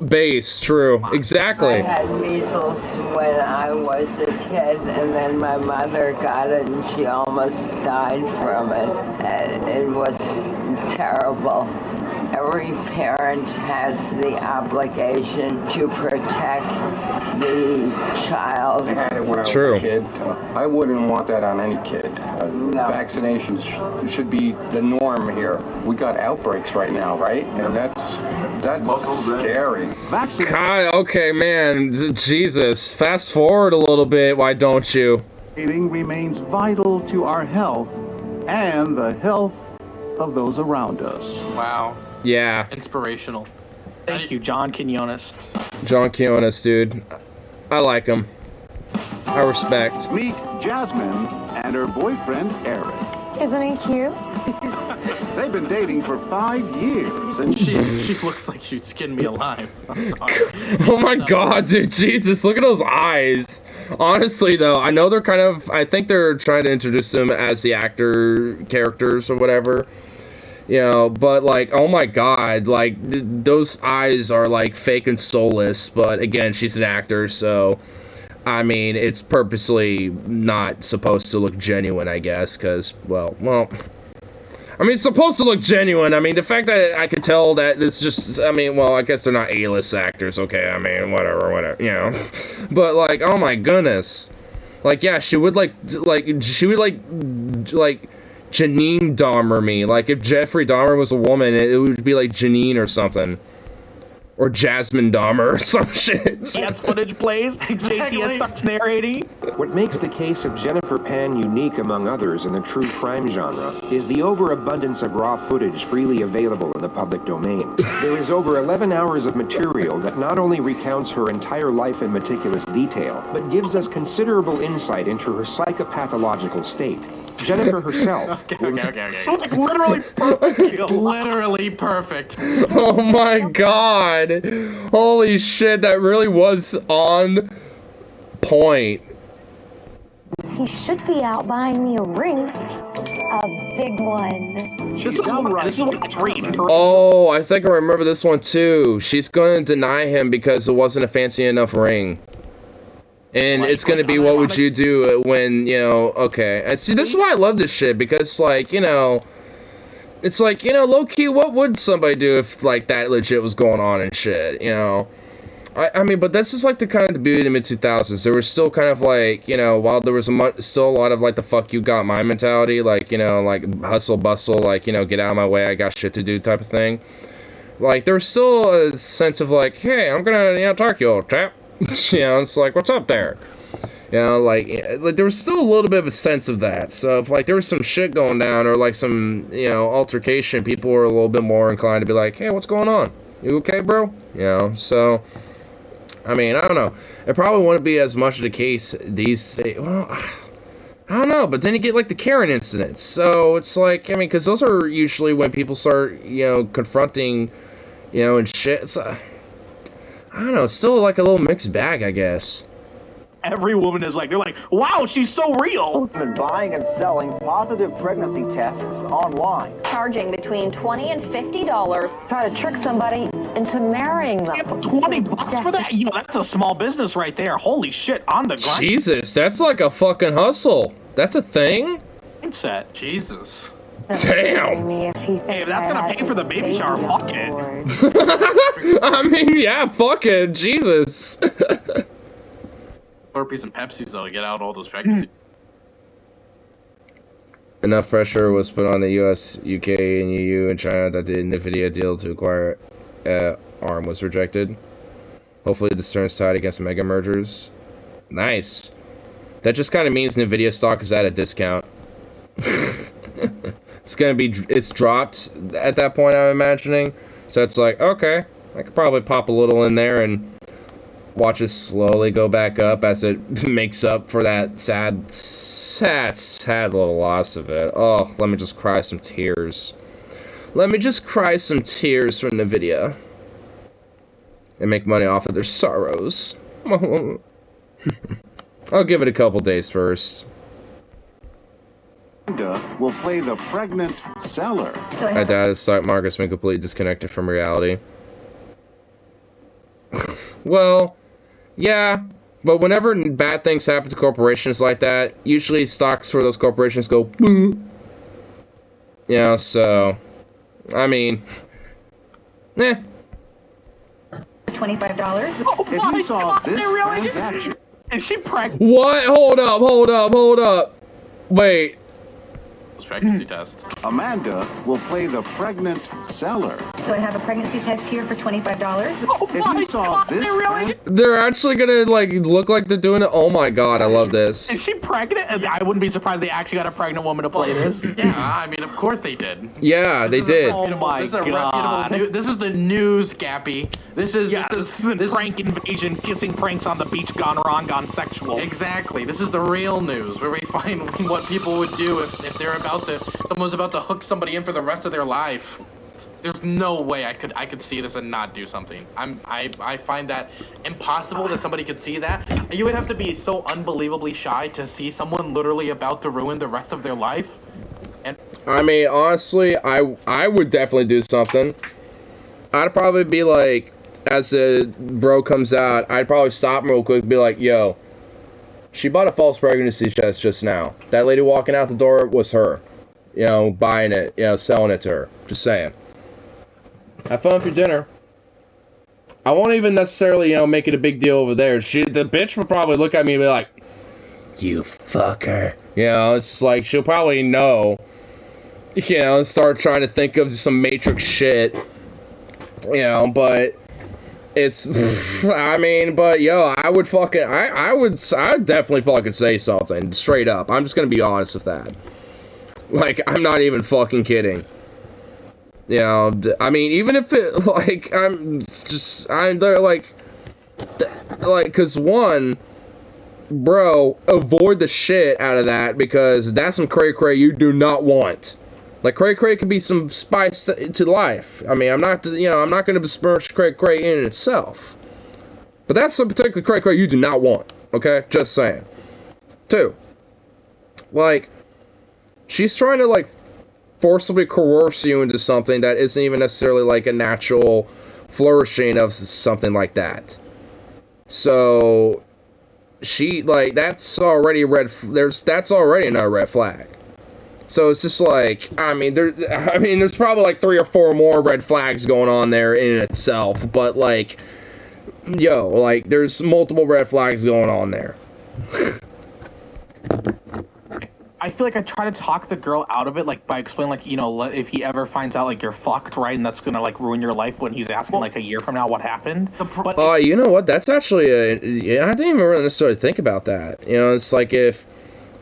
Base, true. Exactly. I had measles when I was a kid, and then my mother got it, and she almost died from it. And it was terrible. Every parent has the obligation to protect the child. I had it when I was True. a kid. I wouldn't want that on any kid. No. Vaccinations should be the norm here. We got outbreaks right now, right? And that's scary. God, okay, man. Jesus. Fast forward a little bit, why don't you? Vaccinating remains vital to our health and the health of those around us. wow. Yeah. Inspirational. Thank you, John Quinones. John Quinones, dude. I like him. I respect. Meet Jasmine and her boyfriend, Eric. Isn't he cute? They've been dating for 5 years, and She looks like she'd skin me alive. I'm sorry. Oh my god, dude, Jesus, look at those eyes. Honestly, though, I know they're kind of, I think they're trying to introduce them as the actor characters or whatever. You know, but, like, oh my god, like, those eyes are, like, fake and soulless, but, again, she's an actor, so, I mean, it's purposely not supposed to look genuine, I guess, because, well, I mean, it's supposed to look genuine. I mean, the fact that I could tell that it's just, I mean, well, I guess they're not A-list actors, okay, I mean, whatever, you know, but, like, oh my goodness, like, yeah, she would, like, Janine Dahmer me. Like, if Jeffrey Dahmer was a woman, it would be like Janine or something. Or Jasmine Dahmer or some shit. Yes, footage plays. JCS starts narrating. What makes the case of Jennifer Pan unique among others in the true crime genre is the overabundance of raw footage freely available in the public domain. There is over 11 hours of material that not only recounts her entire life in meticulous detail, but gives us considerable insight into her psychopathological state. Jennifer herself. Okay. So it's like literally perfect. Literally perfect. Oh my god. Holy shit, that really was on point. He should be out buying me a ring. A big one. This is what it's reading. Oh, I think I remember this one too. She's going to deny him because it wasn't a fancy enough ring. And it's going to be, what would you do when, you know, okay. And see, this is why I love this shit, because, like, you know, it's like, you know, low-key, what would somebody do if, like, that legit was going on and shit, you know? I mean, but this is, like, the kind of the beauty of the mid-2000s. There was still kind of, like, you know, while there was still a lot of, like, the fuck you got my mentality, like, you know, like, hustle, bustle, like, you know, get out of my way, I got shit to do type of thing. Like, there was still a sense of, like, hey, I'm gonna, you know, talk to you, old chap. You know, it's like, what's up there? You know, like there was still a little bit of a sense of that. So if, like, there was some shit going down or, like, some, you know, altercation, people were a little bit more inclined to be like, hey, what's going on? You okay, bro? You know, so, I mean, I don't know. It probably wouldn't be as much of the case these days. Well, I don't know, but then you get, like, the Karen incidents. So it's like, I mean, because those are usually when people start, you know, confronting, you know, and shit. It's, I don't know, it's still like a little mixed bag, I guess. Every woman is like, they're like, wow, she's so real. Been buying and selling positive pregnancy tests online. Charging between $20 and $50. Try to trick somebody into marrying them. $20 for that? Yo, that's a small business right there. Holy shit, on the grind. Jesus, that's like a fucking hustle. That's a thing? Mindset. Jesus. Damn. Hey, if that's gonna pay for the baby shower, fuck it. I mean, yeah, fuck it. Jesus. Slurpees and Pepsis, though, to get out all those pregnancy. Enough pressure was put on the US, UK, and EU and China that the NVIDIA deal to acquire ARM was rejected. Hopefully this turns tide against mega mergers. Nice. That just kind of means NVIDIA stock is at a discount. It's dropped at that point, I'm imagining. So it's like, okay, I could probably pop a little in there and watch it slowly go back up as it makes up for that sad little loss of it. Oh, let me just cry some tears. Let me just cry some tears for NVIDIA. And make money off of their sorrows. I'll give it a couple days first. Will play the pregnant seller. I doubt the stock market's been completely disconnected from reality. Well, yeah, but whenever bad things happen to corporations like that, usually stocks for those corporations go boom. You know, so, I mean, $25. If you saw this transaction... Is she pregnant? What? Hold up. Wait. Pregnancy test. Amanda will play the pregnant seller. So I have a pregnancy test here for $25. If you saw this, They're actually gonna like look like they're doing it. Oh my god, I love this. Is she pregnant? I wouldn't be surprised they actually got a pregnant woman to play this. Yeah, I mean, of course they did. Yeah, they did. Oh my This is a god. reputable this is the news, Gappy. This is prank invasion, kissing pranks on the beach gone wrong, gone sexual. Exactly. This is the real news, where we find what people would do if they're someone's about to hook somebody in for the rest of their life. There's no way I could see this and not do something. I find that impossible that somebody could see that. You would have to be so unbelievably shy to see someone literally about to ruin the rest of their life. And I mean, honestly, I would definitely do something. I'd probably be like, as the bro comes out, I'd probably stop him real quick and be like, yo, she bought a false pregnancy test just now. That lady walking out the door was her. You know, buying it, you know, selling it to her. Just saying. Have fun for dinner. I won't even necessarily, you know, make it a big deal over there. The bitch would probably look at me and be like, you fucker. You know, it's like, she'll probably know, you know, and start trying to think of some Matrix shit. You know, but it's, I mean, but yo, I would definitely fucking say something, straight up. I'm just gonna be honest with that. Like, I'm not even fucking kidding. You know, I mean, even if it, like, they're like, cause one, bro, avoid the shit out of that, because that's some cray-cray you do not want. Like, cray-cray can be some spice to life. I mean, I'm not gonna besmirch cray-cray in itself. But that's some particular cray-cray you do not want, okay? Just saying. Two, like, she's trying to, like, forcibly coerce you into something that isn't even necessarily, like, a natural flourishing of something like that. So, she, like, that's already that's already another red flag. So it's just like, I mean, there's probably like 3 or 4 more red flags going on there in itself, but like, yo, like, there's multiple red flags going on there. I feel like I try to talk the girl out of it, like, by explaining, like, you know, if he ever finds out, like, you're fucked, right, and that's gonna, like, ruin your life when he's asking, like, a year from now what happened. But you know what, that's actually I didn't even really necessarily think about that. You know, it's like if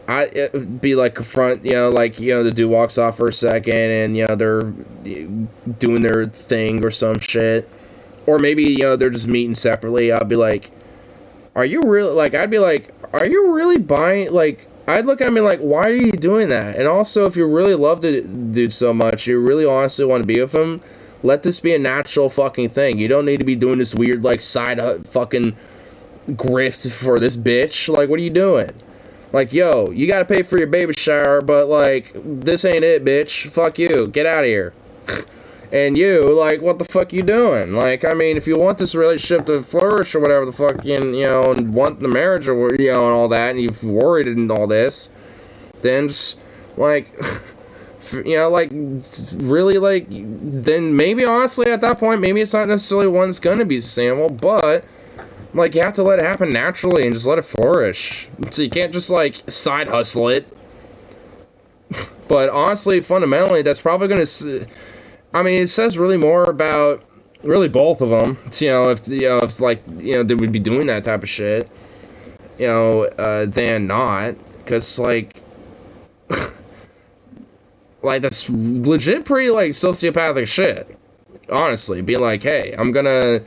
it'd be like confront, you know, like, you know, the dude walks off for a second and, you know, they're doing their thing or some shit. Or maybe, you know, they're just meeting separately. I'd be like, are you really, like, I'd be like, are you really buying, like, I'd look at me like, why are you doing that? And also, if you really love the dude so much, you really honestly want to be with him, let this be a natural fucking thing. You don't need to be doing this weird, like, side fucking grift for this bitch. Like, what are you doing? Like, yo, you gotta pay for your baby shower, but, like, this ain't it, bitch. Fuck you. Get out of here. And you, like, what the fuck you doing? Like, I mean, if you want this relationship to flourish or whatever the fuck, you know, and want the marriage or, you know, and all that, and you've worried and all this, then just, like, you know, like, really, like, then maybe, honestly, at that point, maybe it's not necessarily one that's gonna be sustainable, but, like, you have to let it happen naturally and just let it flourish. So you can't just, like, side hustle it. But honestly, fundamentally, that's probably gonna... I mean, it says really more about really both of them. You know, if like, you know, they would be doing that type of shit, you know, than not, because like, like that's legit pretty like sociopathic shit. Honestly, be like, hey, I'm gonna,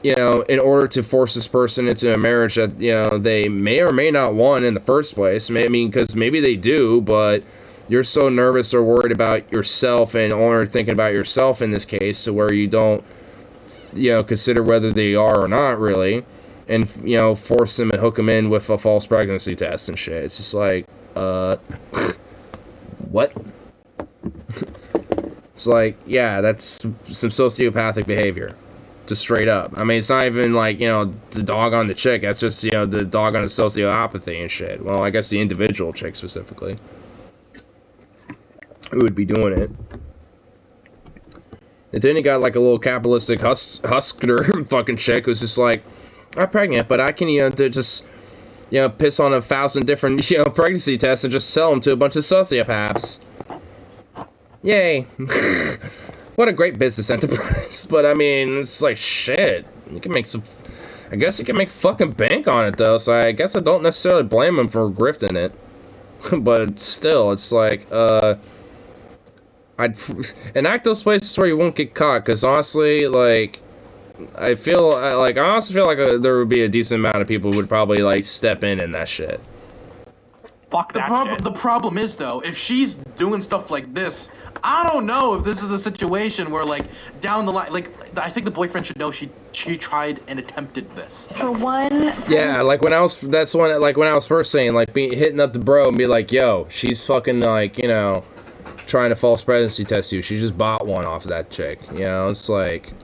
you know, in order to force this person into a marriage that, you know, they may or may not want in the first place. I mean, because maybe they do, but you're so nervous or worried about yourself and only thinking about yourself in this case, to where you don't, you know, consider whether they are or not really, and, you know, force them and hook them in with a false pregnancy test and shit. It's just like, what? It's like, yeah, that's some sociopathic behavior. Just straight up. I mean, it's not even like, you know, the dog on the chick. That's just, you know, the dog on the sociopathy and shit. Well, I guess the individual chick specifically who would be doing it. And then you got like a little capitalistic husker fucking chick who's just like, I'm pregnant, but I can, you know, just, you know, piss on 1,000 different, you know, pregnancy tests and just sell them to a bunch of sociopaths. Yay. What a great business enterprise. But I mean, it's like, shit. You can make some, I guess you can make fucking bank on it though, so I guess I don't necessarily blame him for grifting it. But still, it's like, I'd enact those places where you won't get caught, because honestly, like, I honestly feel like there would be a decent amount of people who would probably, like, step in that shit. Fuck that shit. The problem is, though, if she's doing stuff like this, I don't know if this is the situation where, like, down the line, like, I think the boyfriend should know she tried and attempted this. For one... Yeah, like, when I was first saying, like, hitting up the bro and be like, yo, she's fucking, like, you know, trying to false pregnancy test you. She just bought one off of that chick. You know, it's like...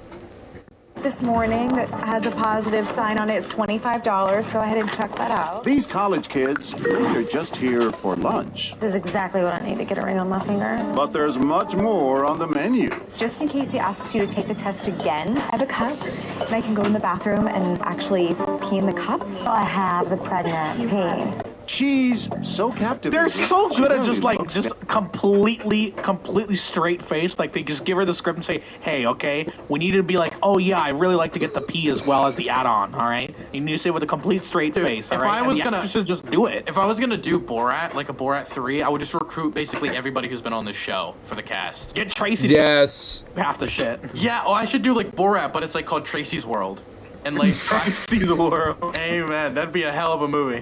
This morning that has a positive sign on it. It's $25. Go ahead and check that out. These college kids, they're just here for lunch. This is exactly what I need to get a ring on my finger. But there's much more on the menu. Just in case he asks you to take the test again, I have a cup, and I can go in the bathroom and actually pee in the cup. So I have the pregnant pee. She's so captivating. They're so good at just completely straight-faced. Like, they just give her the script and say, hey, okay, we need to be like, oh yeah, I really like to get the pee as well as the add-on, all right? You need to say it with a complete straight face, all right? You should just do it. If I was gonna do Borat, like a Borat 3, I would just recruit basically everybody who's been on this show for the cast. Get Tracy to do half the shit. Yeah, oh, I should do like Borat, but it's like called Tracy's World. And like Tracy's World. Hey man, that'd be a hell of a movie.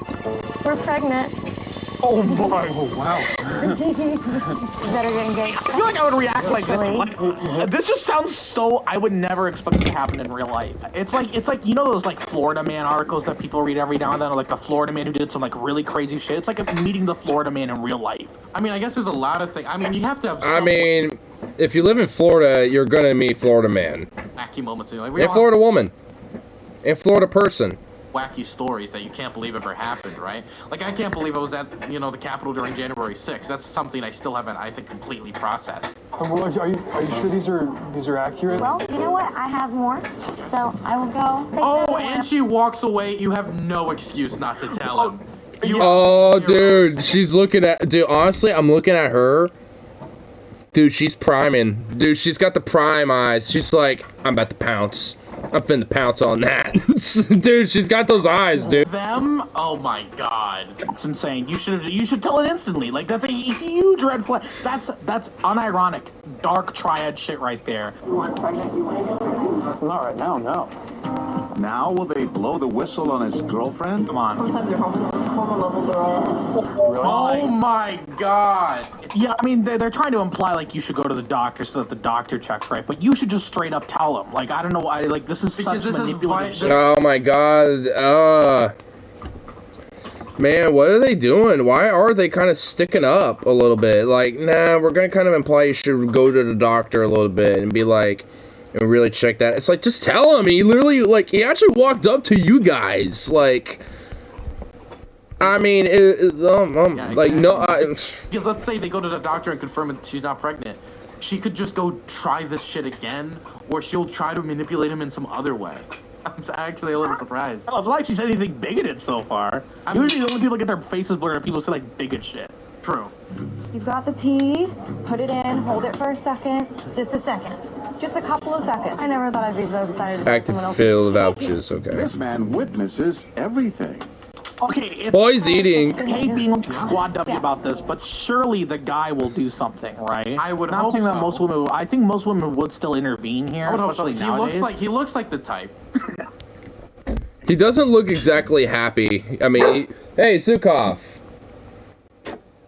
We're pregnant. Oh boy. Oh wow. Better than get. I feel like I would react like this. Like, this just sounds so. I would never expect it to happen in real life. It's like you know those like Florida Man articles that people read every now and then, or like the Florida Man who did some like really crazy shit. It's like meeting the Florida Man in real life. I mean, I guess there's a lot of things. I mean, you have to have. I mean, if you live in Florida, you're gonna meet Florida Man. Wacky moments, like And Florida woman. And Florida person. Wacky stories that you can't believe ever happened, right? Like, I can't believe I was at, you know, the Capitol during January 6th. That's something I still haven't, I think, completely processed. Well, are you sure these are accurate? Well, you know what? I have more, so I will go take Oh, and she walks away. You have no excuse not to tell him. Oh, dude, she's looking at... Dude, honestly, I'm looking at her. Dude, she's priming. Dude, she's got the prime eyes. She's like, I'm about to pounce. I'm finna pounce on that. Dude, she's got those eyes, dude. Them? Oh my god. It's insane. You should tell it instantly. Like, that's a huge red flag. That's unironic, dark triad shit right there. You want pregnant? You want to get pregnant? Not right now, no. Now will they blow the whistle on his girlfriend? Come on. Sometimes your hormone levels are all... Oh my god! Yeah, I mean, they're trying to imply, like, you should go to the doctor so that the doctor checks, right? But you should just straight up tell him. Like, I don't know why, like, this is such manipulative shit. Oh my god, man, what are they doing? Why are they kind of sticking up a little bit? Like, nah, we're gonna kind of imply you should go to the doctor a little bit and be like, and really check that. It's like, just tell him. He literally, like, he actually walked up to you guys. Like, I mean, like, no, because let's say they go to the doctor and confirm that she's not pregnant. She could just go try this shit again, or she'll try to manipulate him in some other way. I'm actually a little surprised. Oh, it's not like she said anything bigoted so far. Usually the only people get their faces blurred are people who say, like, bigot shit. True. You've got the pee, put it in, hold it for a second. Just a second. Just a couple of seconds. I never thought I'd be so excited about someone else. Active field vouchers, okay. This man witnesses everything. Okay, boy's eating. I hate being like squad W about this, but surely the guy will do something, right? I would Not hope saying that so. most women will, I think most women would still intervene here, I would hope so. especially nowadays. He looks like the type. He doesn't look exactly happy. I mean, hey, Zukov.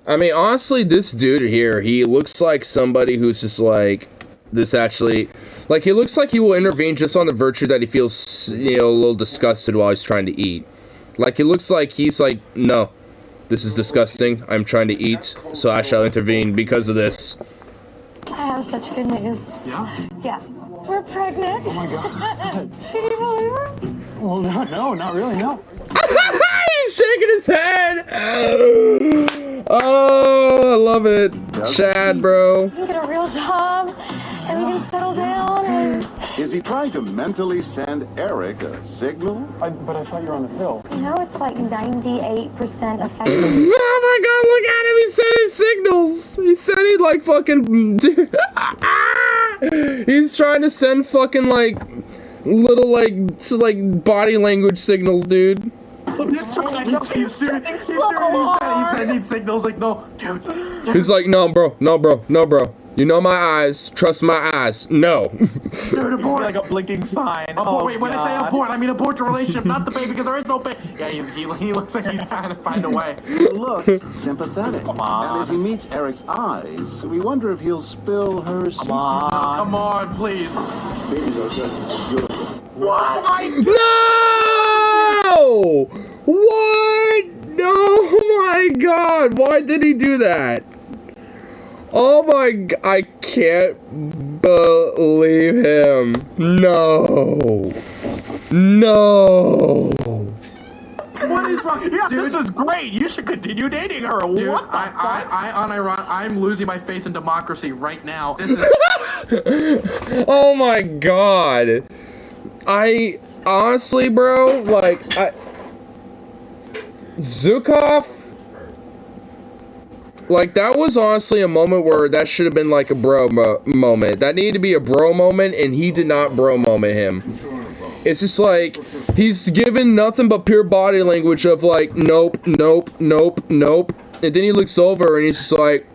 I mean, honestly, this dude here, he looks like somebody who's just like, this actually, like, he looks like he will intervene just on the virtue that he feels, you know, a little disgusted while he's trying to eat. Like, it looks like he's like, no, this is disgusting. I'm trying to eat, so I shall intervene because of this. I have such good news. Yeah? Yeah. We're pregnant. Oh my god. Can you believe it? Well, no, not really, no. He's shaking his head. Oh, I love it. Chad, bro. We can get a real job, and we can settle down, and... Is he trying to mentally send Eric a signal? But I thought you were on the pill. You know, it's like 98% effective. Oh my god, look at him. He's sending signals. He said he'd like fucking... He's trying to send fucking like little like body language signals, dude. He needs signals like, no, dude. He's like, no, bro. You know my eyes. Trust my eyes. No. Dude, abort. Like a blinking sign. Abort. Wait, when I say abort, I mean abort the relationship, not the baby, because there is no baby. Yeah, he looks like he's trying to find a way. He looks sympathetic. Come on. And as he meets Eric's eyes, we wonder if he'll spill her secret. Come on, please. What? No! What? Oh my god! Why did he do that? Oh my, I can't believe him. No. What is wrong? Yeah, dude, this is great. You should continue dating her. Dude, What the fuck? I'm losing my faith in democracy right now. This is... Oh my god. I, honestly, bro, like, Zukov, like, that was honestly a moment where that should have been like a bro moment. That needed to be a bro moment, and he did not bro moment him. It's just like, he's given nothing but pure body language of like, nope. And then he looks over and he's just like,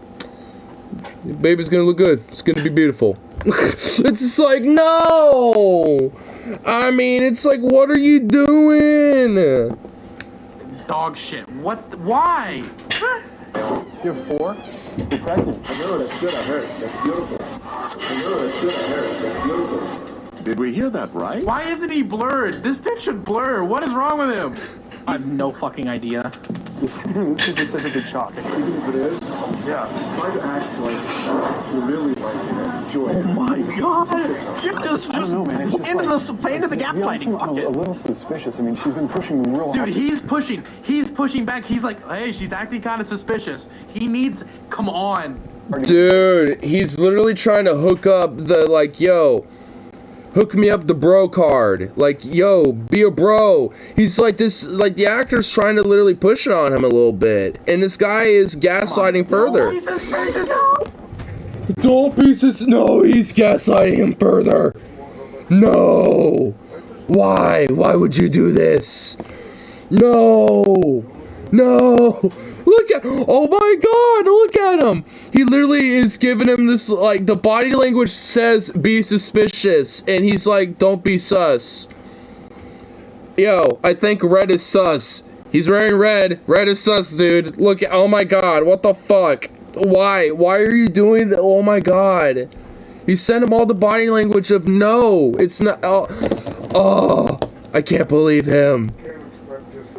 baby's gonna look good. It's gonna be beautiful. It's just like, no! I mean, it's like, what are you doing? Dog shit. What? Why? You're 4? You're pregnant. I know, that's good, I heard. That's beautiful. I know, that's good, I heard. That's beautiful. Did we hear that right? Why isn't he blurred? This dude should blur. What is wrong with him? I have no fucking idea. This is just such a big shock. Even if it is, yeah, try to act like you really like enjoy it. Oh my god! Just know, man. It's just into the gaslighting. Fuck it. A little suspicious. I mean, she's been pushing real hard. Dude, he's pushing back. He's like, hey, she's acting kind of suspicious. He needs, come on. Dude, he's literally trying to hook up the, like, yo, hook me up the bro card. Like, yo, be a bro. He's like this, like, the actor's trying to literally push it on him a little bit. And this guy is gaslighting further. He's suspicious, no! Don't be no, he's gaslighting him further. No. Why? Why would you do this? No. Look at, oh my god, look at him. He literally is giving him this, like, the body language says be suspicious, and he's like, don't be sus. Yo, I think red is sus. He's wearing red. Red is sus, dude. Look, oh my god, what the fuck? Why? Why are you doing that? Oh my god. He sent him all the body language of no. It's not. Oh, I can't believe him.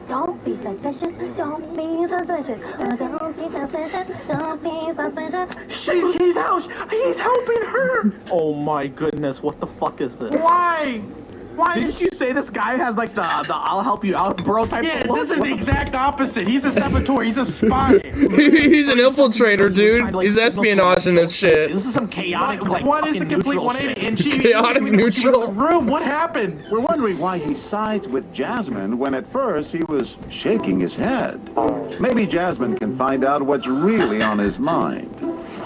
Don't be suspicious. Don't be suspicious. Don't be suspicious. Don't be suspicious. He's helping her. Oh my goodness, what the fuck is this? Why? Why did you say this guy has like the I'll help you out bro type Yeah, of look? this is the exact opposite. He's a saboteur. He's a spy. He's an infiltrator, dude. He's espionaging this shit. This is some chaotic like What is the fucking complete neutral 180? shit. And she Chaotic she was in neutral. the room. What happened? We're wondering why he sides with Jasmine when at first he was shaking his head. Maybe Jasmine can find out what's really on his mind.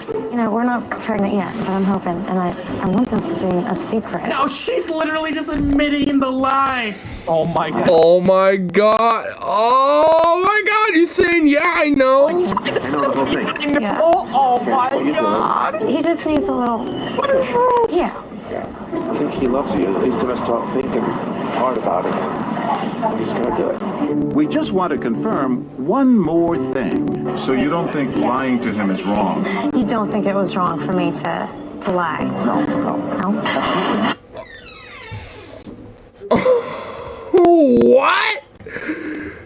You know, we're not pregnant yet, but I'm hoping, and I want this to be a secret. No, she's literally just admitting the lie. Oh my god. Oh my god. Oh my god. He's saying, yeah, I know. Yeah. Oh my god. He just needs a little. Yeah. I think he loves you. He's gonna start thinking hard about it. He's gonna do it. We just want to confirm one more thing. So you don't think lying to him is wrong? You don't think it was wrong for me to lie? No. What?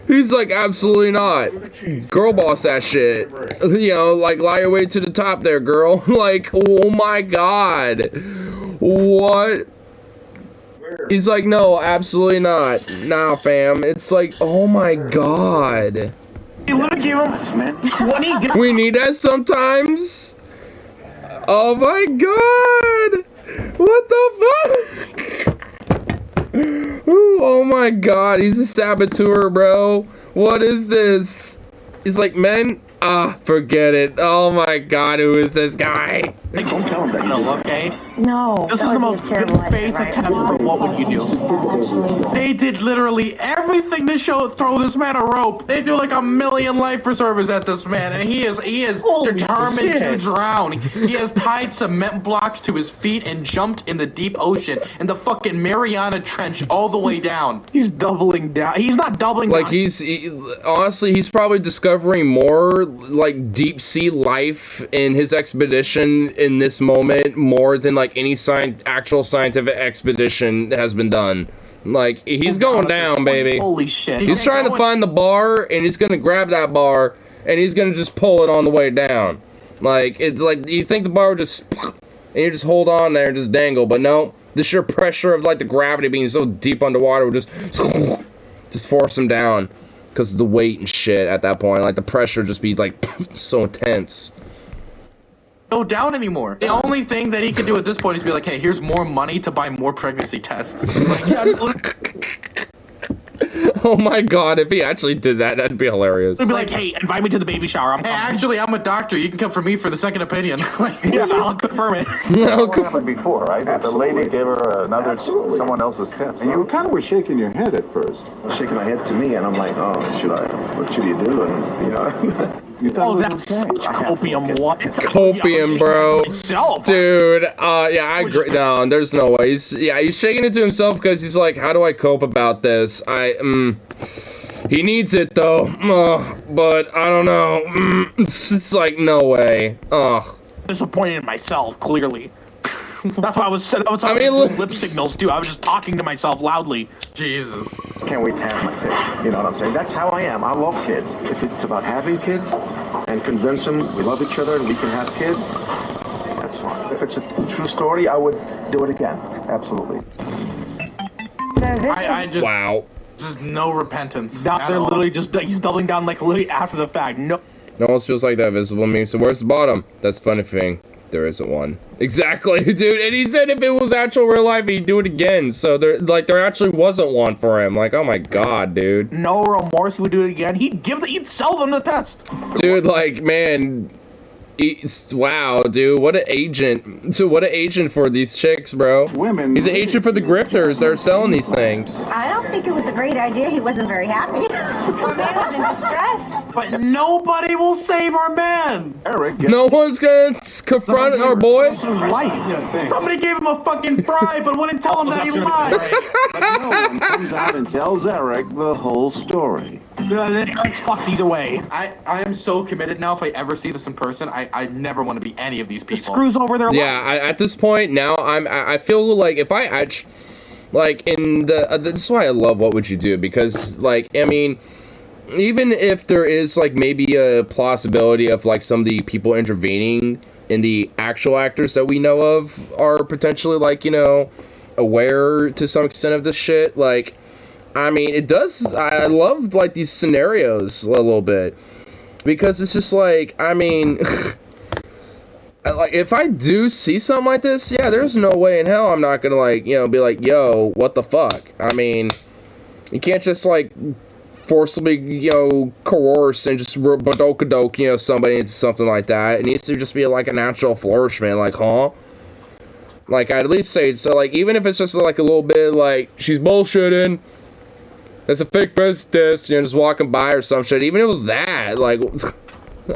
He's like, absolutely not. Girl boss that shit. You know, like, lie your way to the top there, girl. Like, oh my god. What? He's like, no, absolutely not. Nah, fam. It's like, oh my god. We need that sometimes. Oh my god. What the fuck? Ooh, oh my god, he's a saboteur, bro. What is this? He's like, men, forget it. Oh my god, who is this guy? Hey, don't tell him that, okay? No. This is the most good faith attempt for what would you do? They did literally everything to throw this man a rope. They do like 1,000,000 life preservers at this man, and he is determined to drown. He has tied cement blocks to his feet and jumped in the deep ocean in the fucking Mariana Trench all the way down. He's doubling down. He's not doubling like down. Honestly, he's probably discovering more like deep sea life in his expedition in this moment more than like any actual scientific expedition has been done. Like, he's going down, baby. Holy shit. He's trying to find the bar, and he's gonna grab that bar, and he's gonna just pull it on the way down. Like, it's like, you think the bar would just, and you just hold on there and just dangle, but no, the sheer pressure of like the gravity being so deep underwater would just force him down. Because of the weight and shit at that point. Like, the pressure just be like so intense. Go down anymore. The only thing that he could do at this point is be like, hey, here's more money to buy more pregnancy tests. Like, yeah, Oh my god, if he actually did that, that'd be hilarious. He'd be like, hey, invite me to the baby shower. I'm hey, coming. actually, I'm a doctor. You can come for me for the second opinion. Yeah, I'll confirm it. No, What happened before, right? The lady gave her someone else's tips. And you kind of were shaking your head at first. Shaking my head to me, and I'm like, oh, what should you do? And, you know, You thought Oh, it was that's okay. such copium. What? Copium, bro. Myself. Dude, yeah, I agree. No, there's no way. He's shaking it to himself because he's like, how do I cope about this? He needs it though, but I don't know. It's like, no way. Disappointed in myself, clearly. That's why I was lip signals too. I was just talking to myself loudly. Jesus. Can't wait to have my kid. You know what I'm saying? That's how I am. I love kids. If it's about having kids and convince them we love each other and we can have kids, that's fine. If it's a true story, I would do it again. Absolutely. I just wow. Just no repentance. They're literally just he's doubling down like literally after the fact. No. It almost feels like that visible meme. So where's the bottom? That's the funny thing. There isn't one. Exactly, dude. And he said if it was actual real life, he'd do it again. So there actually wasn't one for him. Like, oh my god, dude. No remorse. He would do it again. He'd sell them the test. Dude, like, man. Wow, dude. What an agent. So what an agent for these chicks, bro. Women. He's an agent for the grifters. They're selling these things. I don't think think it was a great idea. He wasn't very happy. Poor man was in distress. But nobody will save our man. Eric. No one's gonna confront our boy. Somebody gave him a fucking bribe, but wouldn't tell him that he lied. But no one comes out and tells Eric the whole story. Eric's fucked either way. I am so committed now. If I ever see this in person, I never want to be any of these people. It screws over their life. Yeah, at this point now, I feel like if I actually, like, in the this is why I love What Would You Do, because, like, I mean, even if there is, like, maybe a plausibility of, like, some of the people intervening in the actual actors that we know of are potentially, like, you know, aware to some extent of this shit, like, I mean, it does, I love, like, these scenarios a little bit, because it's just, like, I mean, like, if I do see something like this, yeah, there's no way in hell I'm not gonna, like, you know, be like, yo, what the fuck? I mean, you can't just, like, forcibly, you know, coerce and just badokadoke, you know, somebody into something like that. It needs to just be, like, a natural flourishment, like, huh? Like, I'd at least say, so, like, even if it's just, like, a little bit, like, she's bullshitting, that's a fake business, you know, just walking by or some shit, even if it was that, like,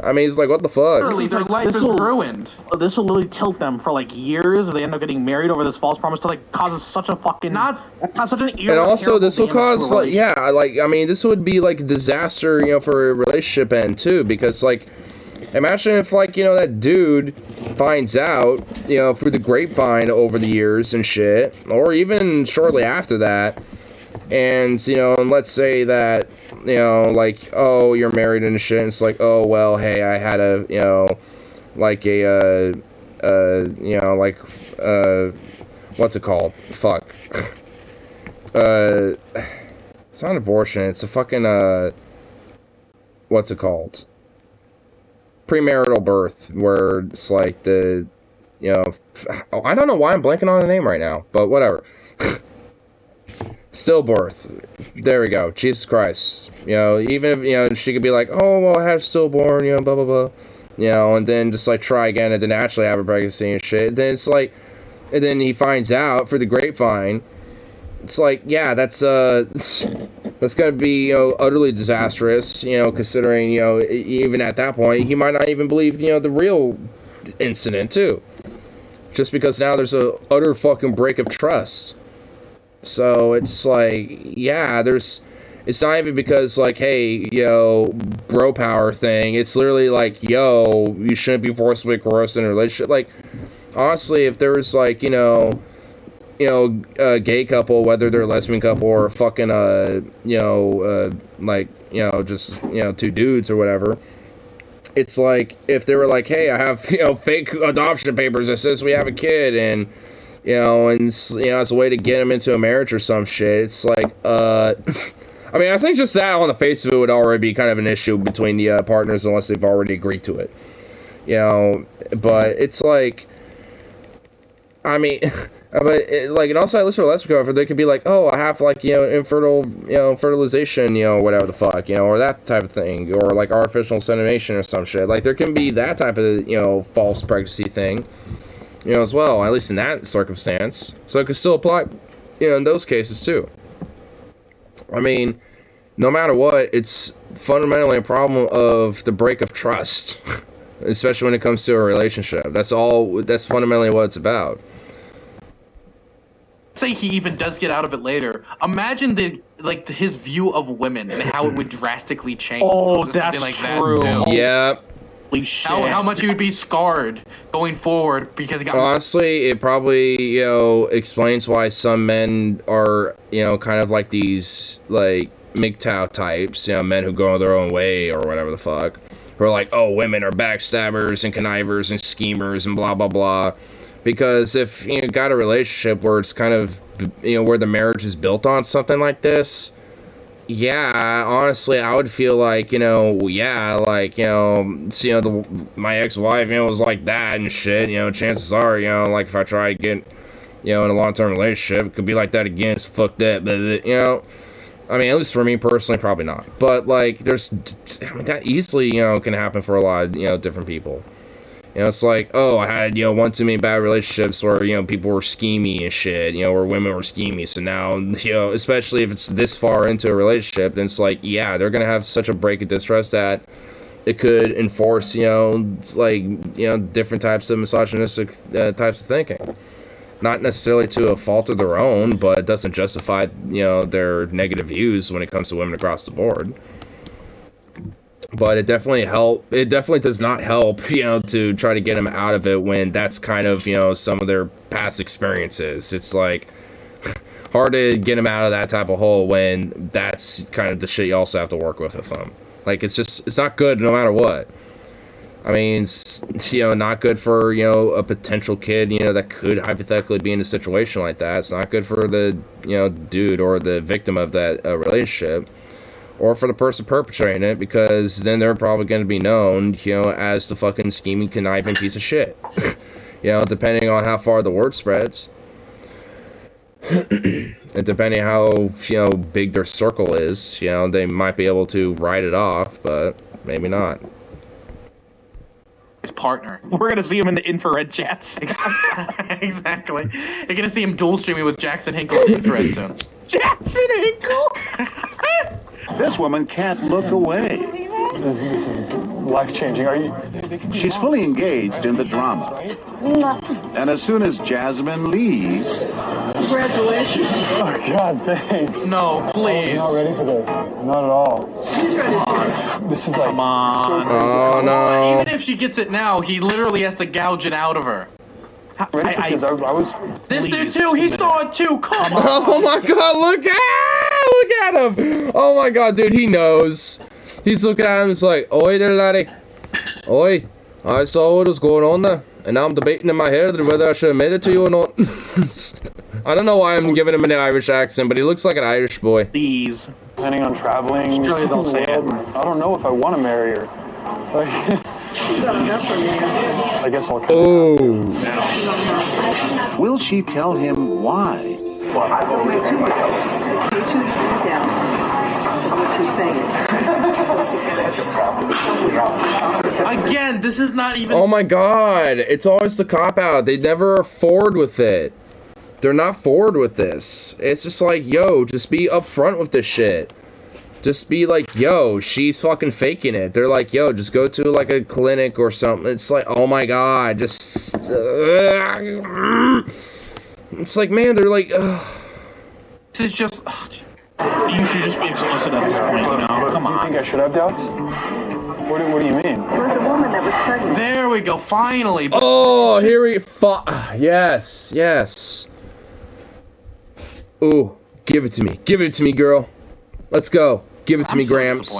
I mean, it's like, what the fuck? Literally, their life is ruined. This will literally tilt them for, like, years, if they end up getting married over this false promise to, like, causes such a fucking... such an And also, this will cause, like, yeah, like, I mean, this would be, like, a disaster, you know, for a relationship end, too, because, like, imagine if, like, you know, that dude finds out, you know, through the grapevine over the years and shit, or even shortly after that, and, you know, and let's say that, you know, like, oh, you're married and shit, and it's like, oh, well, hey, I had a, you know, like a, you know, like, what's it called? Fuck. It's not abortion, it's a fucking, what's it called? Premarital birth, where it's like the, you know, I don't know why I'm blanking on the name right now, but whatever. Stillbirth. There we go. Jesus Christ. You know, even if, you know, she could be like, oh, well, I had a stillborn, you know, blah, blah, blah. You know, and then just, like, try again and then actually have a pregnancy and shit. Then it's like, and then he finds out for the grapevine. It's like, yeah, that's gonna be, you know, utterly disastrous, you know, considering, you know, even at that point, he might not even believe, you know, the real incident, too. Just because now there's a utter fucking break of trust. So it's like, yeah, it's not even because, like, hey, yo, bro power thing. It's literally like, yo, you shouldn't be forcibly coerced in a relationship. Like, honestly, if there was, like, you know, a gay couple, whether they're a lesbian couple or fucking, you know, like, you know, just, you know, two dudes or whatever, it's like, if they were like, hey, I have, you know, fake adoption papers that says we have a kid, and, you know, and, you know, it's a way to get them into a marriage or some shit, it's like, I mean, I think just that on the face of it would already be kind of an issue between the partners unless they've already agreed to it, you know, but it's like, I mean, but, like, and also I listen to a lesbian couple, they could be like, oh, I have, like, you know, infertile, you know, fertilization, you know, whatever the fuck, you know, or that type of thing, or, like, artificial insemination or some shit, like, there can be that type of, you know, false pregnancy thing, you know, as well, at least in that circumstance, so it could still apply, you know, in those cases, too. I mean, no matter what, it's fundamentally a problem of the break of trust, especially when it comes to a relationship. That's fundamentally what it's about. Say he even does get out of it later. Imagine his view of women and how it would drastically change. Oh, that's like true. That too. Yeah. How much he would be scarred going forward because he got. Honestly, it probably, you know, explains why some men are, you know, kind of like these, like, MGTOW types, you know, men who go their own way or whatever the fuck, who are like, oh, women are backstabbers and connivers and schemers and blah blah blah. Because if you know, got a relationship where it's kind of, you know, where the marriage is built on something like this, yeah, honestly, I would feel like, you know, yeah, like, you know, so, you know, my ex-wife, you know, was like that and shit, you know, chances are, you know, like, if I try to get, you know, in a long-term relationship, it could be like that again, so fuck that, but, you know, I mean, at least for me personally, probably not, but, like, I mean, that easily, you know, can happen for a lot of, you know, different people. You know, it's like, oh, I had, you know, one too many bad relationships where, you know, people were schemy and shit, you know, where women were schemy. So now, you know, especially if it's this far into a relationship, then it's like, yeah, they're gonna have such a break of distrust that it could enforce, you know, like, you know, different types of misogynistic types of thinking. Not necessarily to a fault of their own, but it doesn't justify, you know, their negative views when it comes to women across the board. But it definitely does not help, you know, to try to get them out of it when that's kind of, you know, some of their past experiences. It's like hard to get them out of that type of hole when that's kind of the shit you also have to work with them. Like, it's not good no matter what. I mean, it's, you know, not good for, you know, a potential kid, you know, that could hypothetically be in a situation like that. It's not good for the, you know, dude or the victim of that relationship. Or for the person perpetrating it, because then they're probably going to be known, you know, as the fucking scheming, conniving piece of shit. You know, depending on how far the word spreads. And depending how, you know, big their circle is, you know, they might be able to write it off, but maybe not. His partner. We're gonna see him in the infrared chats. Exactly. You're gonna see him dual streaming with Jackson Hinkle in infrared soon. Jackson Hinkle! This woman can't look away. This is life-changing. Are you? She's fully engaged in the drama. And as soon as Jasmine leaves... Congratulations. Oh, God, thanks. No, please. I'm not ready for this. Not at all. She's ready. This is like... Come on. Oh, no. Even if she gets it now, he literally has to gouge it out of her. I was... This dude too, he saw it too, come on. Oh my god, look at him! Oh my god, dude, he knows. He's looking at him, it's like, oi there, laddie. Oi, I saw what was going on there, and now I'm debating in my head whether I should admit it to you or not. I don't know why I'm giving him an Irish accent, but he looks like an Irish boy. Please. Planning on traveling. Surely they'll say it. I don't know if I want to marry her. I guess I'll come. Oh. Will she tell him why? Well, I've always been myself. You're too down. Again, this is not even... Oh my god, it's always the cop-out. They never are forward with it. They're not forward with this. It's just like, yo, just be upfront with this shit. Just be like, yo, she's fucking faking it. They're like, yo, just go to like a clinic or something. It's like, oh my god, just... it's like, man, they're like... This is just... You should just be explicit at this point, you know? Come on. Do you think I should have doubts? What do you mean? There was a woman that was pregnant. There we go, finally. Oh, here we... Yes, yes. Ooh, give it to me. Give it to me, girl. Let's go. Give it to me, Grams.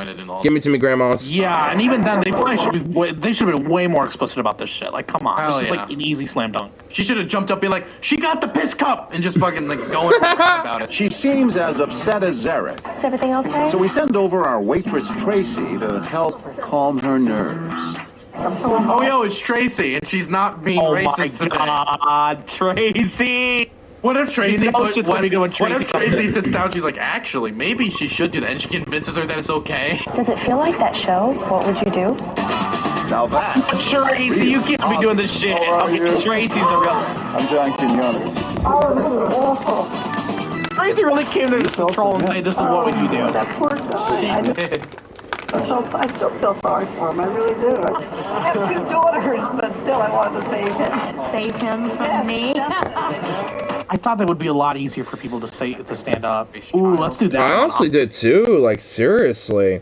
Give it to me, Grandmas. Yeah, and even then, they probably should be. They should have been way more explicit about this shit. Like, come on, Hell this is yeah. like an easy slam dunk. She should have jumped up, and be like, "She got the piss cup," and just fucking like going about it. She seems as upset as Zarek. Is everything okay? So we send over our waitress Tracy to help calm her nerves. Oh, yo, it's Tracy, and she's not being racist today. Oh my god, Tracy! What if Tracy? You know shit's gonna be good when what if Tracy Tracy sits down? She's like, actually, maybe she should do that, and she convinces her that it's okay. Does it feel like that show? What would you do? Now that. Tracy, you can't be doing this shit. Okay, Tracy's the real. I'm John Quinones. Oh, this is awful. Tracy really came there to control and say, "This is what would you do?" That poor guy. I still feel sorry for him. I really do. I have two daughters, but still, I wanted to save him. Save him from me? I thought that would be a lot easier for people to stand up. Ooh, let's do that. I honestly did too, like, seriously.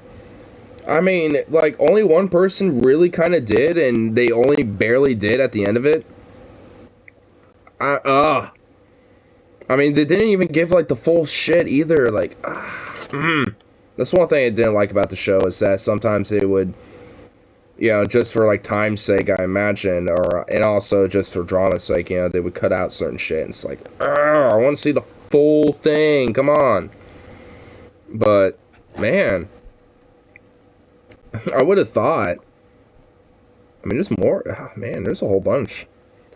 I mean, like, only one person really kind of did, and they only barely did at the end of it. I mean, they didn't even give, like, the full shit either, like, That's one thing I didn't like about the show, is that sometimes they would, you know, just for, like, time's sake, I imagine, and also just for drama's sake, you know, they would cut out certain shit, and it's like, I want to see the full thing, come on. But, man, I would have thought, I mean, there's more, man, there's a whole bunch.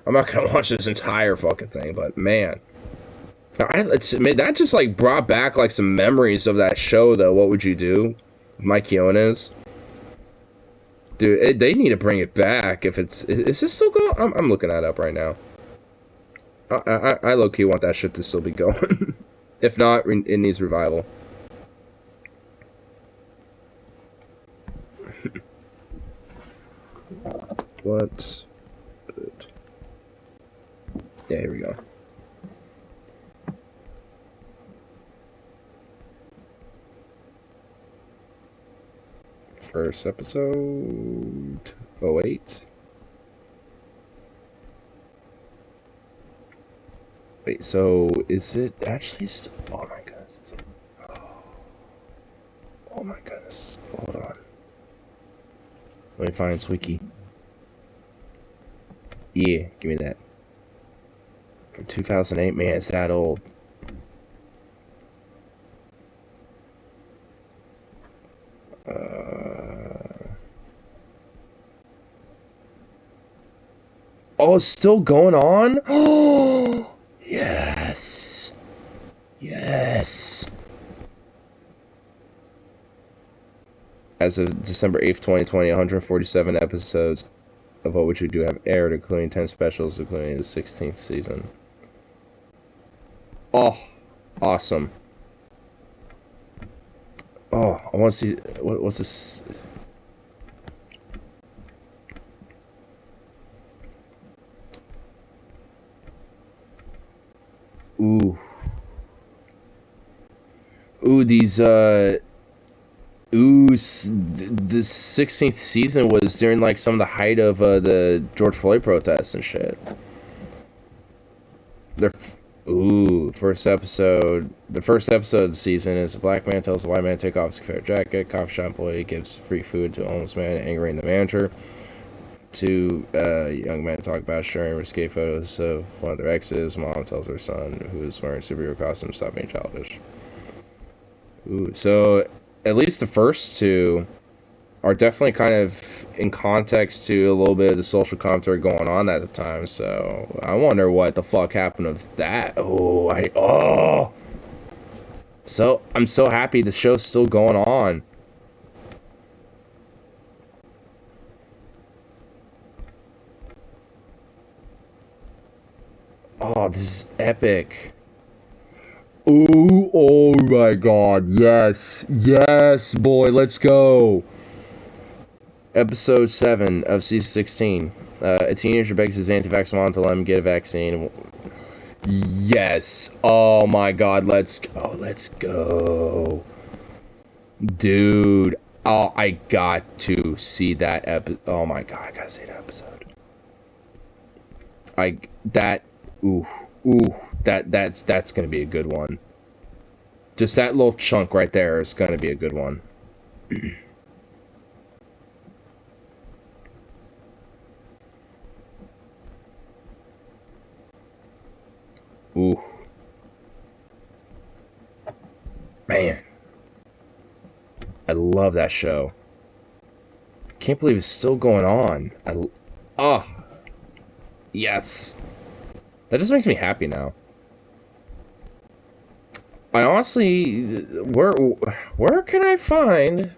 I'm not going to watch this entire fucking thing, but, man. That just, like, brought back, like, some memories of that show, though. What would you do? Mike Keown is. Dude, they need to bring it back. If it's... Is this still going? I'm looking that up right now. I low-key want that shit to still be going. If not, it needs revival. What? Yeah, here we go. First episode... 08? Wait, so is it actually still... Oh my goodness. Oh my goodness. Hold on. Let me find Wiki. Yeah, give me that. From 2008, man, it's that old. Oh, it's still going on? Oh, yes. Yes. As of December 8th, 2020, 147 episodes of What Would You Do have aired, including 10 specials, including the 16th season. Oh, awesome. Oh, I want to see... What's this... Ooh. Ooh, these, the 16th season was during, like, some of the height of, the George Floyd protests and shit. Ooh, first episode. The first episode of the season is a black man tells a white man to take off his Confederate jacket. Coffee shop employee gives free food to a homeless man, angering the manager. Two young men talk about sharing risque photos of one of their exes. Mom tells her son, who is wearing superhero costume, stop being childish. Ooh, so at least the first two are definitely kind of in context to a little bit of the social commentary going on at the time. So I wonder what the fuck happened with that. Oh, so I'm so happy the show's still going on. Oh, this is epic. Ooh, oh my god, yes. Yes, boy, let's go. Episode 7 of season 16. A teenager begs his anti-vax mom to let him get a vaccine. Yes. Oh my god, let's go. Let's go. Dude. Oh, I got to see that episode. Oh my god, I gotta see that episode. That's gonna be a good one. Just that little chunk right there is gonna be a good one. Ooh. Man. I love that show. Can't believe it's still going on. Oh. Yes. That just makes me happy now. I honestly, where can I find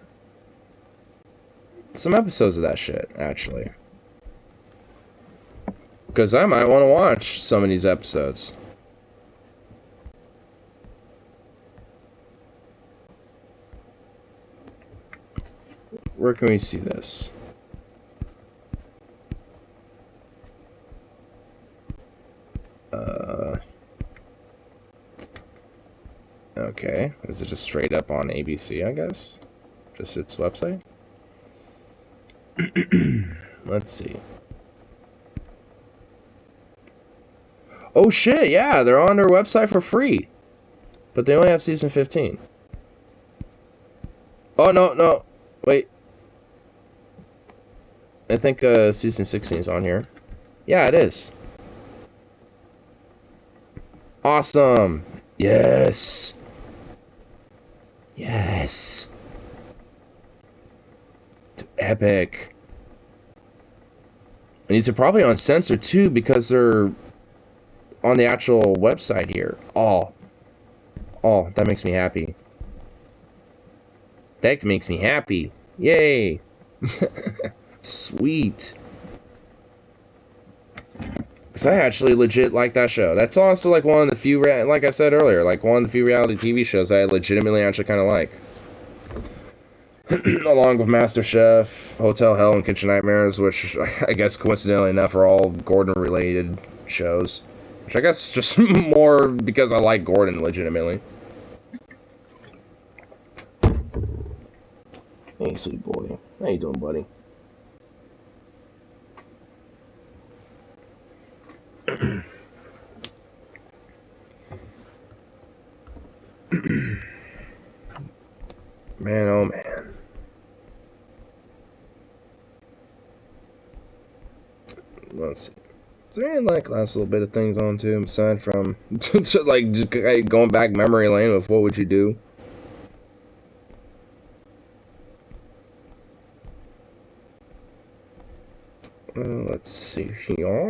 some episodes of that shit, actually? Because I might want to watch some of these episodes. Where can we see this? Okay, is it just straight up on ABC, I guess? Just its website? Let's see. Oh shit, yeah, they're on their website for free. But they only have season 15. Oh, no, wait. I think season 16 is on here. Yeah, it is. Awesome. Yes. Yes. Epic. And these are probably uncensored too because they're on the actual website here. Oh, that makes me happy. That makes me happy. Yay. Sweet. Because I actually legit like that show. That's also like one of the few, like I said earlier, like one of the few reality TV shows I legitimately actually kind of like. Along with MasterChef, Hotel Hell, and Kitchen Nightmares, which I guess coincidentally enough are all Gordon-related shows. Which I guess just more because I like Gordon legitimately. Hey, sweet boy. How you doing, buddy? Man, oh man. Let's see. Is there any like last little bit of things on too, aside from like just going back memory lane with what would you do? Let's see here.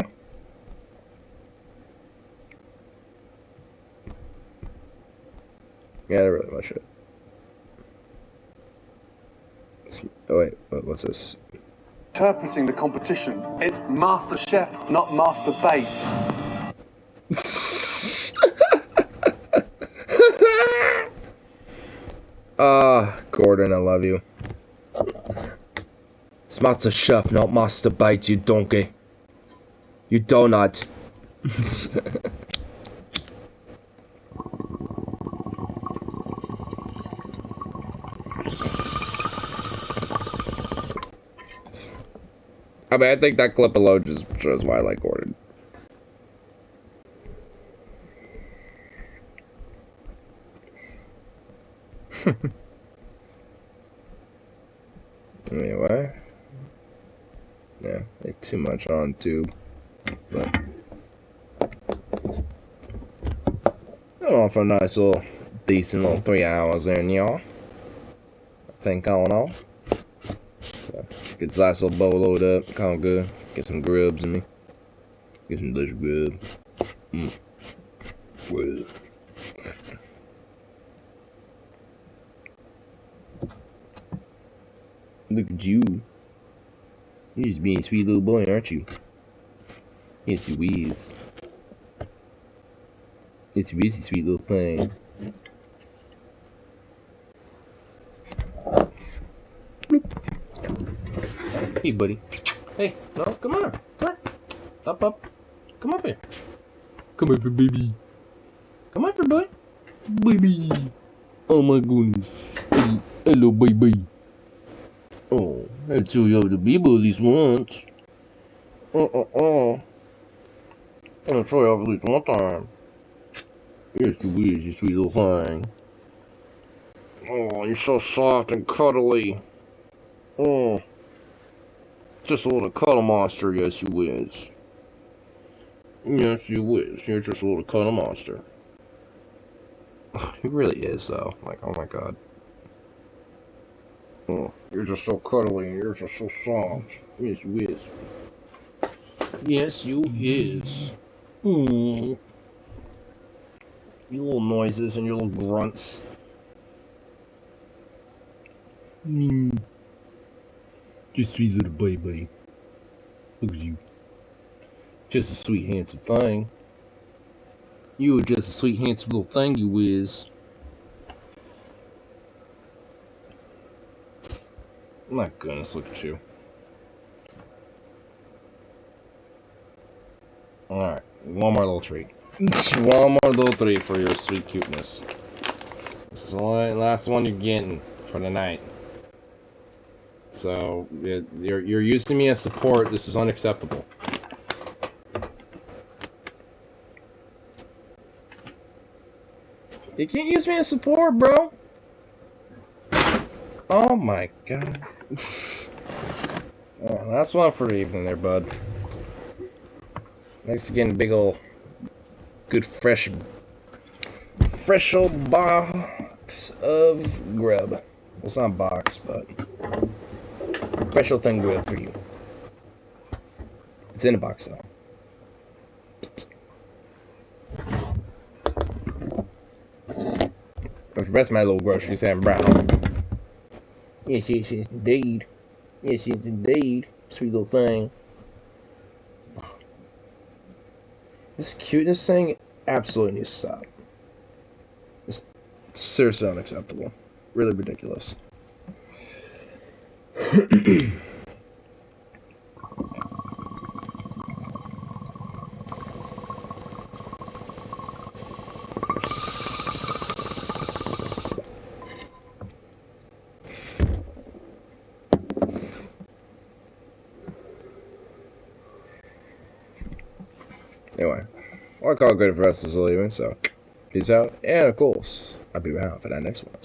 Yeah, really much it. Oh wait, what's this? Interpreting the competition. It's Master Chef, not Master Bait. Gordon, I love you. It's Master Chef, not Master Bait, you donkey. You donut. I mean, I think that clip alone just shows why I like Gordon. Anyway. Yeah, like too much on tube. But going on for a nice little, decent little 3 hours there, y'all. I think all in all. So, get this last little bowl loaded up, kind of good. Get some grubs in me. Get some delicious grub. Well. Look at you. You're just being a sweet little boy, aren't you? Yes, you is. It's a really sweet little thing. Bloop. Hey, buddy. Hey, no, come on. Come on. Up. Come up here. Come up here, baby. Come up here, boy. Baby. Oh my goodness. Hey, hello, baby. Oh, I tell you the baby at least once. I'll try it at least one time. Yes, you is, you sweet little thing. Oh, you're so soft and cuddly. Oh, just a little cuddle monster, yes you is. Yes you is, you're just a little cuddle monster. He really is though, like oh my god. Oh, you're just so cuddly and you're just so soft. Yes you is. Yes you is. You little noises and your little grunts. Just sweet little baby. Look at you. Just a sweet handsome thing. You are just a sweet handsome little thing you is. My goodness, look at you. Alright, one more little treat. One more little treat for your sweet cuteness. This is the last one you're getting for the night. So, you're using me as support. This is unacceptable. You can't use me as support, bro. Oh my god. Oh, last one for the evening there, bud. Thanks for getting a big ol' good fresh old box of grub. Well, it's not a box, but fresh old thing grub for you. It's in a box though. The rest of my little groceries and brown. Yes, indeed. Yes, indeed. Sweet little thing. This cuteness thing absolutely needs to stop. It's seriously unacceptable. Really ridiculous. Anyway, I'll call it good for us as leaving, so peace out, and of course, I'll be around for that next one.